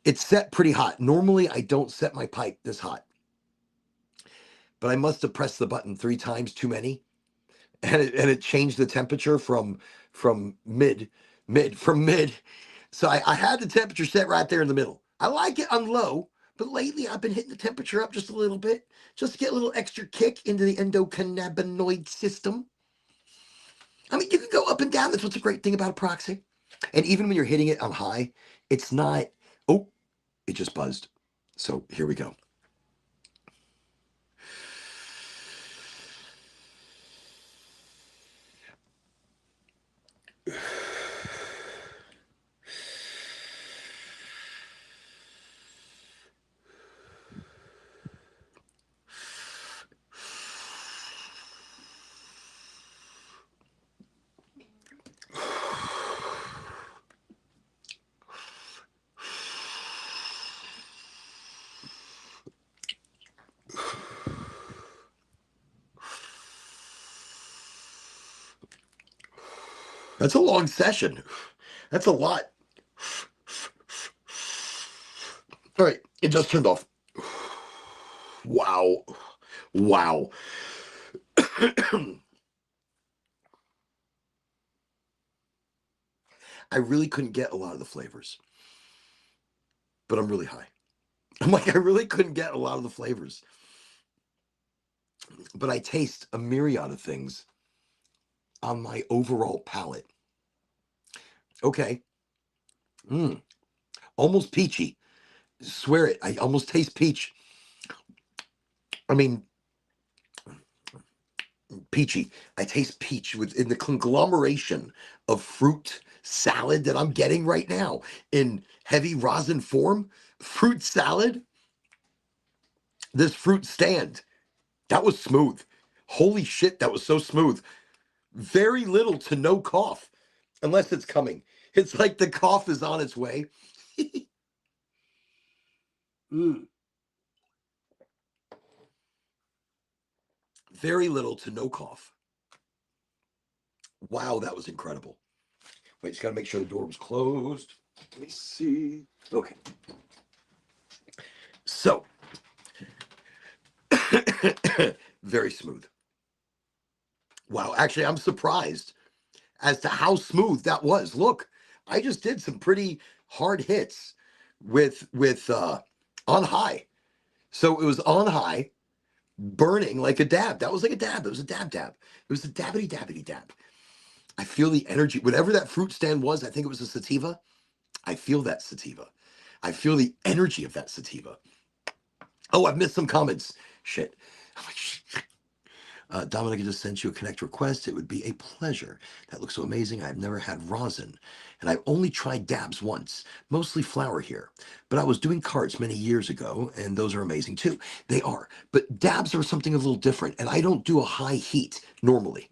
It's set pretty hot. Normally, I don't set my pipe this hot, but I must have pressed the button 3 times too many. And it changed the temperature from mid. So I had the temperature set right there in the middle. I like it on low, but lately I've been hitting the temperature up just a little bit, just to get a little extra kick into the endocannabinoid system. I mean, you can go up and down. That's what's a great thing about a proxy. And even when you're hitting it on high, it's not. Oh, it just buzzed. So here we go. That's a long session. That's a lot. All right, it just turned off. Wow. Wow. I really couldn't get a lot of the flavors, but I'm really high. I'm like, I really couldn't get a lot of the flavors, but I taste a myriad of things on my overall palate. Okay. Mm, almost peachy. Swear it. I almost taste peach. I mean, peachy. I taste peach within the conglomeration of fruit salad that I'm getting right now in heavy rosin form. Fruit salad. This fruit stand. That was smooth. Holy shit, that was so smooth. Very little to no cough, unless it's coming. It's like the cough is on its way. Mm. Very little to no cough. Wow, that was incredible. Wait, just gotta make sure the door was closed. Let me see. Okay. So, very smooth. Wow, actually, I'm surprised as to how smooth that was. Look, I just did some pretty hard hits with on high. So it was on high, burning like a dab. That was like a dab. It was a dab dab. It was a dabbity dabbity dab. I feel the energy. Whatever that fruit stand was, I think it was a sativa. I feel that sativa. I feel the energy of that sativa. Oh, I've missed some comments. Shit. Dominic just sent you a connect request. It would be a pleasure. That looks so amazing. I've never had rosin, and I've only tried dabs once, mostly flower here. But I was doing carts many years ago, and those are amazing too. They are. But dabs are something a little different, and I don't do a high heat normally.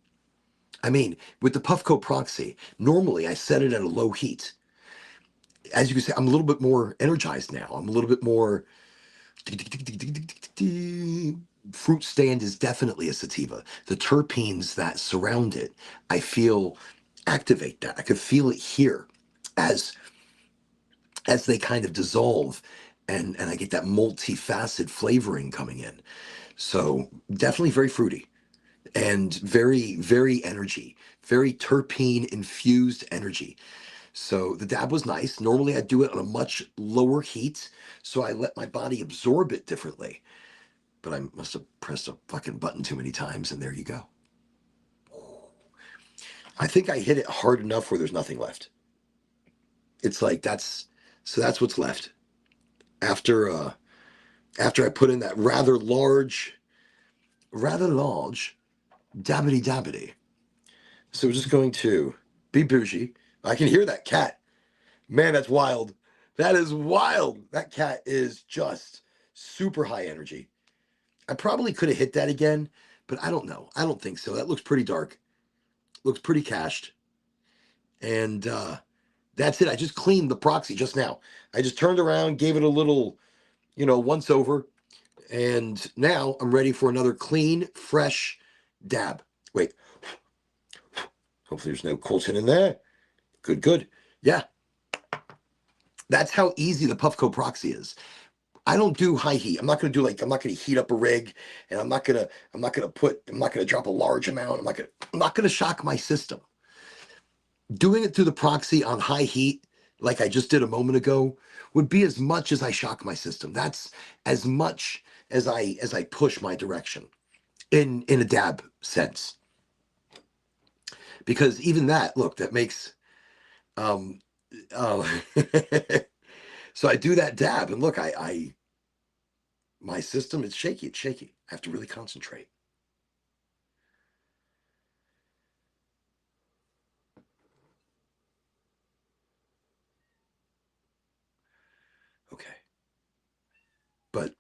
I mean, with the Puffco Proxy, normally I set it at a low heat. As you can see, I'm a little bit more energized now. I'm a little bit more. Fruit stand is definitely a sativa. The terpenes that surround it, I feel activate that. I could feel it here as they kind of dissolve and I get that multifaceted flavoring coming in. So definitely very fruity and very, very energy, very terpene infused energy. So the dab was nice. Normally I do it on a much lower heat, so I let my body absorb it differently. But I must have pressed a fucking button too many times, and there you go. I think I hit it hard enough where there's nothing left. It's like that's what's left after after I put in that rather large dabbity dabbity. So we're just going to be bougie. I can hear that cat. Man, that's wild. That is wild. That cat is just super high energy. I probably could have hit that again, but I don't know. I don't think so. That looks pretty dark. Looks pretty cached. And that's it. I just cleaned the proxy just now. I just turned around, gave it a little, once over, and now I'm ready for another clean, fresh dab. Wait. Hopefully there's no colton in there. Good, good. Yeah. That's how easy the Puffco proxy is. I don't do high heat. I'm not going to heat up a rig, and I'm not going to drop a large amount. I'm not going to shock my system. Doing it through the proxy on high heat, like I just did a moment ago, would be as much as I shock my system. That's as much as I push my direction in a dab sense. Because even that, look, that makes um so I do that dab, and look, I my system, it's shaky. I have to really concentrate. Okay. But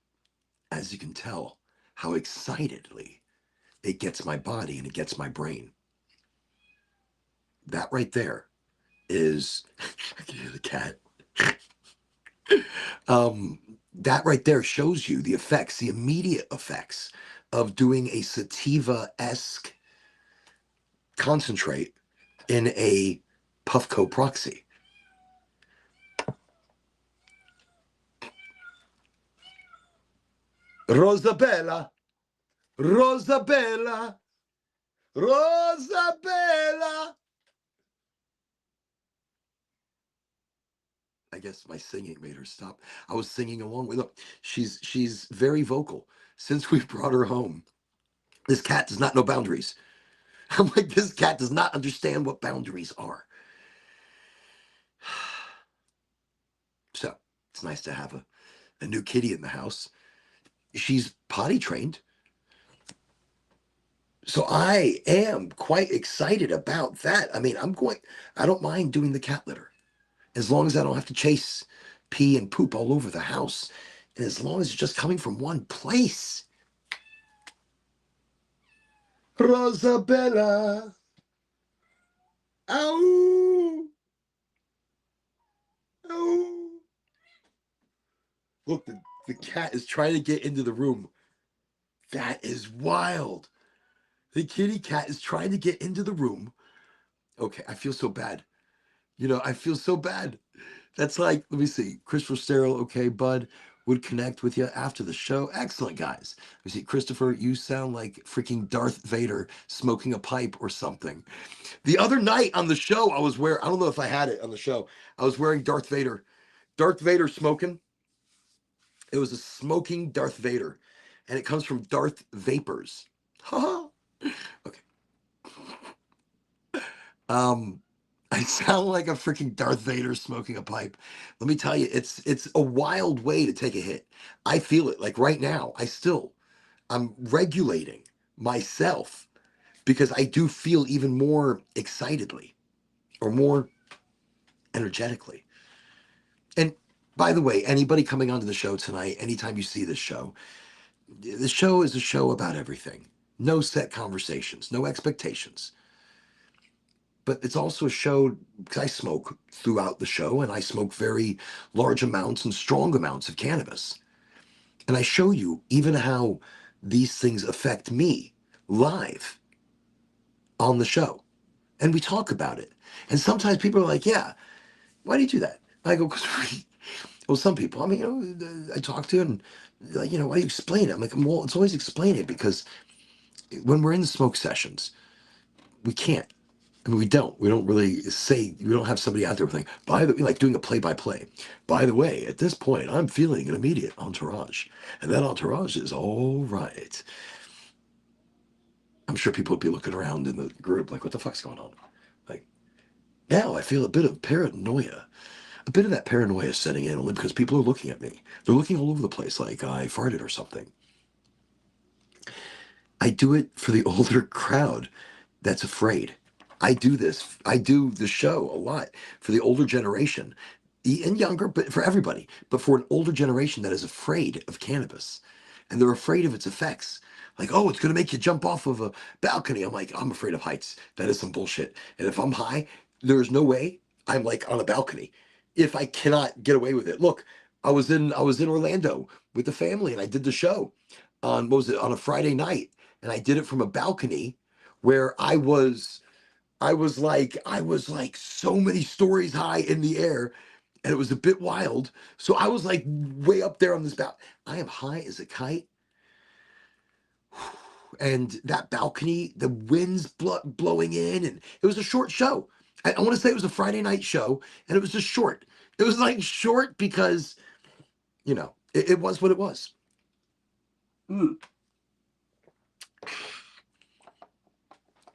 as you can tell, how excitedly it gets my body and it gets my brain. That right there is I can hear the cat. um, that right there shows you the effects, the immediate effects of doing a sativa-esque concentrate in a Puffco proxy. Rosabella, Rosabella, Rosabella. I guess my singing made her stop. I was singing along with her. She's very vocal. Since we brought her home, this cat does not know boundaries. I'm like, this cat does not understand what boundaries are. So it's nice to have a new kitty in the house. She's potty trained. So I am quite excited about that. I mean, I don't mind doing the cat litter as long as I don't have to chase pee and poop all over the house. And as long as it's just coming from one place. Rosabella. Ow. Ow. Look, the cat is trying to get into the room. That is wild. The kitty cat is trying to get into the room. Okay, I feel so bad. I feel so bad. That's like, let me see. Christopher Sterling, okay, bud, would connect with you after the show. Excellent, guys. Let me see. Christopher, you sound like freaking Darth Vader smoking a pipe or something. The other night on the show, I don't know if I had it on the show. I was wearing Darth Vader smoking. It was a smoking Darth Vader, and it comes from Darth Vapors. Okay. I sound like a freaking Darth Vader smoking a pipe. Let me tell you, it's a wild way to take a hit. I feel it like right now. I'm regulating myself because I do feel even more excitedly or more energetically. And by the way, anybody coming onto the show tonight, anytime you see the show is a show about everything. No set conversations, no expectations. But it's also a show because I smoke throughout the show and I smoke very large amounts and strong amounts of cannabis. And I show you even how these things affect me live on the show. And we talk about it. And sometimes people are like, yeah, why do you do that? I go, because, well, some people, I mean, I talk to and like, why do you explain it? I'm like, well, it's always explain it because when we're in the smoke sessions, we can't. I mean, we don't really say, we don't have somebody out there like, like doing a play-by-play. By the way, at this point, I'm feeling an immediate entourage. And that entourage is all right. I'm sure people would be looking around in the group like, what the fuck's going on? Like, now I feel a bit of paranoia. A bit of that paranoia setting in only because people are looking at me. They're looking all over the place like I farted or something. I do it for the older crowd that's afraid. I do the show a lot for the older generation and younger, but for everybody, but for an older generation that is afraid of cannabis and they're afraid of its effects. Like, oh, it's going to make you jump off of a balcony. I'm like, I'm afraid of heights. That is some bullshit. And if I'm high, there's no way I'm like on a balcony if I cannot get away with it. Look, I was in Orlando with the family and I did the show on, what was it, on a Friday night. And I did it from a balcony where I was like so many stories high in the air and it was a bit wild. So I was like way up there on this balcony. I am high as a kite. And that balcony, the wind's blowing in, and it was a short show. I want to say it was a Friday night show, and it was just short. It was like short because, it was what it was. Mm.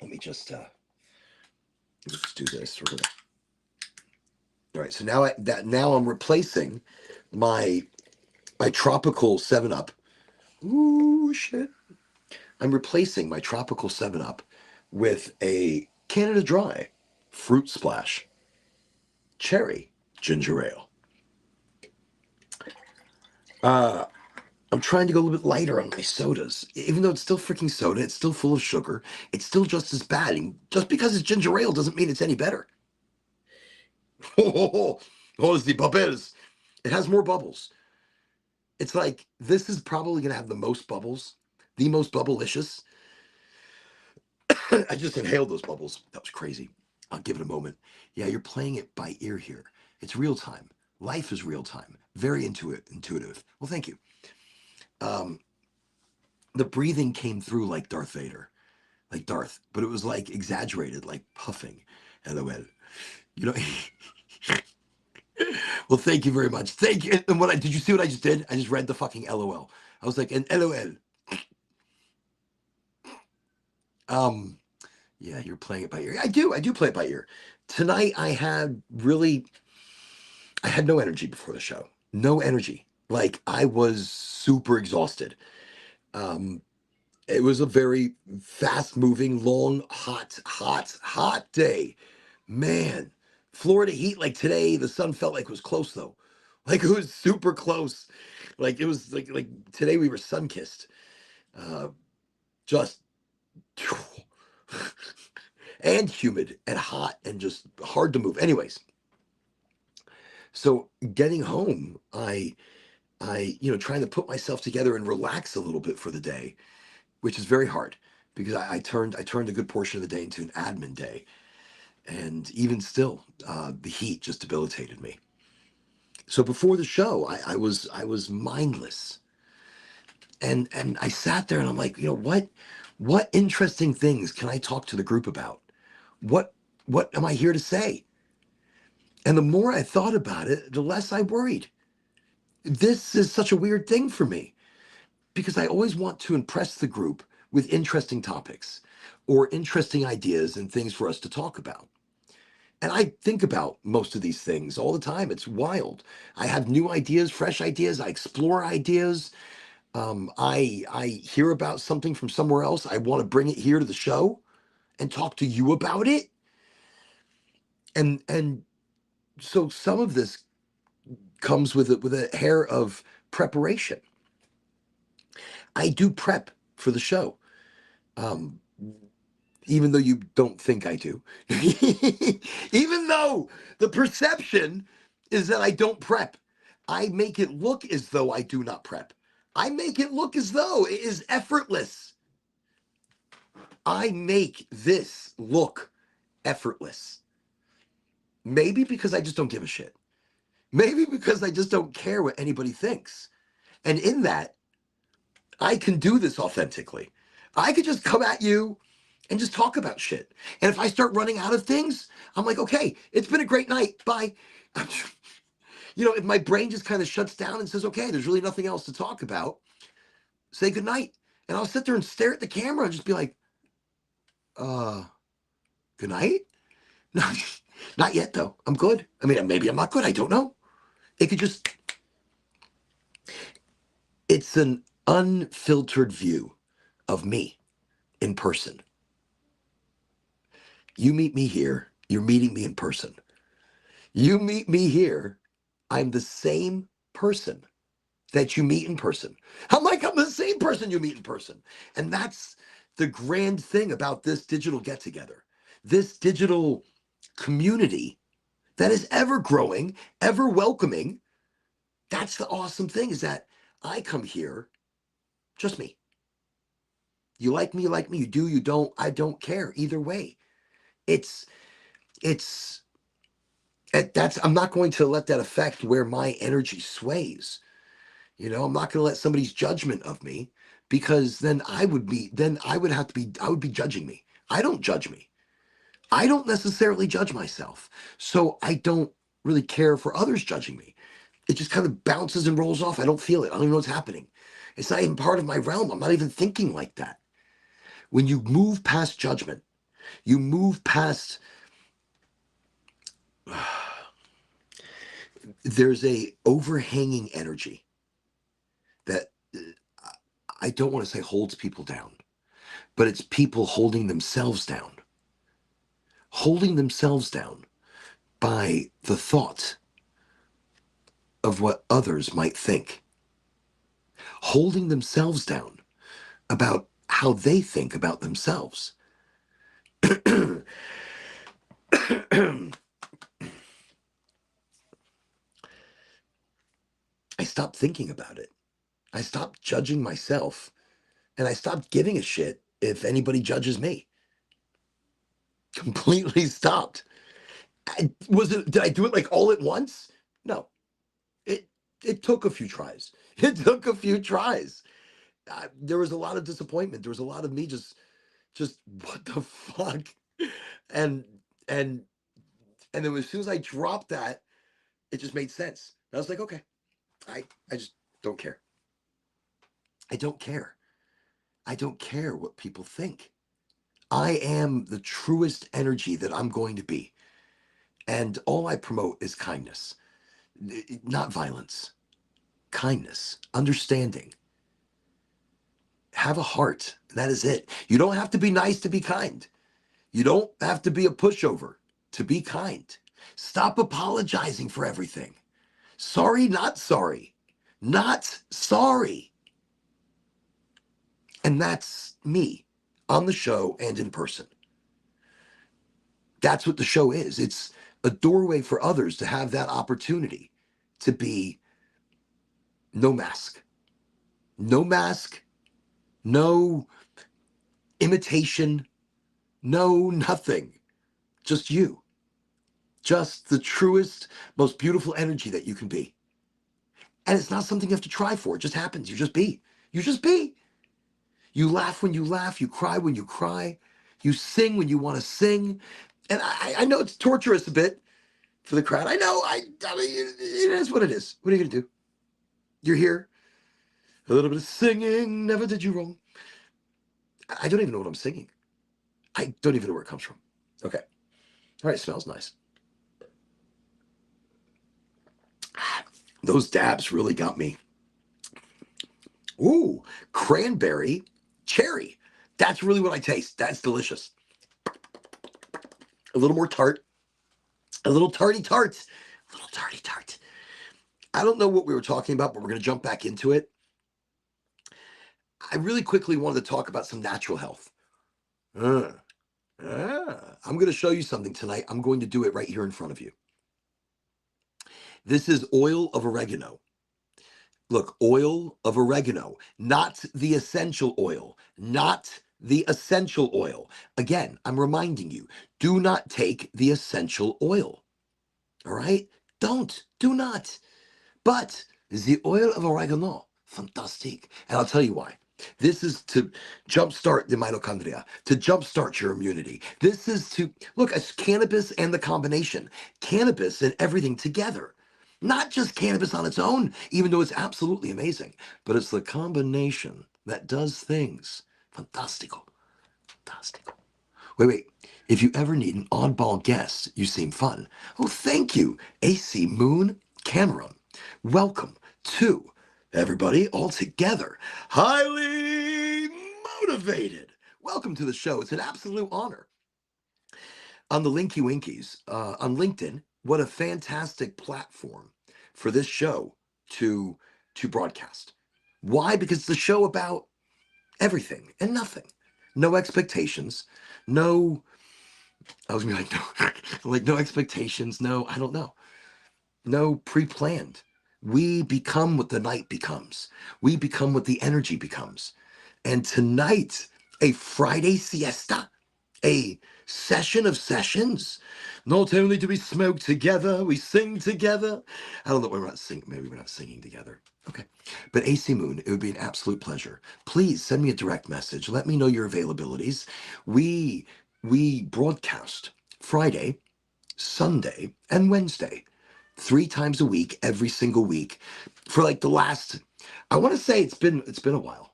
Let me just do this. All right, so now I'm replacing my tropical 7-Up. Ooh, shit. I'm replacing my tropical 7-Up with a Canada Dry Fruit Splash Cherry Ginger Ale. I'm trying to go a little bit lighter on my sodas. Even though it's still freaking soda, it's still full of sugar. It's still just as bad. And just because it's ginger ale doesn't mean it's any better. Oh, it's the bubbles. It has more bubbles. It's like, this is probably going to have the most bubbles, the most bubblicious. I just inhaled those bubbles. That was crazy. I'll give it a moment. Yeah, you're playing it by ear here. It's real time. Life is real time. Very intuitive. Well, thank you. Um, the breathing came through like Darth Vader, like Darth, but it was like exaggerated, like puffing. LOL. You know. Well, thank you very much. Thank you. And did you see what I just did? I just read the fucking LOL. I was like, an LOL. Um, yeah, you're playing it by ear. I do play it by ear. Tonight I had no energy before the show. No energy. Like I was super exhausted. Um, it was a very fast moving, long, hot day. Man, Florida heat like today, the sun felt like it was close though. Like it was super close. Like it was like today we were sun kissed. Uh, just and humid and hot and just hard to move. Anyways, so getting home, trying to put myself together and relax a little bit for the day, which is very hard because I turned a good portion of the day into an admin day, and even still, the heat just debilitated me. So before the show, I was mindless, and I sat there and I'm like, what interesting things can I talk to the group about? What what am I here to say? And the more I thought about it, the less I worried. This is such a weird thing for me because I always want to impress the group with interesting topics or interesting ideas and things for us to talk about. And I think about most of these things all the time. It's wild. I have new ideas, fresh ideas. I explore ideas. I hear about something from somewhere else. I want to bring it here to the show and talk to you about it. And so some of this comes with a hair of preparation. I do prep for the show, um, even though you don't think I do. Even though the perception is that I don't prep, I make it look as though I do not prep. I make it look as though it is effortless. I make this look effortless. Maybe because I just don't give a shit. Maybe because I just don't care what anybody thinks. And in that, I can do this authentically. I could just come at you and just talk about shit. And if I start running out of things, I'm like, okay, it's been a great night. Bye. If my brain just kind of shuts down and says, okay, there's really nothing else to talk about, say good night. And I'll sit there and stare at the camera and just be like, uh, good night? No, not yet though. I'm good. I mean, maybe I'm not good. I don't know. It could just, it's an unfiltered view of me in person. You meet me here, you're meeting me in person. You meet me here, I'm the same person that you meet in person. I'm the same person you meet in person. And that's the grand thing about this digital get together, this digital community that is ever growing, ever welcoming. That's the awesome thing, is that I come here, just me. You like me, you do, you don't, I don't care. Either way. It's it's that's I'm not going to let that affect where my energy sways. I'm not going to let somebody's judgment of me, because then I would have to be I would be judging me. I don't judge me. I don't necessarily judge myself. So I don't really care for others judging me. It just kind of bounces and rolls off. I don't feel it. I don't even know what's happening. It's not even part of my realm. I'm not even thinking like that. When you move past judgment, you move past there's a overhanging energy that I don't want to say holds people down, but it's people holding themselves down by the thought of what others might think, holding themselves down about how they think about themselves. I stopped thinking about it. I stopped judging myself, and I stopped giving a shit if anybody judges me. Completely stopped. Did I do it like all at once? No. It it took a few tries. It took a few tries. There was a lot of disappointment. There was a lot of me just what the fuck? And and and then as soon as I dropped that, it just made sense. I was like, okay, I just don't care. I don't care. I don't care what people think. I am the truest energy that I'm going to be. And all I promote is kindness, not violence. Kindness, understanding. Have a heart. That is it. You don't have to be nice to be kind. You don't have to be a pushover to be kind. Stop apologizing for everything. Sorry, not sorry. Not sorry. And that's me on the show and in person. That's what the show is. It's a doorway for others to have that opportunity to be no mask. No mask, no imitation, no nothing. Just you. Just the truest, most beautiful energy that you can be. And it's not something you have to try for. It just happens. You just be. You just be. You laugh when you laugh. You cry when you cry. You sing when you want to sing. And I know it's torturous a bit for the crowd. I know. I mean, it is what it is. What are you going to do? You're here. A little bit of singing never did you wrong. I don't even know what I'm singing. I don't even know where it comes from. Okay. All right. Smells nice. Those dabs really got me. Ooh, cranberry cherry. That's really what I taste. That's delicious. A little more tart. A little tarty tart. A little tarty tart. I don't know what we were talking about, but we're going to jump back into it. I really quickly wanted to talk about some natural health. I'm going to show you something tonight. I'm going to do it right here in front of you. This is oil of oregano. Look, oil of oregano, not the essential oil, not the essential oil. Again, I'm reminding you, do not take the essential oil. All right? Do not. But the oil of oregano, fantastic. And I'll tell you why. This is to jumpstart the mitochondria, to jumpstart your immunity. This is to, look, it's cannabis and the combination, cannabis and everything together. Not just cannabis on its own, even though it's absolutely amazing, but it's the combination that does things. Fantastico. Fantastico. Wait. If you ever need an oddball guest, you seem fun. Oh, thank you, AC Moon Cameron. Welcome to everybody all together. Highly motivated. Welcome to the show. It's an absolute honor. On the Linky Winkies, on LinkedIn, what a fantastic platform for this show to broadcast. Why? Because it's a show about everything and nothing. No expectations. No, I was gonna be like, no, like no expectations. No, I don't know. No pre-planned. We become what the night becomes. We become what the energy becomes. And tonight, a Friday siesta, a session of sessions. Not only do we smoke together, we sing together. I don't know, we're not singing, maybe we're not singing together. Okay. But AC Moon, it would be an absolute pleasure. Please send me a direct message. Let me know your availabilities. We broadcast Friday, Sunday, and Wednesday, 3 times a week, every single week, for like the last, I want to say it's been a while.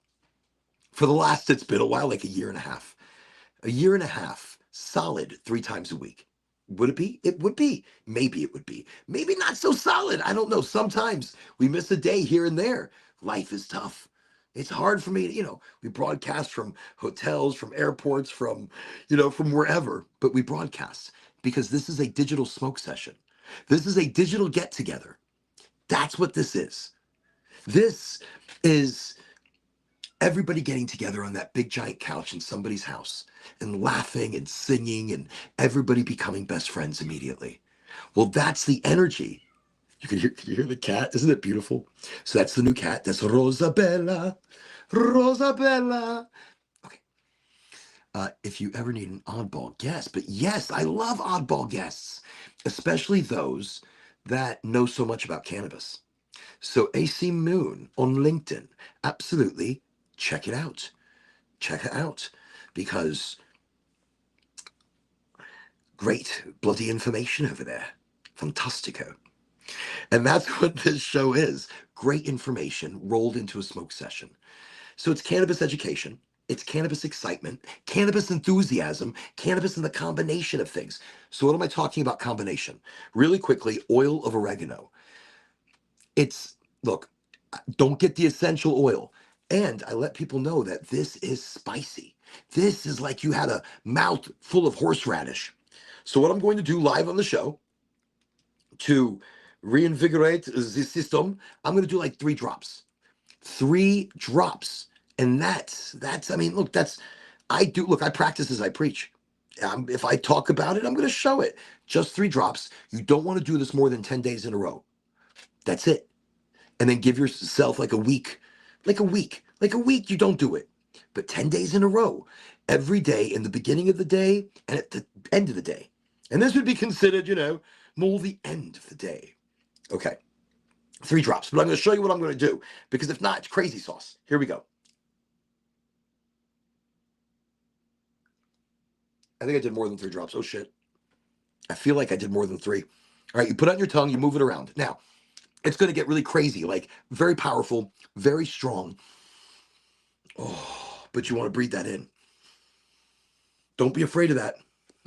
For the last, it's been a while, like a year and a half. A year and a half, solid 3 times a week. Would it be? It would be. Maybe it would be. Maybe not so solid. I don't know. Sometimes we miss a day here and there. Life is tough. It's hard for me to, we broadcast from hotels, from airports, from wherever, but we broadcast because this is a digital smoke session. This is a digital get together. That's what this is. This is everybody getting together on that big giant couch in somebody's house and laughing and singing and everybody becoming best friends immediately. Well, that's the energy. Can you hear the cat? Isn't it beautiful? So that's the new cat. That's Rosabella. Rosabella. Okay. If you ever need an oddball guest, but yes, I love oddball guests, especially those that know so much about cannabis. So AC Moon on LinkedIn, absolutely check it out. Check it out because great bloody information over there. Fantastico. And that's what this show is. Great information rolled into a smoke session. So it's cannabis education, it's cannabis excitement, cannabis enthusiasm, cannabis and the combination of things. So what am I talking about combination? Really quickly, oil of oregano. It's, look, don't get the essential oil. And I let people know that this is spicy. This is like you had a mouth full of horseradish. So what I'm going to do live on the show to reinvigorate the system, I'm going to do like 3 drops. 3 drops. And that's, I mean, look, I practice as I preach. If I talk about it, I'm going to show it. Just 3 drops. You don't want to do this more than 10 days in a row. That's it. And then give yourself like a week, you don't do it. But 10 days in a row, every day in the beginning of the day and at the end of the day. And this would be considered, more the end of the day. Okay. 3 drops, but I'm going to show you what I'm going to do because if not, it's crazy sauce. Here we go. I think I did more than 3 drops. Oh shit. I feel like I did more than 3. All right. You put it on your tongue, you move it around. Now, it's going to get really crazy, like very powerful, very strong. Oh, but you want to breathe that in. Don't be afraid of that.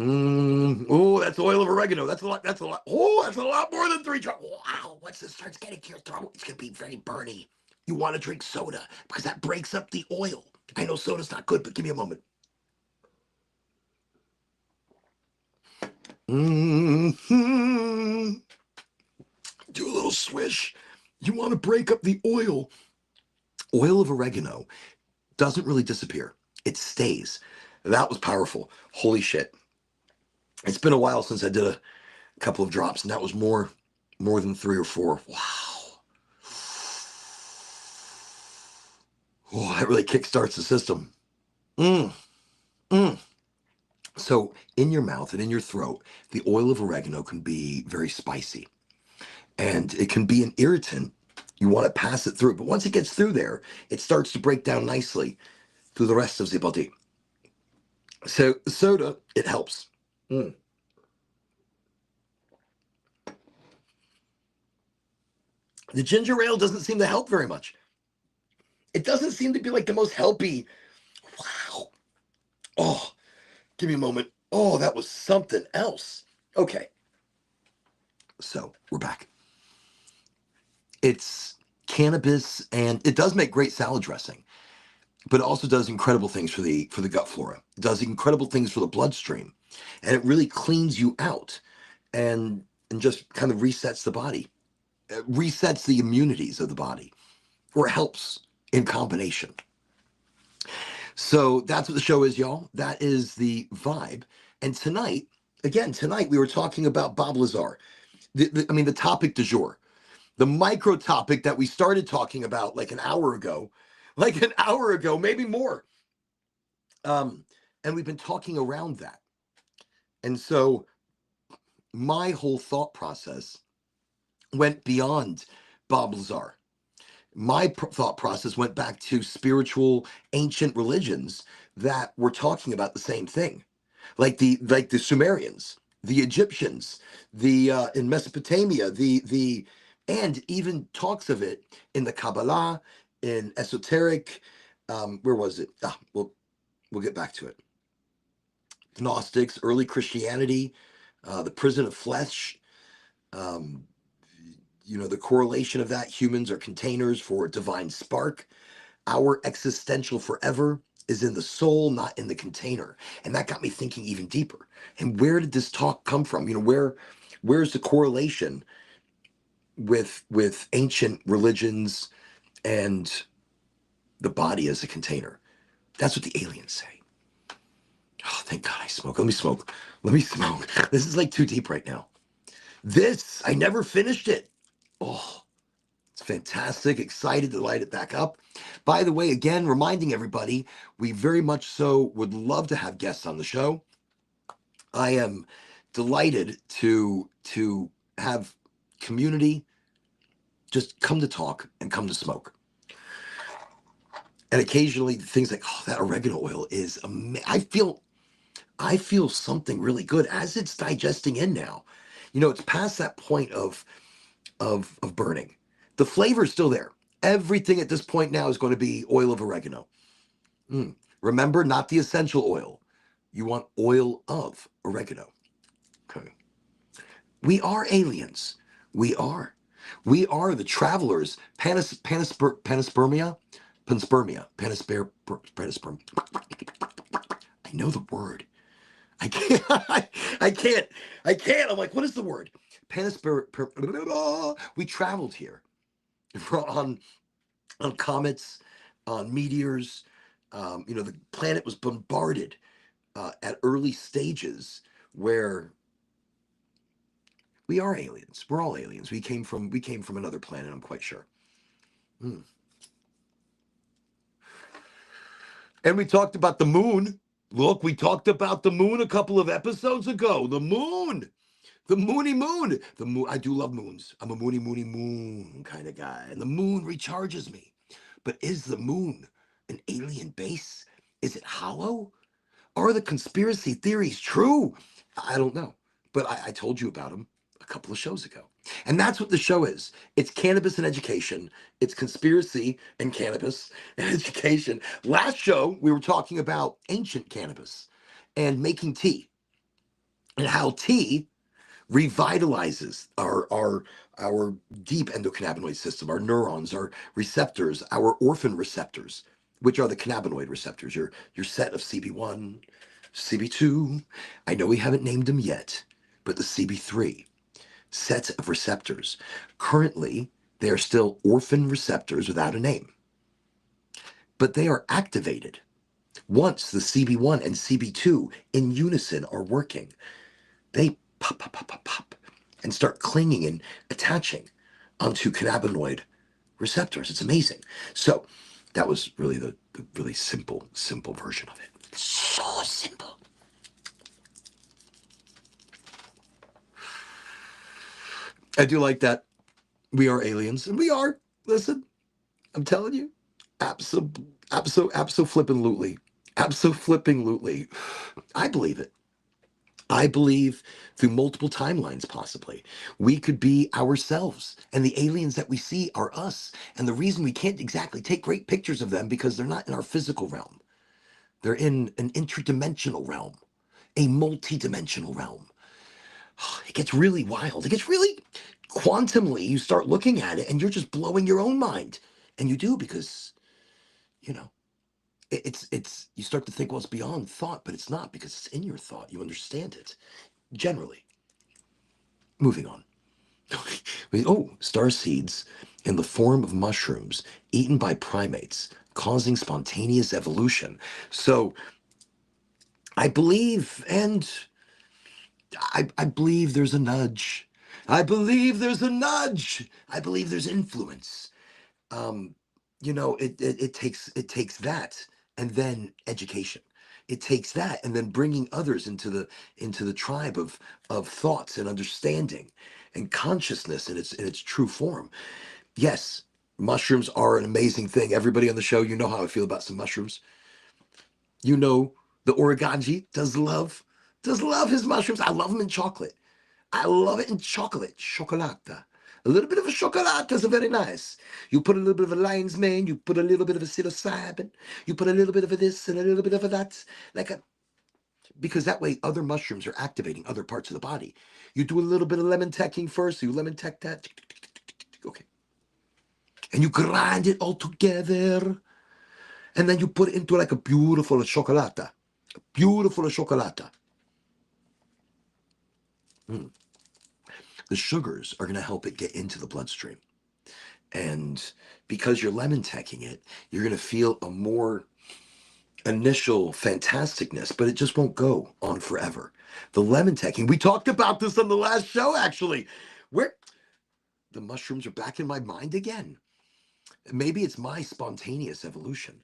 Oh, that's oil of oregano. That's a lot. That's a lot. Oh, that's a lot more than 3 drops. Wow. Once this starts getting to your throat, it's going to be very burny. You want to drink soda because that breaks up the oil. I know soda's not good, but give me a moment. Mm-hmm. Do a little swish. You want to break up the oil. Oil of oregano doesn't really disappear. It stays. That was powerful. Holy shit. It's been a while since I did a couple of drops, and that was more than 3 or 4. Wow. Oh, that really kickstarts the system. So in your mouth and in your throat, the oil of oregano can be very spicy. And it can be an irritant. You want to pass it through. But once it gets through there, it starts to break down nicely through the rest of the body. So soda, it helps. The ginger ale doesn't seem to help very much. It doesn't seem to be like the most helpy. Wow. Oh, give me a moment. Oh, that was something else. Okay. So we're back. It's cannabis, and it does make great salad dressing, but it also does incredible things for the gut flora. It does incredible things for the bloodstream, and it really cleans you out and just kind of resets the body. It resets the immunities of the body, or it helps in combination. So that's what the show is, y'all. That is the vibe. And tonight we were talking about Bob Lazar. The topic du jour, the micro topic that we started talking about like an hour ago, maybe more. And we've been talking around that. And so my whole thought process went beyond Bob Lazar. My thought process went back to spiritual ancient religions that were talking about the same thing, like the Sumerians, the Egyptians, the in Mesopotamia, and even talks of it in the Kabbalah, in esoteric. Where was it? We'll get back to it. Gnostics, early Christianity, the prison of flesh. The correlation of that, humans are containers for a divine spark. Our existential forever is in the soul, not in the container. And that got me thinking even deeper. And where did this talk come from? Where's the correlation with ancient religions and the body as a container? That's what the aliens say. Oh, thank God I smoke. Let me smoke. This is like too deep right now. I never finished it. Oh, It's fantastic. Excited to light it back up. By the way, again, reminding everybody, we very much so would love to have guests on the show. I am delighted to have community just come to talk and come to smoke. And occasionally things like, oh, that oregano oil is amazing. I feel something really good as it's digesting in now. It's past that point of burning. The flavor is still there. Everything at this point now is going to be oil of oregano. Remember, not the essential oil. You want oil of oregano. Okay. We are aliens. We are. We are the travelers. Panspermia. I know the word. I can't. I can't. I'm like, what is the word? We traveled here on comets, on meteors. The planet was bombarded at early stages where we are aliens. We're all aliens. We came from another planet, I'm quite sure. And we talked about the moon. Look, we talked about the moon a couple of episodes ago. The moon. The moony moon. The moon. I do love moons. I'm a moony moon kind of guy. And the moon recharges me. But is the moon an alien base? Is it hollow? Are the conspiracy theories true? I don't know. But I told you about them a couple of shows ago. And that's what the show is. It's cannabis and education. It's conspiracy and cannabis and education. Last show, we were talking about ancient cannabis and making tea and how tea revitalizes our deep endocannabinoid system, our neurons, our receptors, our orphan receptors, which are the cannabinoid receptors, your set of CB1, CB2. I know we haven't named them yet, but the CB3 sets of receptors. Currently, they are still orphan receptors without a name, but they are activated once the CB1 and CB2 in unison are working. They pop, and start clinging and attaching onto cannabinoid receptors. It's amazing. So that was really the really simple version of it. So simple. I do like that. We are aliens, and we are. Listen, I'm telling you, abso-flippin-lutely. I believe it. I believe through multiple timelines, possibly, we could be ourselves, and the aliens that we see are us. And the reason we can't exactly take great pictures of them because they're not in our physical realm. They're in an interdimensional realm, a multi-dimensional realm. It gets really wild. It gets really quantumly. You start looking at it, and you're just blowing your own mind. And you do because, it's you start to think, well, it's beyond thought, but it's not because it's in your thought. You understand it. Generally. Moving on. Star seeds in the form of mushrooms eaten by primates, causing spontaneous evolution. So I believe, and I believe there's a nudge. I believe there's a nudge. I believe there's influence. It takes that and then education. It takes that and then bringing others into the tribe of thoughts and understanding and consciousness in its true form. Yes, mushrooms are an amazing thing. Everybody on the show, you know how I feel about some mushrooms. The Oreganji does love his mushrooms. I love them in chocolate. I love it in chocolate. Chocolata. A little bit of a chocolata is very nice. You put a little bit of a lion's mane, you put a little bit of a psilocybin, you put a little bit of a this and a little bit of a that, because that way other mushrooms are activating other parts of the body. You do a little bit of lemon teching first, so you lemon tech that, okay. And you grind it all together, and then you put it into like a beautiful chocolata. Beautiful chocolata. The sugars are going to help it get into the bloodstream. And because you're lemon teching it, you're going to feel a more initial fantasticness, but it just won't go on forever. The lemon teching, we talked about this on the last show, actually. The mushrooms are back in my mind again. Maybe it's my spontaneous evolution.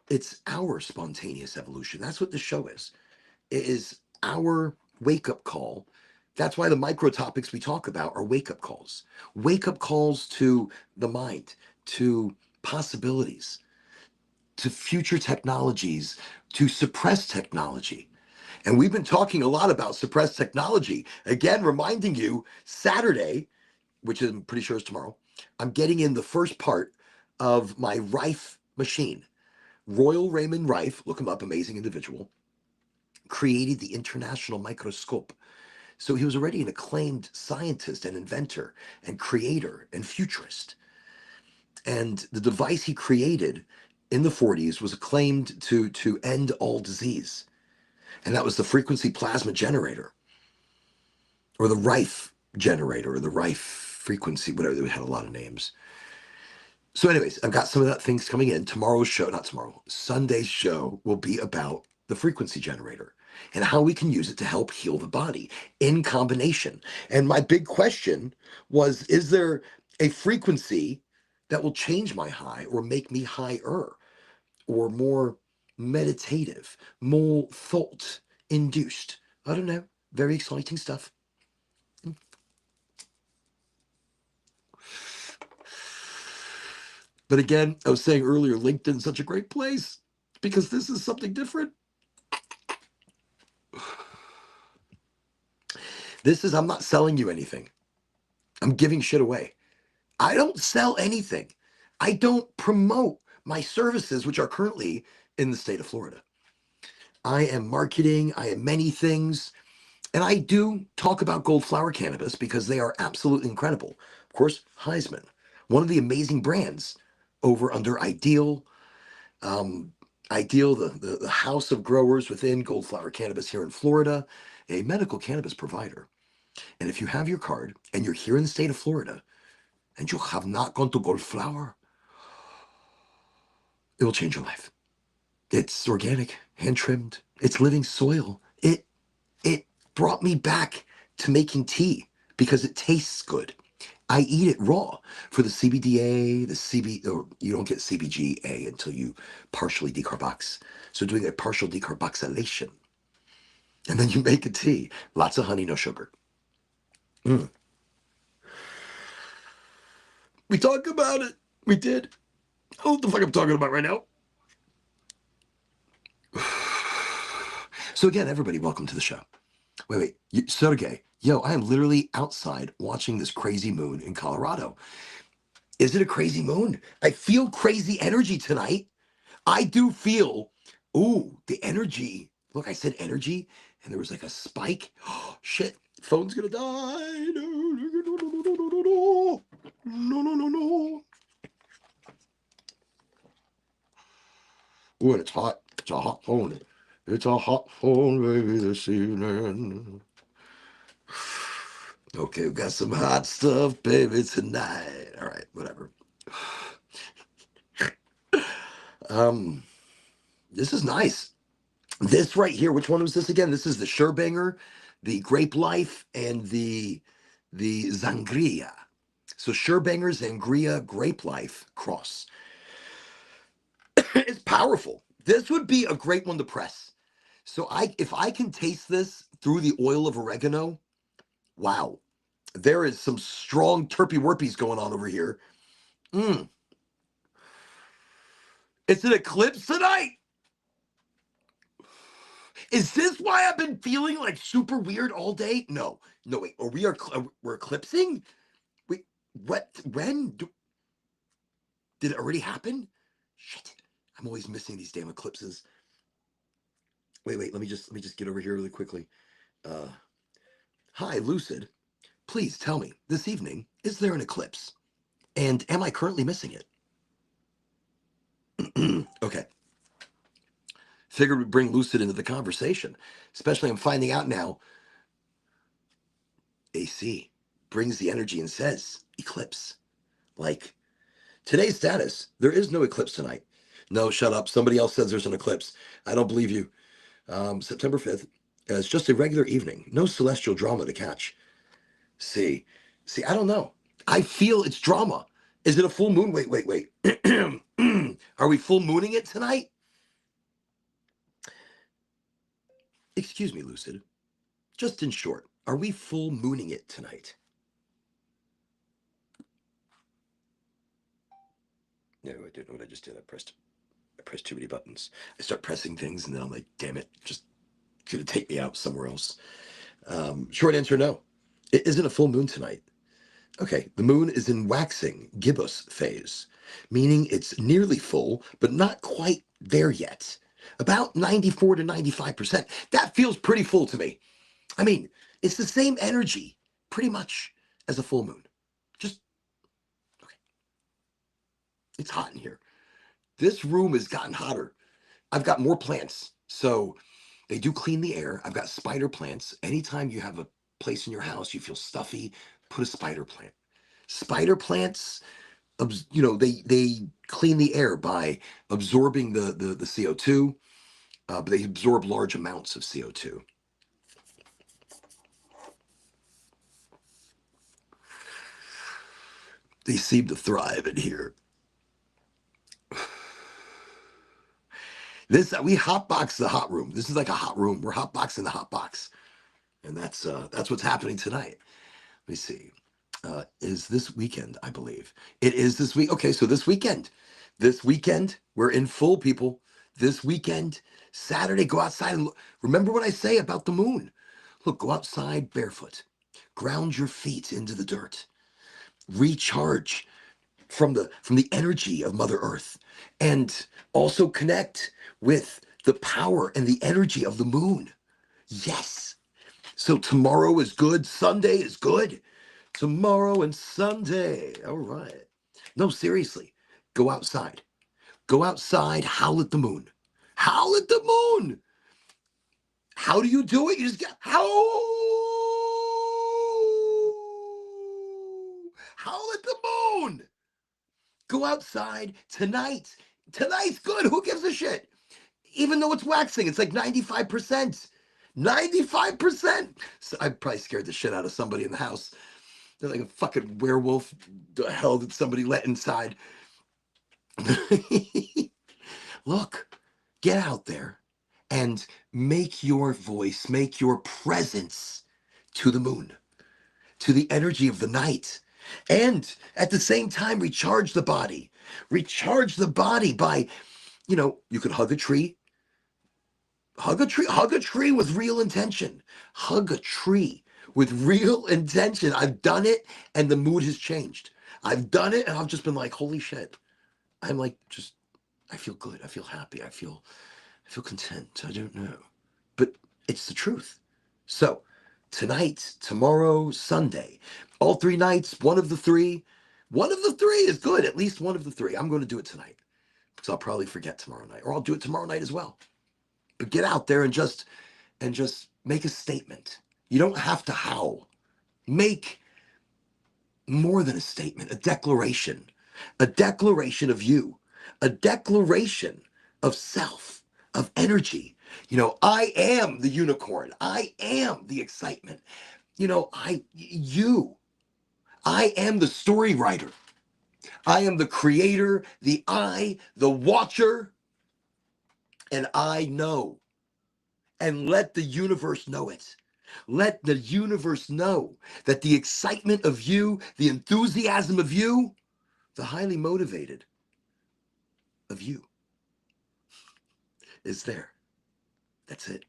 It's our spontaneous evolution. That's what the show is. It is our wake up call. That's why the micro topics we talk about are wake up calls to the mind, to possibilities, to future technologies, to suppress technology. And we've been talking a lot about suppressed technology. Again, reminding you, Saturday, which I'm pretty sure is tomorrow, I'm getting in the first part of my Rife machine. Royal Raymond Rife, look him up, amazing individual, created the international microscope. So he was already an acclaimed scientist and inventor and creator and futurist. And the device he created in the 40s was acclaimed to end all disease. And that was the frequency plasma generator, or the Rife generator, or the Rife frequency, whatever. They had a lot of names. So, anyways, I've got some of that things coming in. Tomorrow's show, not tomorrow, Sunday's show will be about the frequency generator and how we can use it to help heal the body in combination. And my big question was, is there a frequency that will change my high or make me higher or more meditative, more thought induced? I don't know. Very exciting stuff. But again, I was saying earlier, LinkedIn's such a great place because this is something different. I'm not selling you anything. I'm giving shit away. I don't sell anything. I don't promote my services, which are currently in the state of Florida. I am marketing, I am many things. And I do talk about gold flower cannabis because they are absolutely incredible. Of course, Heisman, one of the amazing brands over under Ideal. Ideal, the house of growers within gold flower cannabis here in Florida, a medical cannabis provider. And if you have your card and you're here in the state of Florida and you have not gone to gold flower, it will change your life. It's organic, hand trimmed, it's living soil. It brought me back to making tea because it tastes good. I eat it raw for the CBDA, or you don't get CBGA until you partially decarbox. So doing a partial decarboxylation. And then you make a tea. Lots of honey, no sugar. Mm. We talk about it. We did. I don't know what the fuck I'm talking about right now. So again, everybody, welcome to the show. Wait, Sergey, yo, I am literally outside watching this crazy moon in Colorado. Is it a crazy moon? I feel crazy energy tonight. I do feel, ooh, the energy. Look, I said energy, and there was like a spike. Oh, shit, phone's gonna die. No. Ooh, and it's hot. It's a hot phone. It's a hot phone, baby, this evening. Okay, we've got some hot stuff, baby, tonight. All right, whatever. This is nice. This right here, which one was this again? This is the Sherbanger, the Grape Life, and the Zangria. So Sherbanger, Zangria, Grape Life cross. It's powerful. This would be a great one to press. So if I can taste this through the oil of oregano, wow, there is some strong terpy werpies going on over here. It's an eclipse tonight. Is this why I've been feeling like super weird all day? No, wait. We're eclipsing? Wait, what? When? Did it already happen? Shit, I'm always missing these damn eclipses. Wait. Let me just get over here really quickly. Hi, Lucid. Please tell me this evening, is there an eclipse? And am I currently missing it? Okay. Figured we'd bring Lucid into the conversation. Especially I'm finding out now. AC brings the energy and says eclipse. Like today's status, there is no eclipse tonight. No, shut up. Somebody else says there's an eclipse. I don't believe you. September 5th. It's just a regular evening. No celestial drama to catch. See, I don't know. I feel it's drama. Is it a full moon? Wait. Are we full mooning it tonight? Excuse me, Lucid. Just in short, are we full mooning it tonight? No, I don't know what I just did. I pressed too many buttons. I start pressing things and then I'm like, damn it, just gonna take me out somewhere else. Short answer, no. It isn't a full moon tonight. Okay, the moon is in waxing gibbous phase, meaning it's nearly full, but not quite there yet. About 94 to 95%. That feels pretty full to me. I mean, it's the same energy, pretty much, as a full moon. Just, okay. It's hot in here. This room has gotten hotter. I've got more plants. So they do clean the air. I've got spider plants. Anytime you have a place in your house, you feel stuffy, put a spider plant. Spider plants, they clean the air by absorbing the CO2, but they absorb large amounts of CO2. They seem to thrive in here. We hotbox the hot room. This is like a hot room. We're hotboxing the hot box, and that's what's happening tonight. Let me see. Is this weekend? I believe it is this week. Okay, so this weekend, we're in full, people. This weekend, Saturday, go outside and look. Remember what I say about the moon. Look, go outside barefoot, ground your feet into the dirt, recharge from the energy of Mother Earth, and also connect with the power and the energy of the moon. Yes. So tomorrow is good. Sunday is good. Tomorrow and Sunday. All right. No, seriously. Go outside. Go outside. Howl at the moon. Howl at the moon. How do you do it? You just get howl. Howl at the moon. Go outside tonight. Tonight's good. Who gives a shit? Even though it's waxing, it's like 95%. 95%. So I probably scared the shit out of somebody in the house. They're like a fucking werewolf. The hell did somebody let inside? Look, get out there and make your voice, make your presence to the moon, to the energy of the night. And at the same time, recharge the body. Recharge the body by, you could hug a tree. Hug a tree with real intention. Hug a tree with real intention. I've done it and the mood has changed. I've done it and I've just been like, holy shit. I'm like, I feel good. I feel happy. I feel content. I don't know. But it's the truth. So tonight, tomorrow, Sunday, all 3 nights, one of the three is good. At least one of the 3. I'm going to do it tonight because I'll probably forget tomorrow night, or I'll do it tomorrow night as well. But get out there and just make a statement. You don't have to howl. Make more than a statement, a declaration of you, a declaration of self, of energy. I am the unicorn. I am the excitement. I am the story writer. I am the creator, the watcher, and I know. And let the universe know it. Let the universe know that the excitement of you, the enthusiasm of you, the highly motivated of you is there. That's it.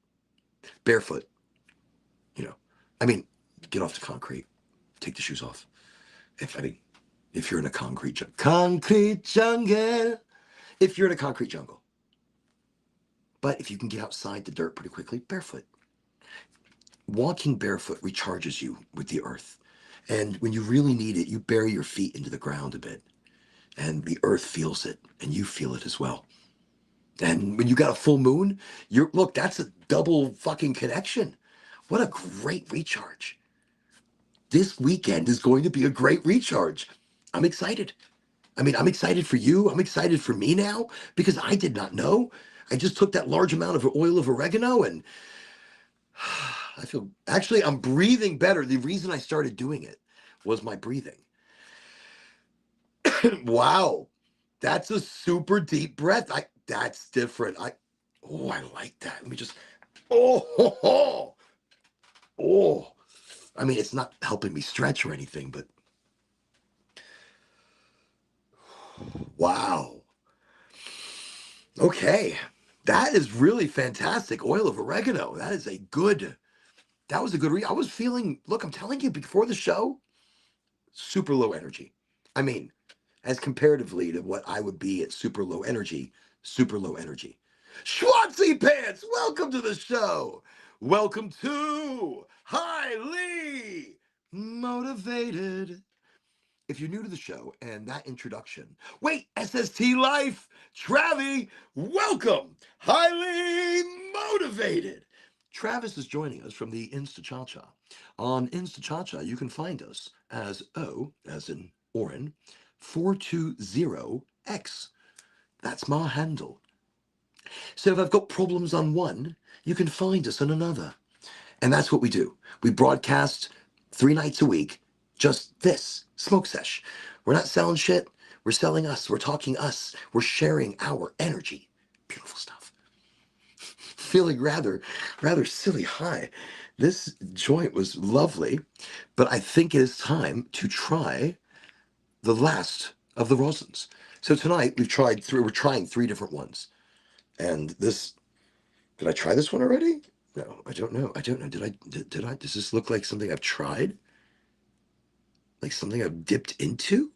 Barefoot. Get off the concrete. Take the shoes off. If you're in a concrete jungle. If you're in a concrete jungle. But if you can get outside the dirt pretty quickly, barefoot. Walking barefoot recharges you with the earth. And when you really need it, you bury your feet into the ground a bit. And the earth feels it, and you feel it as well. And when you got a full moon, look, that's a double fucking connection. What a great recharge. This weekend is going to be a great recharge. I'm excited. I'm excited for you. I'm excited for me now because I did not know. I just took that large amount of oil of oregano and I'm breathing better. The reason I started doing it was my breathing. Wow. That's a super deep breath. That's different. I like that. Let me just oh. I mean, it's not helping me stretch or anything, but wow. Okay. That is really fantastic. Oil of oregano. That was a good read. I was feeling, look, I'm telling you, before the show, super low energy. I mean, as comparatively to what I would be at super low energy, super low energy. Schwartzy Pants, welcome to the show. Welcome to Highly Motivated. If you're new to the show and that introduction, wait, SST Life, Travi, welcome. Highly Motivated. Travis is joining us from the Instachacha. On Instachacha, you can find us as O, as in Oren, 420X. That's my handle. So if I've got problems on one, you can find us on another. And that's what we do. We broadcast 3 nights a week, just this, smoke sesh. We're not selling shit. We're selling us. We're talking us. We're sharing our energy. Beautiful stuff. Feeling rather silly high. This joint was lovely, but I think it is time to try the last of the rosins. So tonight we're trying 3 different ones. And this, did I try this one already? No, I don't know. Did I? Does this look like something I've tried? Like something I've dipped into?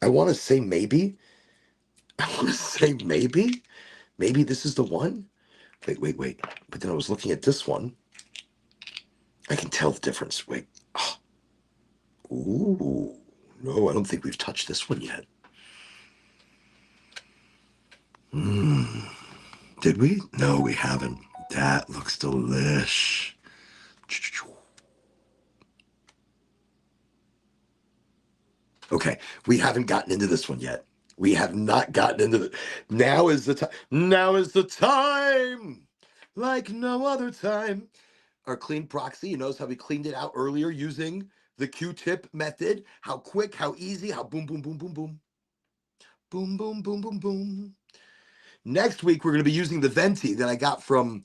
I want to say maybe. I want to say maybe. Maybe this is the one. Wait. But then I was looking at this one. I can tell the difference. Wait. Oh. Ooh. No, I don't think we've touched this one yet. Did we? No, we haven't. That looks delish. Okay, we haven't gotten into this one yet. We have not gotten into the. Now is the time. Now is the time. Like no other time. Our clean proxy, you notice how we cleaned it out earlier using the Q-tip method. How quick, how easy, how boom, boom, boom, boom, boom. Boom, boom, boom, boom, boom. Next week, we're going to be using the Venti that I got from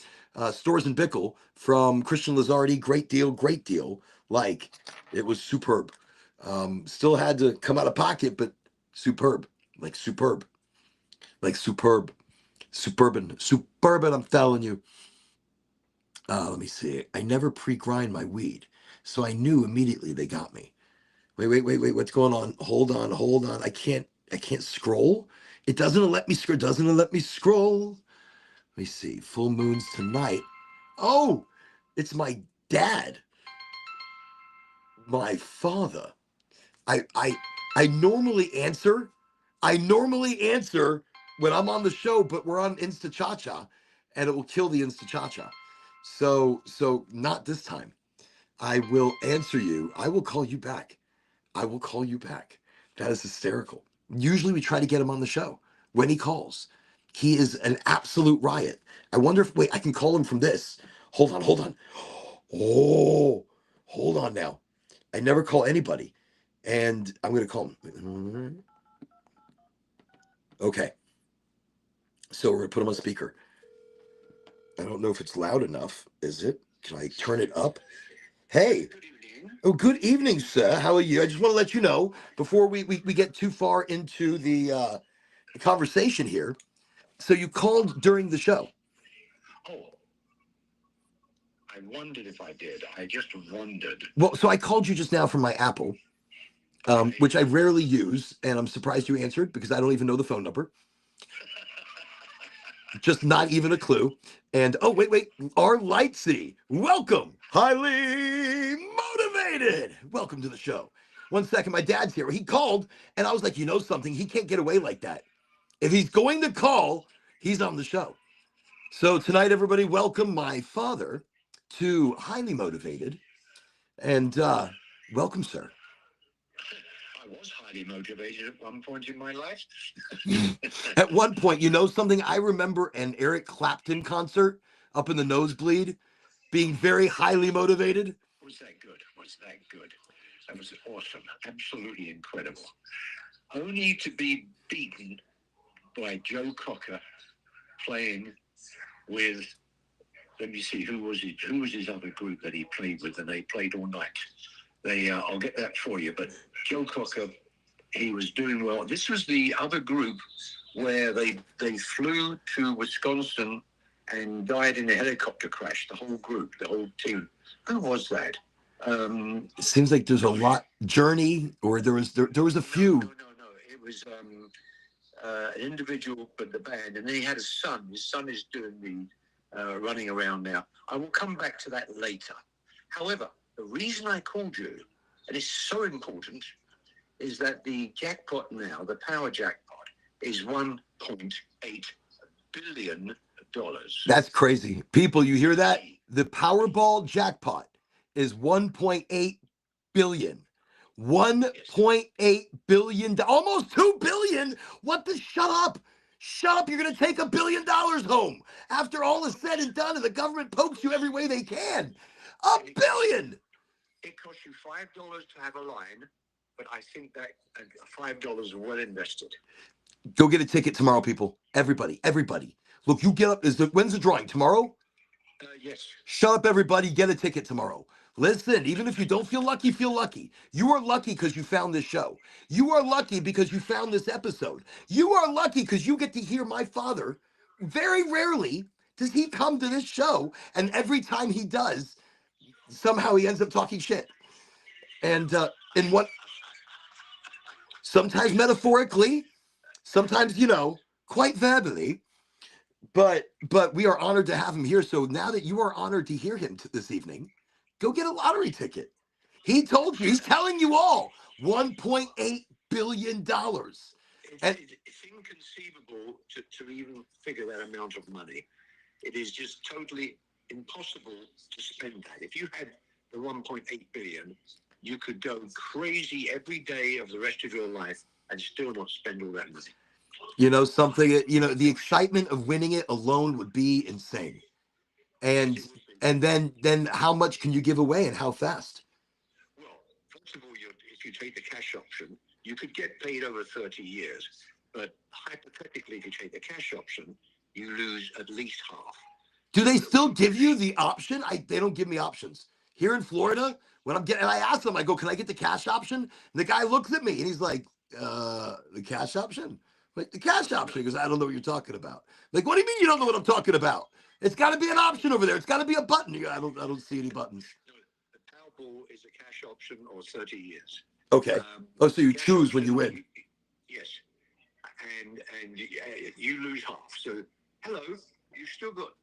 Stores and Bickle from Christian Lazardi. Great deal, great deal. Like, it was superb. Still had to come out of pocket, but superb. Like superb. Like superb. Suburban, I'm telling you. Let me see. I never pre-grind my weed, so I knew immediately they got me. Wait. What's going on? Hold on. I can't scroll. It doesn't let me scroll. Doesn't let me scroll. Let me see. Full moons tonight. Oh, it's my dad. My father. I I I normally answer. I normally answer when I'm on the show, but we're on Insta Cha Cha, and it will kill the Insta Cha Cha. So not this time. I will answer you. I will call you back. I will call you back. That is hysterical. Usually we try to get him on the show when he calls. He is an absolute riot. I wonder if, wait, I can call him from this. Hold on. Oh, hold on now. I never call anybody. And I'm going to call him. Okay. So we're going to put him on speaker. I don't know if it's loud enough. Is it? Can I turn it up? Hey. Oh, good evening, sir. How are you? I just want to let you know before we get too far into the conversation here. So you called during the show. Oh, I wondered if I did. I just wondered. Well, so I called you just now from my Apple, which I rarely use, and I'm surprised you answered because I don't even know the phone number. Just not even a clue. And oh, wait, our Lightsy, welcome, highly motivated. Welcome to the show. 1 second, my dad's here. He called, and I was like, you know something? He can't get away like that. If he's going to call, he's on the show. So tonight, everybody, welcome my father to Highly Motivated, and welcome, sir. I was highly motivated at one point in my life. At one point, you know something? I remember an Eric Clapton concert up in the nosebleed, being very highly motivated. Was that good? That was awesome. Absolutely incredible. only to be beaten by Joe Cocker playing with. Let me see, who was his other group that he played with, and they played all night. I'll get that for you. But Joe Cocker, he was doing well. This was the other group where they flew to Wisconsin and died in a helicopter crash. The whole group, the whole team. Who was that? It seems like there's a lot. Journey, or there was a few. No. It was an individual, but the band, and then he had a son. His son is doing the running around now. I will come back to that later. However, the reason I called you, and it's so important, is that the jackpot now, the power jackpot, is $1.8 billion. That's crazy. People, you hear that? The Powerball jackpot is 1.8 billion. 1.8 billion, almost 2 billion. What the? Shut up. Shut up. You're going to take $1 billion home after all is said and done, and the government pokes you every way they can. $1 billion. It costs you $5 to have a line, but I think that $5 is well invested. Go get a ticket tomorrow, people. Everybody. Look, you get up. When's the drawing? Tomorrow? Yes. Shut up, everybody. Get a ticket tomorrow. Listen, even if you don't feel lucky, feel lucky. You are lucky because you found this show. You are lucky because you found this episode. You are lucky because you get to hear my father. Very rarely does he come to this show, and every time he does, somehow he ends up talking shit. And in what? Sometimes metaphorically, sometimes, quite verbally. But we are honored to have him here. So now that you are honored to hear him this evening, go get a lottery ticket. He told you, he's telling you all, $1.8 billion. And it's inconceivable to even figure that amount of money. It is just totally impossible to spend that. If you had the 1.8 billion, you could go crazy every day of the rest of your life and still not spend all that money. Something, the excitement of winning it alone would be insane. And then how much can you give away and how fast? Well, first of all, if you take the cash option, you could get paid over 30 years. But hypothetically, if you take the cash option, you lose at least half. Do they still give you the option? They don't give me options. Here in Florida, when and I ask them, I go, can I get the cash option? And the guy looks at me and he's like, the cash option? Like, the cash option? He goes, I don't know what you're talking about. Like, what do you mean you don't know what I'm talking about? It's got to be an option over there. It's got to be a button. I don't see any buttons. No, the Powerball is a cash option or 30 years. Okay. So you choose when you win. Yes. And you lose half. So, hello, you've still got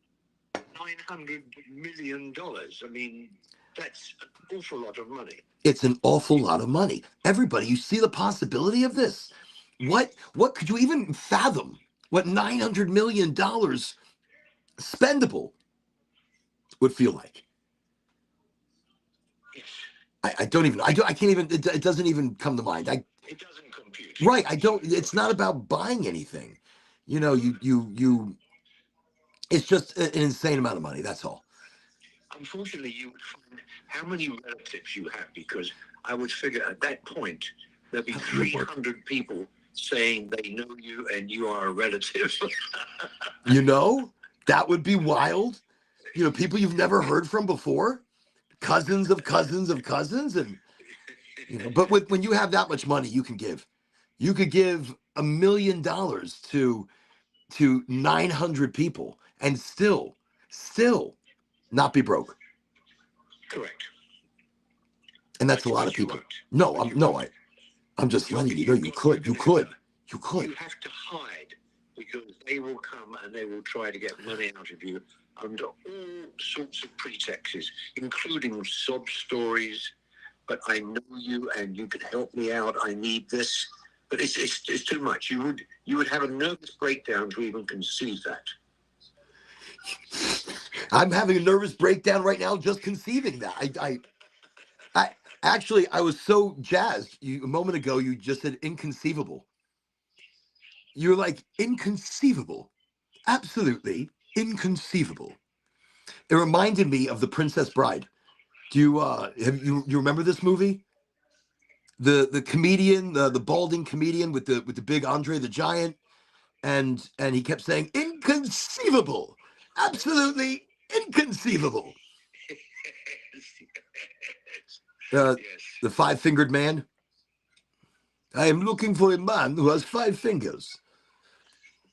$900 million. I mean, that's an awful lot of money. It's an awful lot of money. Everybody, you see the possibility of this? What could you even fathom? What $900 million spendable would feel like? Yes. I can't even, it doesn't even come to mind. It doesn't compute. Right. It's not about buying anything. It's just an insane amount of money. That's all. Unfortunately, you would find how many relatives you have, because I would figure at that point, there'd be 300 people saying they know you and you are a relative. That would be wild. People you've never heard from before, cousins of cousins of cousins. And, but when you have that much money, you could give $1 million to 900 people and still not be broke. Correct. And that's a lot of people. I'm just letting you know you could. You have to hide, because they will come and they will try to get money out of you under all sorts of pretexts, including sob stories. But I know you and you can help me out. I need this. But it's too much. You would have a nervous breakdown to even conceive that. I'm having a nervous breakdown right now just conceiving that. I was so jazzed. A moment ago, you just said inconceivable. You're like, inconceivable. Absolutely inconceivable. It reminded me of The Princess Bride. Do you you remember this movie? the comedian, the balding comedian with the big Andre the Giant, and he kept saying inconceivable, absolutely inconceivable. Uh, Yes. the five-fingered man. I am looking for a man who has five fingers.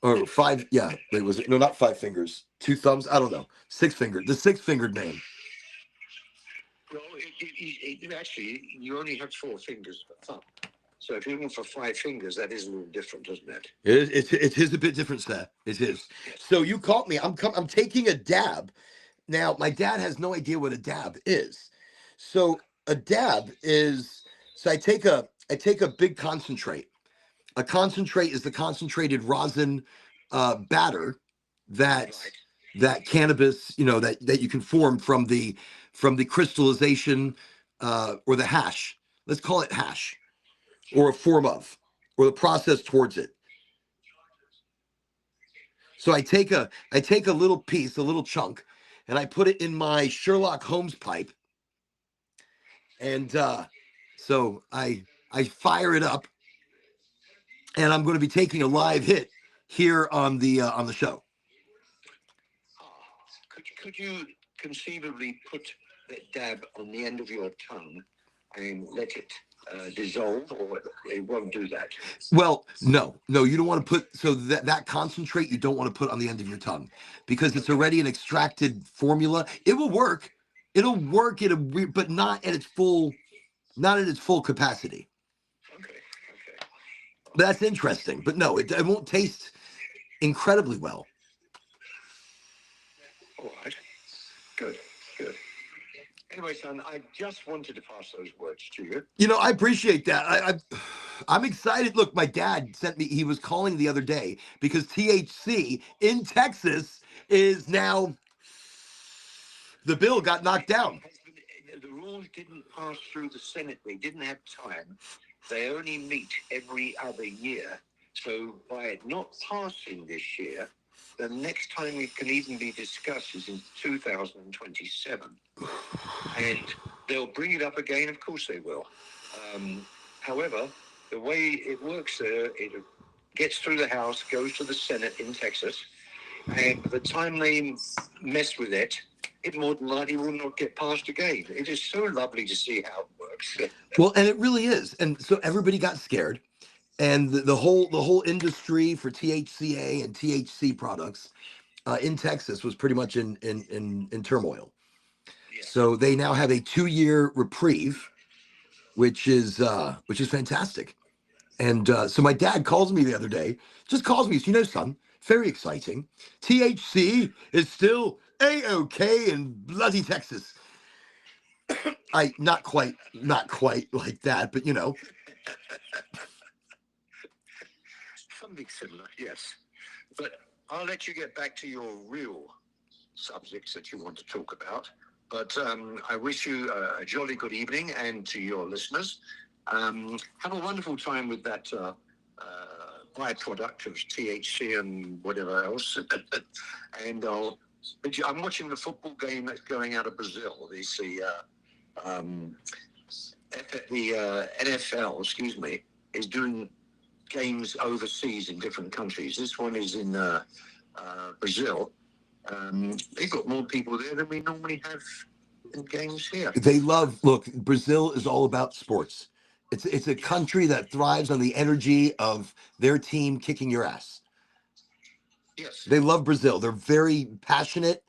Or five, yeah, it was no, not five fingers, two thumbs. I don't know, six-fingered, the six-fingered man. Well, actually, you only have four fingers per thumb. So if you're looking for five fingers, that is a little different, doesn't it? It is a bit different, sir. It is. Yes. So you caught me. I'm taking a dab. Now, my dad has no idea what a dab is. So a dab is so I take a big concentrate. A concentrate is the concentrated rosin batter that Right. that cannabis, that you can form from the crystallization or the hash. Let's call it hash, or a form of, or the process towards it. So I take a little piece, a little chunk, and I put it in my Sherlock Holmes pipe, and so I fire it up, and I'm going to be taking a live hit here on the show. Could you conceivably put that dab on the end of your tongue and let it dissolve, or it won't do that? Well, no, you don't want to put that concentrate you don't want to put on the end of your tongue because it's already an extracted formula. It will work. It'll work but not at its full capacity. Okay. That's interesting, but no, it won't taste incredibly well. All right. Good. Anyway, son, I just wanted to pass those words to you. I appreciate that. I'm excited. Look, my dad sent me. He was calling the other day because THC in Texas is now the bill got knocked down. The rules didn't pass through the Senate. They didn't have time. They only meet every other year. So by it not passing this year, the next time it can even be discussed is in 2027. And they'll bring it up again. Of course they will. However, the way it works there, it gets through the House, goes to the Senate in Texas, and by the time they mess with it, it more than likely will not get passed again. It is so lovely to see how it works. Well, and it really is. And so everybody got scared, and the whole industry for THCA and THC products in Texas was pretty much in turmoil. Yes. So they now have a 2-year reprieve, which is fantastic. And so my dad calls me the other day, just calls me, son, very exciting. THC is still A-OK in bloody Texas. Not quite like that, but Something similar, yes. But I'll let you get back to your real subjects that you want to talk about. But I wish you a jolly good evening, and to your listeners, have a wonderful time with that byproduct of THC and whatever else. And I'm watching the football game that's going out of Brazil. The NFL, excuse me, is doing games overseas in different countries. This one is in Brazil. They've got more people there than we normally have in games here. Look, Brazil is all about sports. It's a country that thrives on the energy of their team kicking your ass. Yes. They love Brazil. They're very passionate,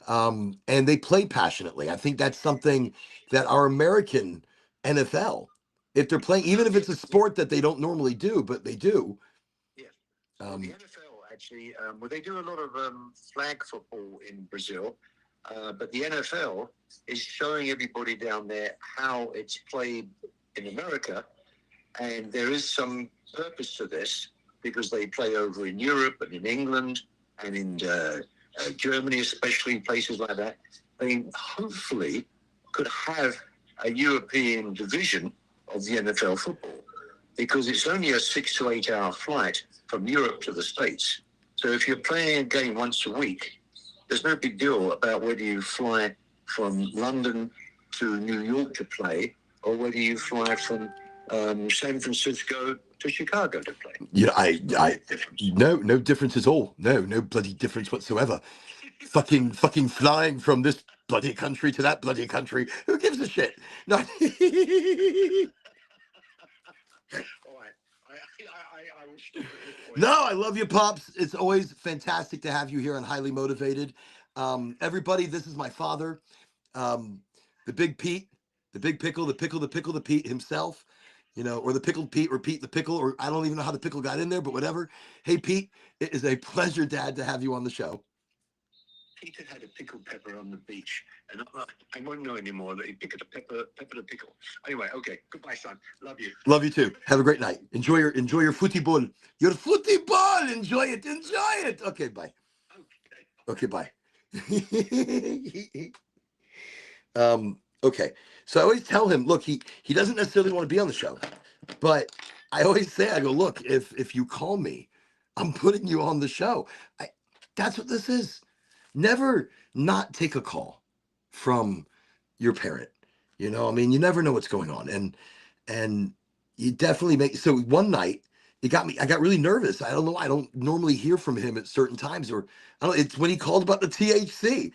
and they play passionately. I think that's something that our American NFL, if they're playing, even if it's a sport that they don't normally do, but they do. Yeah. The NFL actually, well, they do a lot of flag football in Brazil, but the NFL is showing everybody down there how it's played in America, and there is some purpose to this because they play over in Europe and in England and in Germany, especially places like that. They hopefully could have a European division of the NFL football, because it's only a 6 to 8 hour flight from Europe to the States. So if you're playing a game once a week, there's no big deal about whether you fly from London to New York to play or whether you fly from San Francisco to Chicago to play. Yeah, Difference. no difference at all. No bloody difference whatsoever. fucking flying from this bloody country to that bloody country. Who gives a shit? No. All right. I will stop at this point. No, I love you, Pops. It's always fantastic to have you here on Highly Motivated. Everybody, this is my father, the Big Pete, the Big Pickle, the Pete himself, or the Pickled Pete, or Pete the Pickle, or I don't even know how the pickle got in there, but whatever. Hey, Pete, it is a pleasure, Dad, to have you on the show. Peter had a pickled pepper on the beach, and I won't know anymore that he pickled a pepper the pickle. Anyway, okay. Goodbye, son. Love you. Love you too. Have a great night. Enjoy your football. Your football. Enjoy it. Enjoy it. Okay, bye. Okay, bye. Okay. So I always tell him, look, he doesn't necessarily want to be on the show, but I always say, I go, look, if you call me, I'm putting you on the show. That's what this is. Never not take a call from your parent. I mean, you never know what's going on. And you definitely make, so one night I got really nervous. I don't know. I don't normally hear from him at certain times, or I don't, it's when he called about the THC,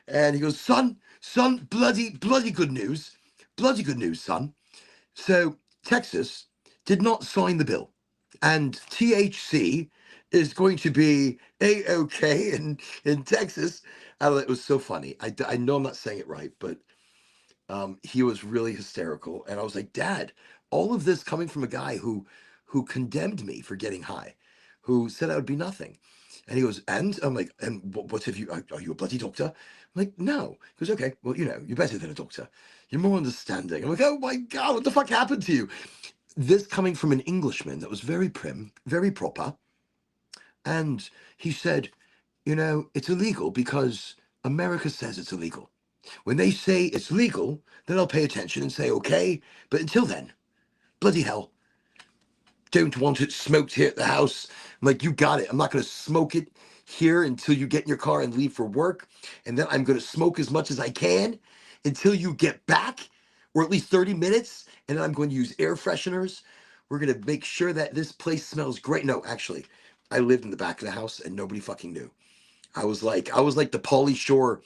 and he goes, son, bloody good news, son. So Texas did not sign the bill, and THC is going to be A-OK in Texas. I don't know, it was so funny. I know I'm not saying it right, but he was really hysterical. And I was like, Dad, all of this coming from a guy who condemned me for getting high, who said I would be nothing. And he goes, and I'm like, and what if you, are you a bloody doctor? I'm like, no. He goes, okay, well, you're better than a doctor. You're more understanding. I'm like, oh my God, what the fuck happened to you? This coming from an Englishman that was very prim, very proper. And he said, it's illegal because America says it's illegal. When they say it's legal, then I'll pay attention and say, okay. But until then, bloody hell, don't want it smoked here at the house. I'm like, you got it. I'm not going to smoke it here until you get in your car and leave for work. And then I'm going to smoke as much as I can until you get back, or at least 30 minutes. And then I'm going to use air fresheners. We're going to make sure that this place smells great. No, actually, I lived in the back of the house and nobody fucking knew. I was like the Pauly Shore.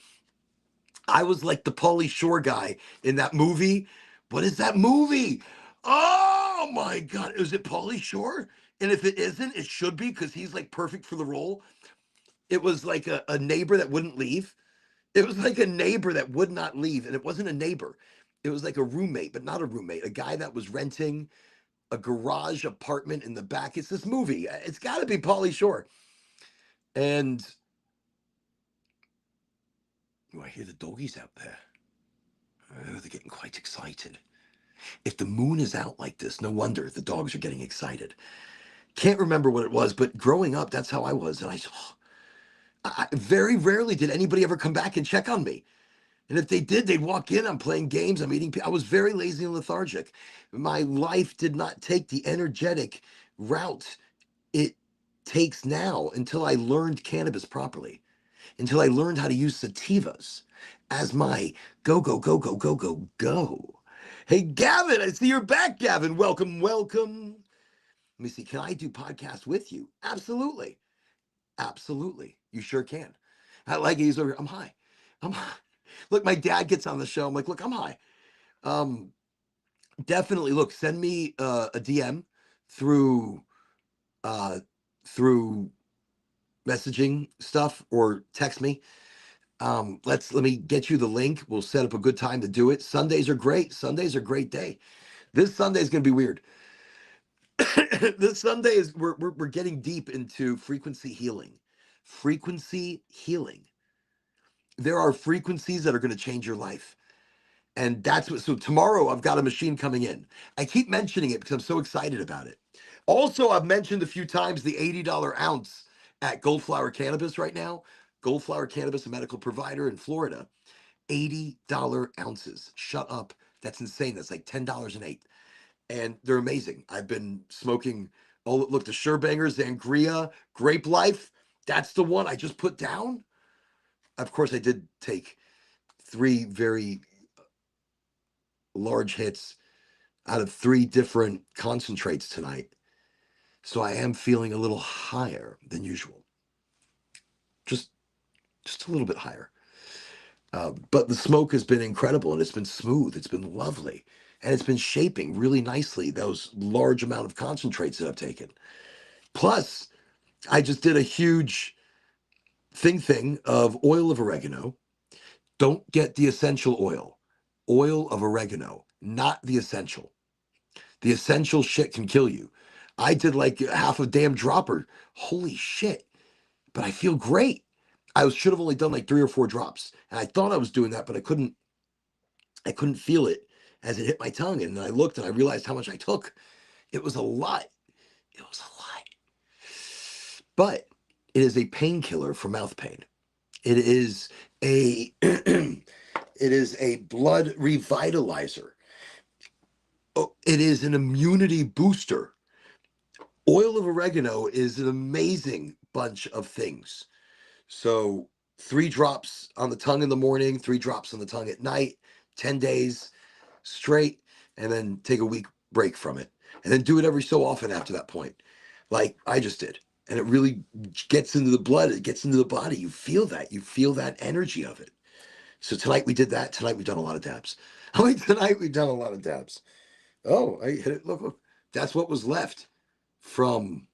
I was like the Pauly Shore guy in that movie. What is that movie? Oh my God. Is it Pauly Shore? And if it isn't, it should be, because he's like perfect for the role. It was like a neighbor that wouldn't leave. It was like a neighbor that would not leave. And it wasn't a neighbor. It was like a roommate, but not a roommate. A guy that was renting a garage apartment in the back. It's this movie. It's got to be Pauly Shore. And I hear the doggies out there. Oh, they're getting quite excited. If the moon is out like this, no wonder the dogs are getting excited. Can't remember what it was, but growing up, that's how I was. And I very rarely did anybody ever come back and check on me. And if they did, they'd walk in. I'm playing games. I'm eating. I was very lazy and lethargic. My life did not take the energetic route it takes now until I learned cannabis properly, until I learned how to use sativas as my go, go, go, go, go, go, go. Hey, Gavin, I see you're back, Gavin. Welcome. Let me see. Can I do podcasts with you? Absolutely. You sure can. I like it. He's over here. I'm high. I'm high. Look, my dad gets on the show. I'm like, look, I'm high. Um, Definitely. Look, send me a DM through uh, through messaging stuff, or text me. Let me get you the link. We'll set up a good time to do it. Sundays are great. Sundays are a great day. This Sunday is going to be weird. This Sunday is we're getting deep into frequency healing. Frequency healing. There are frequencies that are going to change your life. And that's what, so tomorrow I've got a machine coming in. I keep mentioning it because I'm so excited about it. Also, I've mentioned a few times the $80 ounce at Goldflower Cannabis right now. Goldflower Cannabis, a medical provider in Florida. $80 ounces. Shut up. That's insane. That's like $10 an eighth. And they're amazing. I've been smoking, oh, look, the Sherbangers, Sangria, Grape Life. That's the one I just put down. Of course, I did take 3 very large hits out of 3 different concentrates tonight. So I am feeling a little higher than usual. Just just a little bit higher. But the smoke has been incredible and it's been smooth. It's been lovely. And it's been shaping really nicely those large amount of concentrates that I've taken. Plus, I just did a huge thing of oil of oregano. Don't get the essential oil. Oil of oregano, not the essential. The essential shit can kill you. I did like half a damn dropper. Holy shit. But I feel great. Should have only done like 3 or 4 drops. And I thought I was doing that, but I couldn't feel it as it hit my tongue. And then I looked and I realized how much I took. It was a lot. It was a lot. But it is a painkiller for mouth pain. It is a it is a blood revitalizer. Oh, it is an immunity booster. Oil of oregano is an amazing bunch of things. So 3 drops on the tongue in the morning, 3 drops on the tongue at night, 10 days straight, and then take a week break from it. And then do it every so often after that point, like I just did. And it really gets into the blood, it gets into the body. You feel that. You feel that energy of it. So tonight we did that. Tonight we've done a lot of dabs. Tonight we've done a lot of dabs. Oh, I hit it. Look. That's what was left from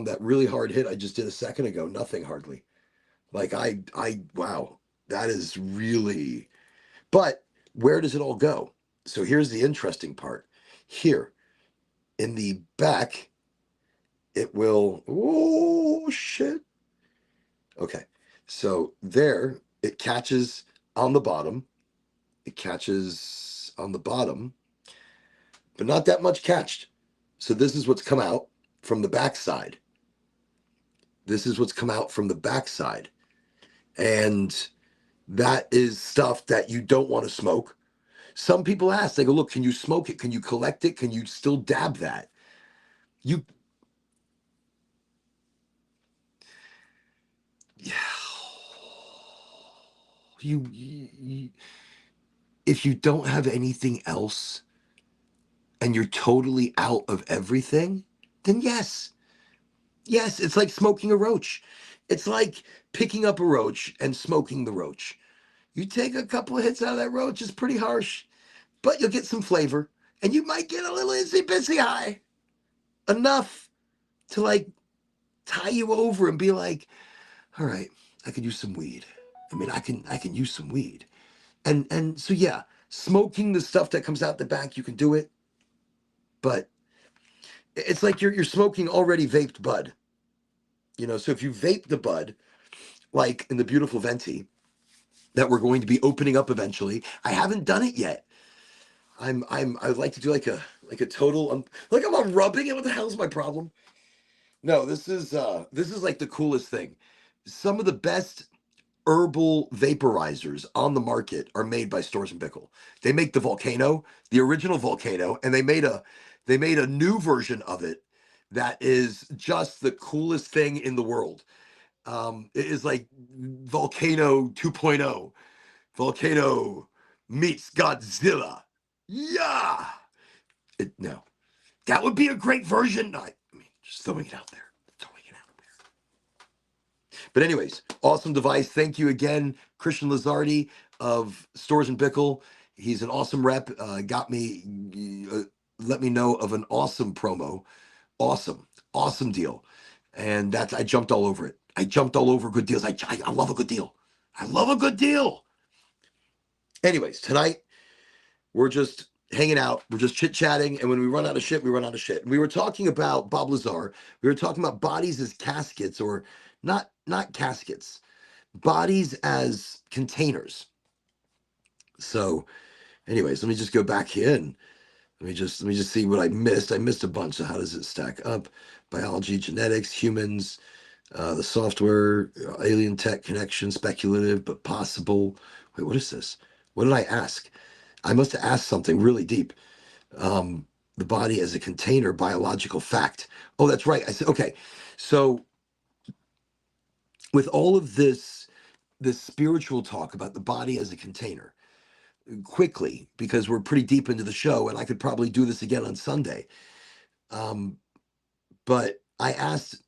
that really hard hit I just did a second ago. Nothing hardly. Like wow, that is really. But where does it all go? So here's the interesting part. Here in the back, it will. Oh shit. Okay, so there it catches on the bottom. It catches on the bottom, but not that much catched. So this is what's come out from the backside. This is what's come out from the backside. And that is stuff that you don't want to smoke. Some people ask, they go, look, can you smoke it? Can you collect it? Can you still dab that? You, yeah, you, if you don't have anything else and you're totally out of everything, then yes. Yes, it's like smoking a roach. It's like picking up a roach and smoking the roach. You take a couple of hits out of that roach, it's pretty harsh, but you'll get some flavor and you might get a little itsy bitsy high. Enough to like tie you over and be like, all right, I could use some weed. I mean, I can use some weed. And so yeah, smoking the stuff that comes out the back, you can do it, but it's like you're smoking already vaped bud. So if you vape the bud, like in the beautiful venti that we're going to be opening up eventually, I haven't done it yet. I'd like to do like a total. I'm rubbing it. What the hell's my problem? No, this is like the coolest thing. Some of the best herbal vaporizers on the market are made by Stores and Bickle. They make the volcano, the original volcano, and they made a new version of it that is just the coolest thing in the world. It is like Volcano 2.0. Volcano meets Godzilla. Yeah. No, that would be a great version. I mean, just throwing it out there. Throwing it out there. But anyways, awesome device. Thank you again, Christian Lazardi of Stores and Bickle. He's an awesome rep. Let me know of an awesome promo. Awesome deal. And I jumped all over it. I jumped all over good deals. I love a good deal. I love a good deal. Anyways, tonight we're just hanging out. We're just chit chatting. And when we run out of shit, we run out of shit. And we were talking about Bob Lazar. We were talking about bodies as caskets, or not caskets, bodies as containers. So, anyways, let me just go back here and let me just see what I missed. I missed a bunch. So how does it stack up? Biology, genetics, humans, the software, alien tech connection, speculative but possible. Wait, what is this? What did I ask? I must have asked something really deep. The body as a container, biological fact. Oh, that's right. I said, okay. So with all of this spiritual talk about the body as a container, quickly because we're pretty deep into the show, and I could probably do this again on Sunday. But I asked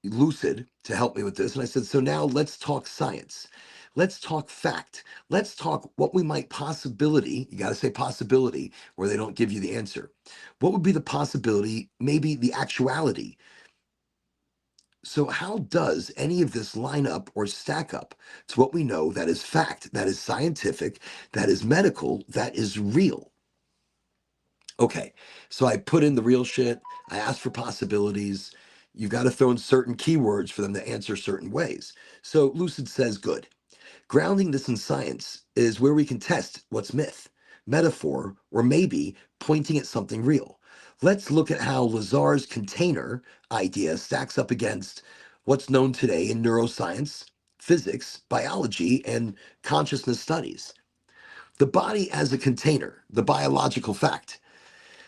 Lucid to help me with this, and I said, so now let's talk science. Let's talk fact. Let's talk what we might possibility. You got to say possibility, or they don't give you the answer. What would be the possibility, maybe the actuality? So, how does any of this line up or stack up to what we know that is fact, that is scientific, that is medical, that is real? Okay, so I put in the real shit. I asked for possibilities. You've got to throw in certain keywords for them to answer certain ways. So Lucid says, good. Grounding this in science is where we can test what's myth, metaphor, or maybe pointing at something real. Let's look at how Lazar's container idea stacks up against what's known today in neuroscience, physics, biology, and consciousness studies. The body as a container, the biological fact.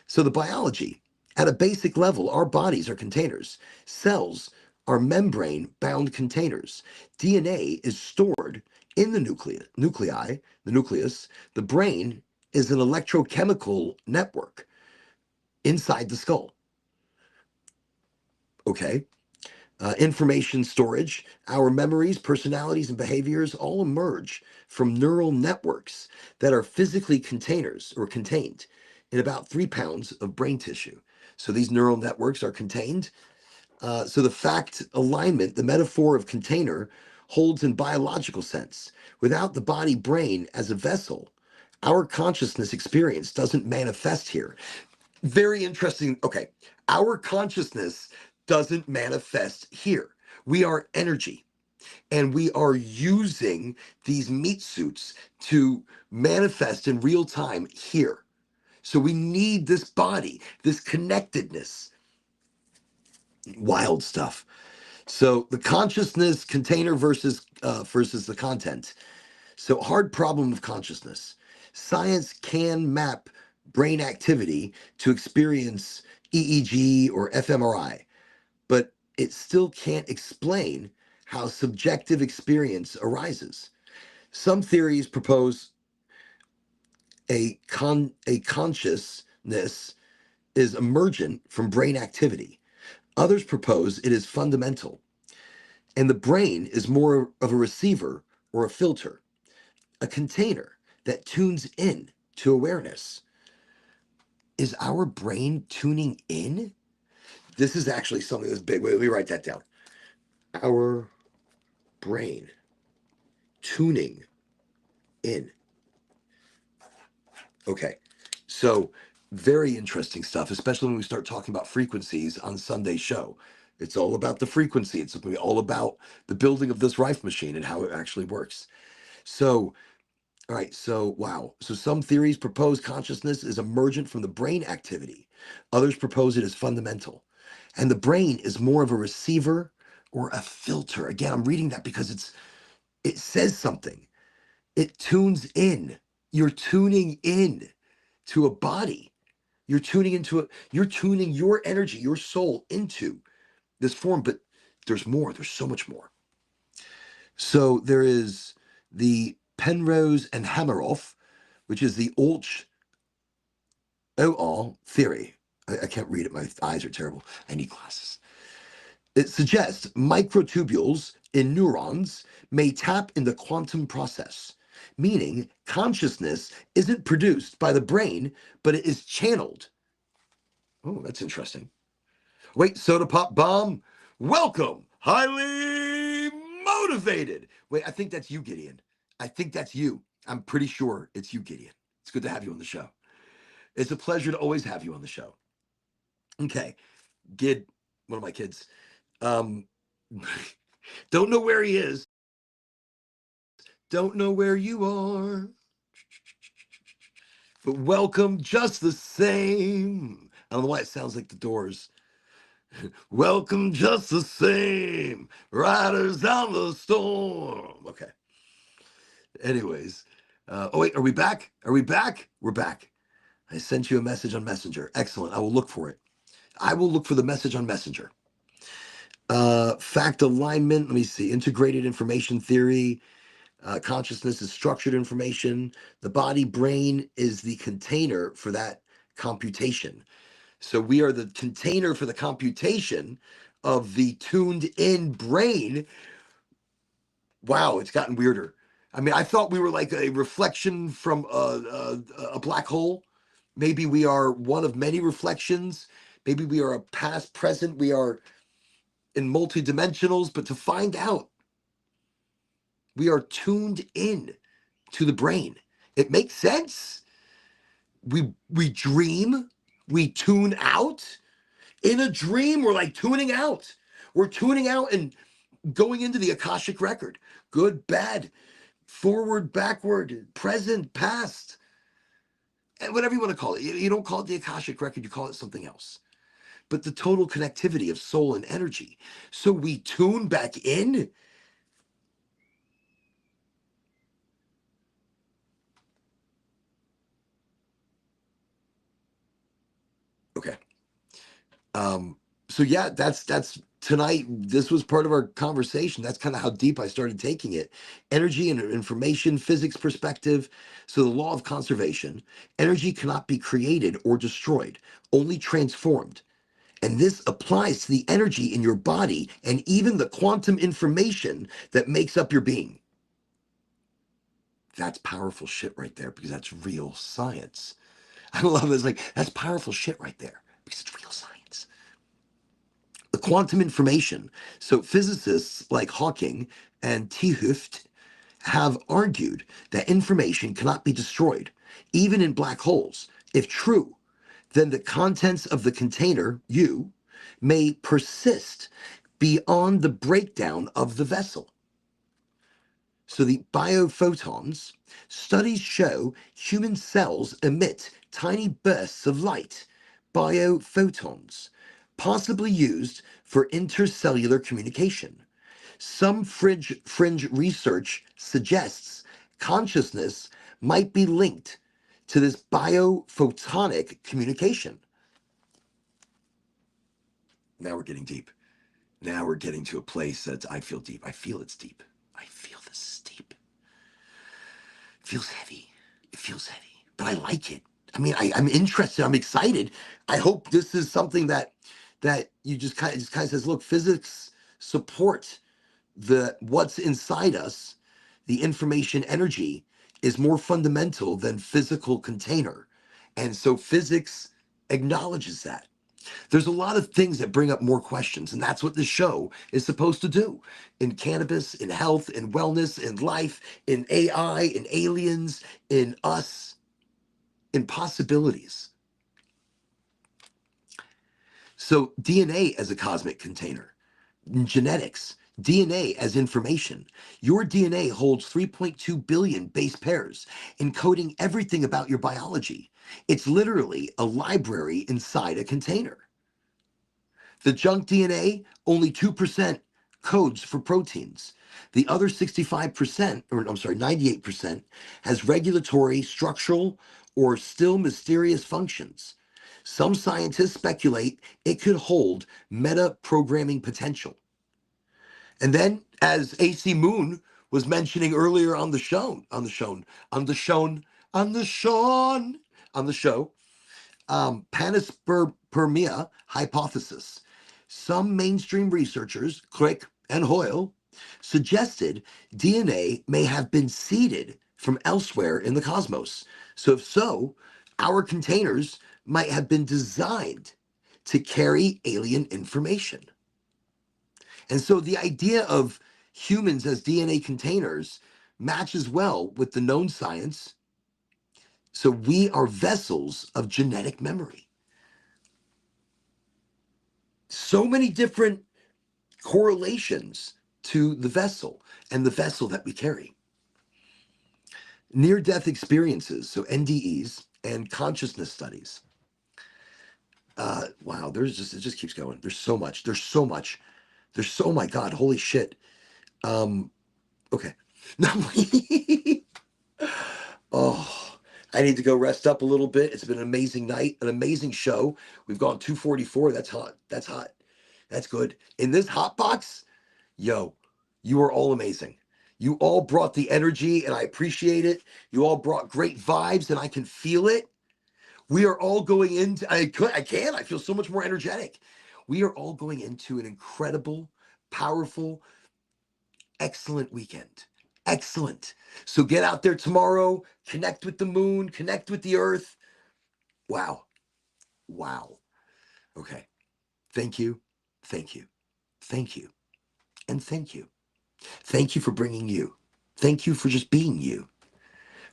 So, the biology, at a basic level, our bodies are containers. Cells are membrane bound containers. DNA is stored in the the nucleus. The brain is an electrochemical network inside the skull. Okay. Information storage, our memories, personalities, and behaviors all emerge from neural networks that are physically containers or contained in about 3 pounds of brain tissue. So these neural networks are contained. So the fact alignment, the metaphor of container, holds in biological sense. Without the body brain as a vessel, our consciousness experience doesn't manifest here. Very interesting. Okay. Our consciousness doesn't manifest here. We are energy, and we are using these meat suits to manifest in real time here. So we need this body, this connectedness. Wild stuff. So the consciousness container versus the content. So, hard problem of consciousness. Science can map brain activity to experience EEG or fMRI, but it still can't explain how subjective experience arises. Some theories propose a consciousness is emergent from brain activity. Others propose it is fundamental, and the brain is more of a receiver or a filter, a container that tunes in to awareness. Is our brain tuning in? This is actually something that's big. Wait, let me write that down. Our brain tuning in. Okay. So, very interesting stuff, especially when we start talking about frequencies on Sunday's show. It's all about the frequency. It's all about the building of this Rife machine and how it actually works. So, all right, so wow. So some theories propose consciousness is emergent from the brain activity. Others propose it is fundamental. And the brain is more of a receiver or a filter. Again, I'm reading that because it says something. It tunes in. You're tuning in to a body. You're tuning your energy, your soul into this form, but there's more. There's so much more. So there is the Penrose and Hameroff, which is the Ulch OL theory. I can't read it. My eyes are terrible. I need glasses. It suggests microtubules in neurons may tap in the quantum process, meaning consciousness isn't produced by the brain, but it is channeled. Oh, that's interesting. Wait, Soda Pop Bomb, welcome. Highly motivated. Wait, I think that's you, Gideon. I think that's you. I'm pretty sure it's you, Gideon. It's good to have you on the show. It's a pleasure to always have you on the show. Okay, Gid, one of my kids. Um, don't know where he is. Don't know where you are. But welcome just the same. I don't know why it sounds like the Doors. Welcome just the same. Riders on the storm. Okay. Anyways. Oh, wait, are we back? Are we back? We're back. I sent you a message on Messenger. Excellent. I will look for it. I will look for the message on Messenger. Fact alignment. Let me see. Integrated information theory. Consciousness is structured information. The body brain is the container for that computation. So we are the container for the computation of the tuned in brain. Wow, it's gotten weirder. I mean, I thought we were like a reflection from a black hole. Maybe we are one of many reflections. Maybe we are a past, present. We are in multidimensionals. But to find out, we are tuned in to the brain. It makes sense. We dream. We tune out. In a dream, we're like tuning out. We're tuning out and going into the Akashic record. Good, bad, forward, backward, present, past, and whatever you want to call it. You don't call it the Akashic record, you call it something else. But the total connectivity of soul and energy. So we tune back in. Okay. So yeah, that's tonight. This was part of our conversation. That's kind of how deep I started taking it. Energy and information, physics perspective. So the law of conservation: energy cannot be created or destroyed, only transformed. And this applies to the energy in your body and even the quantum information that makes up your being. That's powerful shit right there, because that's real science. I love this. Like, that's powerful shit right there because it's real science. The quantum information. So physicists like Hawking and 't Hooft have argued that information cannot be destroyed, even in black holes. If true, then the contents of the container, you, may persist beyond the breakdown of the vessel. So the biophotons, studies show human cells emit tiny bursts of light, biophotons, possibly used for intercellular communication. Some fringe research suggests consciousness might be linked to this biophotonic communication. Now we're getting deep. Now we're getting to a place that I feel deep. I feel it's deep. I feel this is deep. It feels heavy. It feels heavy, but I like it. I mean, I'm interested. I'm excited. I hope this is something that you just kind of says, look, physics support the what's inside us. The information energy is more fundamental than physical container, and so physics acknowledges that. There's a lot of things that bring up more questions, and that's what this show is supposed to do. In cannabis, in health, in wellness, in life, in AI, in aliens, in us, in possibilities. So DNA as a cosmic container, genetics, DNA as information. Your DNA holds 3.2 billion base pairs, encoding everything about your biology. It's literally a library inside a container. The junk DNA, only 2% codes for proteins. The other 65%, or I'm sorry, 98%, has regulatory, structural, or still mysterious functions. Some scientists speculate it could hold meta programming potential. And then, as AC Moon was mentioning earlier on the show, panspermia hypothesis. Some mainstream researchers, Crick and Hoyle, suggested DNA may have been seeded from elsewhere in the cosmos. So if so, our containers might have been designed to carry alien information. And so the idea of humans as DNA containers matches well with the known science. So we are vessels of genetic memory. So many different correlations to the vessel and the vessel that we carry. Near-death experiences, so NDEs, and consciousness studies. Wow, it just keeps going. There's so much. Oh my God, holy shit. Okay. No. Oh, I need to go rest up a little bit. It's been an amazing night, an amazing show. We've gone 244. That's hot. That's hot. That's good. In this hot box, yo, you are all amazing. You all brought the energy, and I appreciate it. You all brought great vibes, and I can feel it. We are all going into, I feel so much more energetic. We are all going into an incredible, powerful, excellent weekend. Excellent. So get out there tomorrow, connect with the moon, connect with the earth. Wow. Wow. Okay. Thank you. Thank you. Thank you. And thank you. Thank you for bringing you. Thank you for just being you.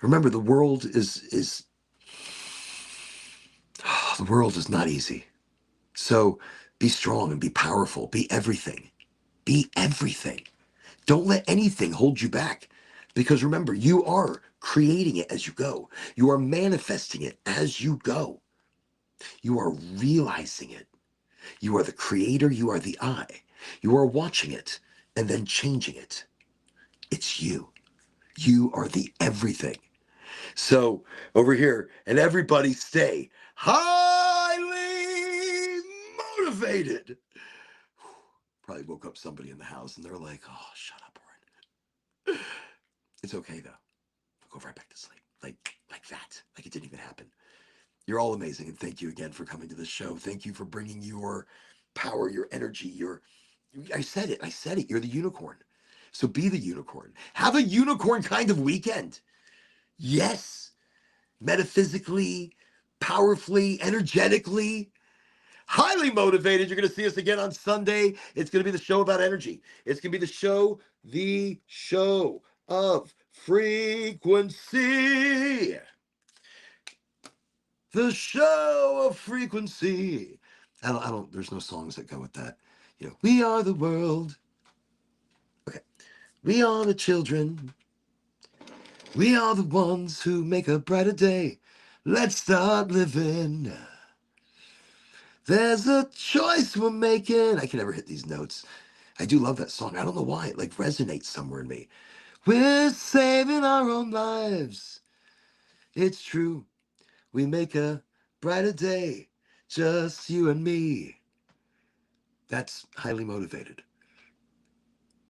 Remember, the world is not easy. So be strong and be powerful. Be everything. Be everything. Don't let anything hold you back. Because remember, you are creating it as you go. You are manifesting it as you go. You are realizing it. You are the creator. You are the I. You are watching it and then changing it. It's you. You are the everything. So over here, and everybody stay highly motivated. Probably woke up somebody in the house and they're like, oh, shut up, Warren. It's okay though. I'll go right back to sleep. Like that. Like it didn't even happen. You're all amazing. And thank you again for coming to the show. Thank you for bringing your power, your energy, I said it. I said it. You're the unicorn. So be the unicorn. Have a unicorn kind of weekend. Yes. Metaphysically, powerfully, energetically, highly motivated. You're going to see us again on Sunday. It's going to be the show about energy. It's going to be the show of frequency. The show of frequency. There's no songs that go with that. We are the world. Okay. We are the children. We are the ones who make a brighter day. Let's start living. There's a choice we're making. I can never hit these notes. I do love that song. I don't know why. It resonates somewhere in me. We're saving our own lives. It's true. We make a brighter day. Just you and me. That's highly motivated.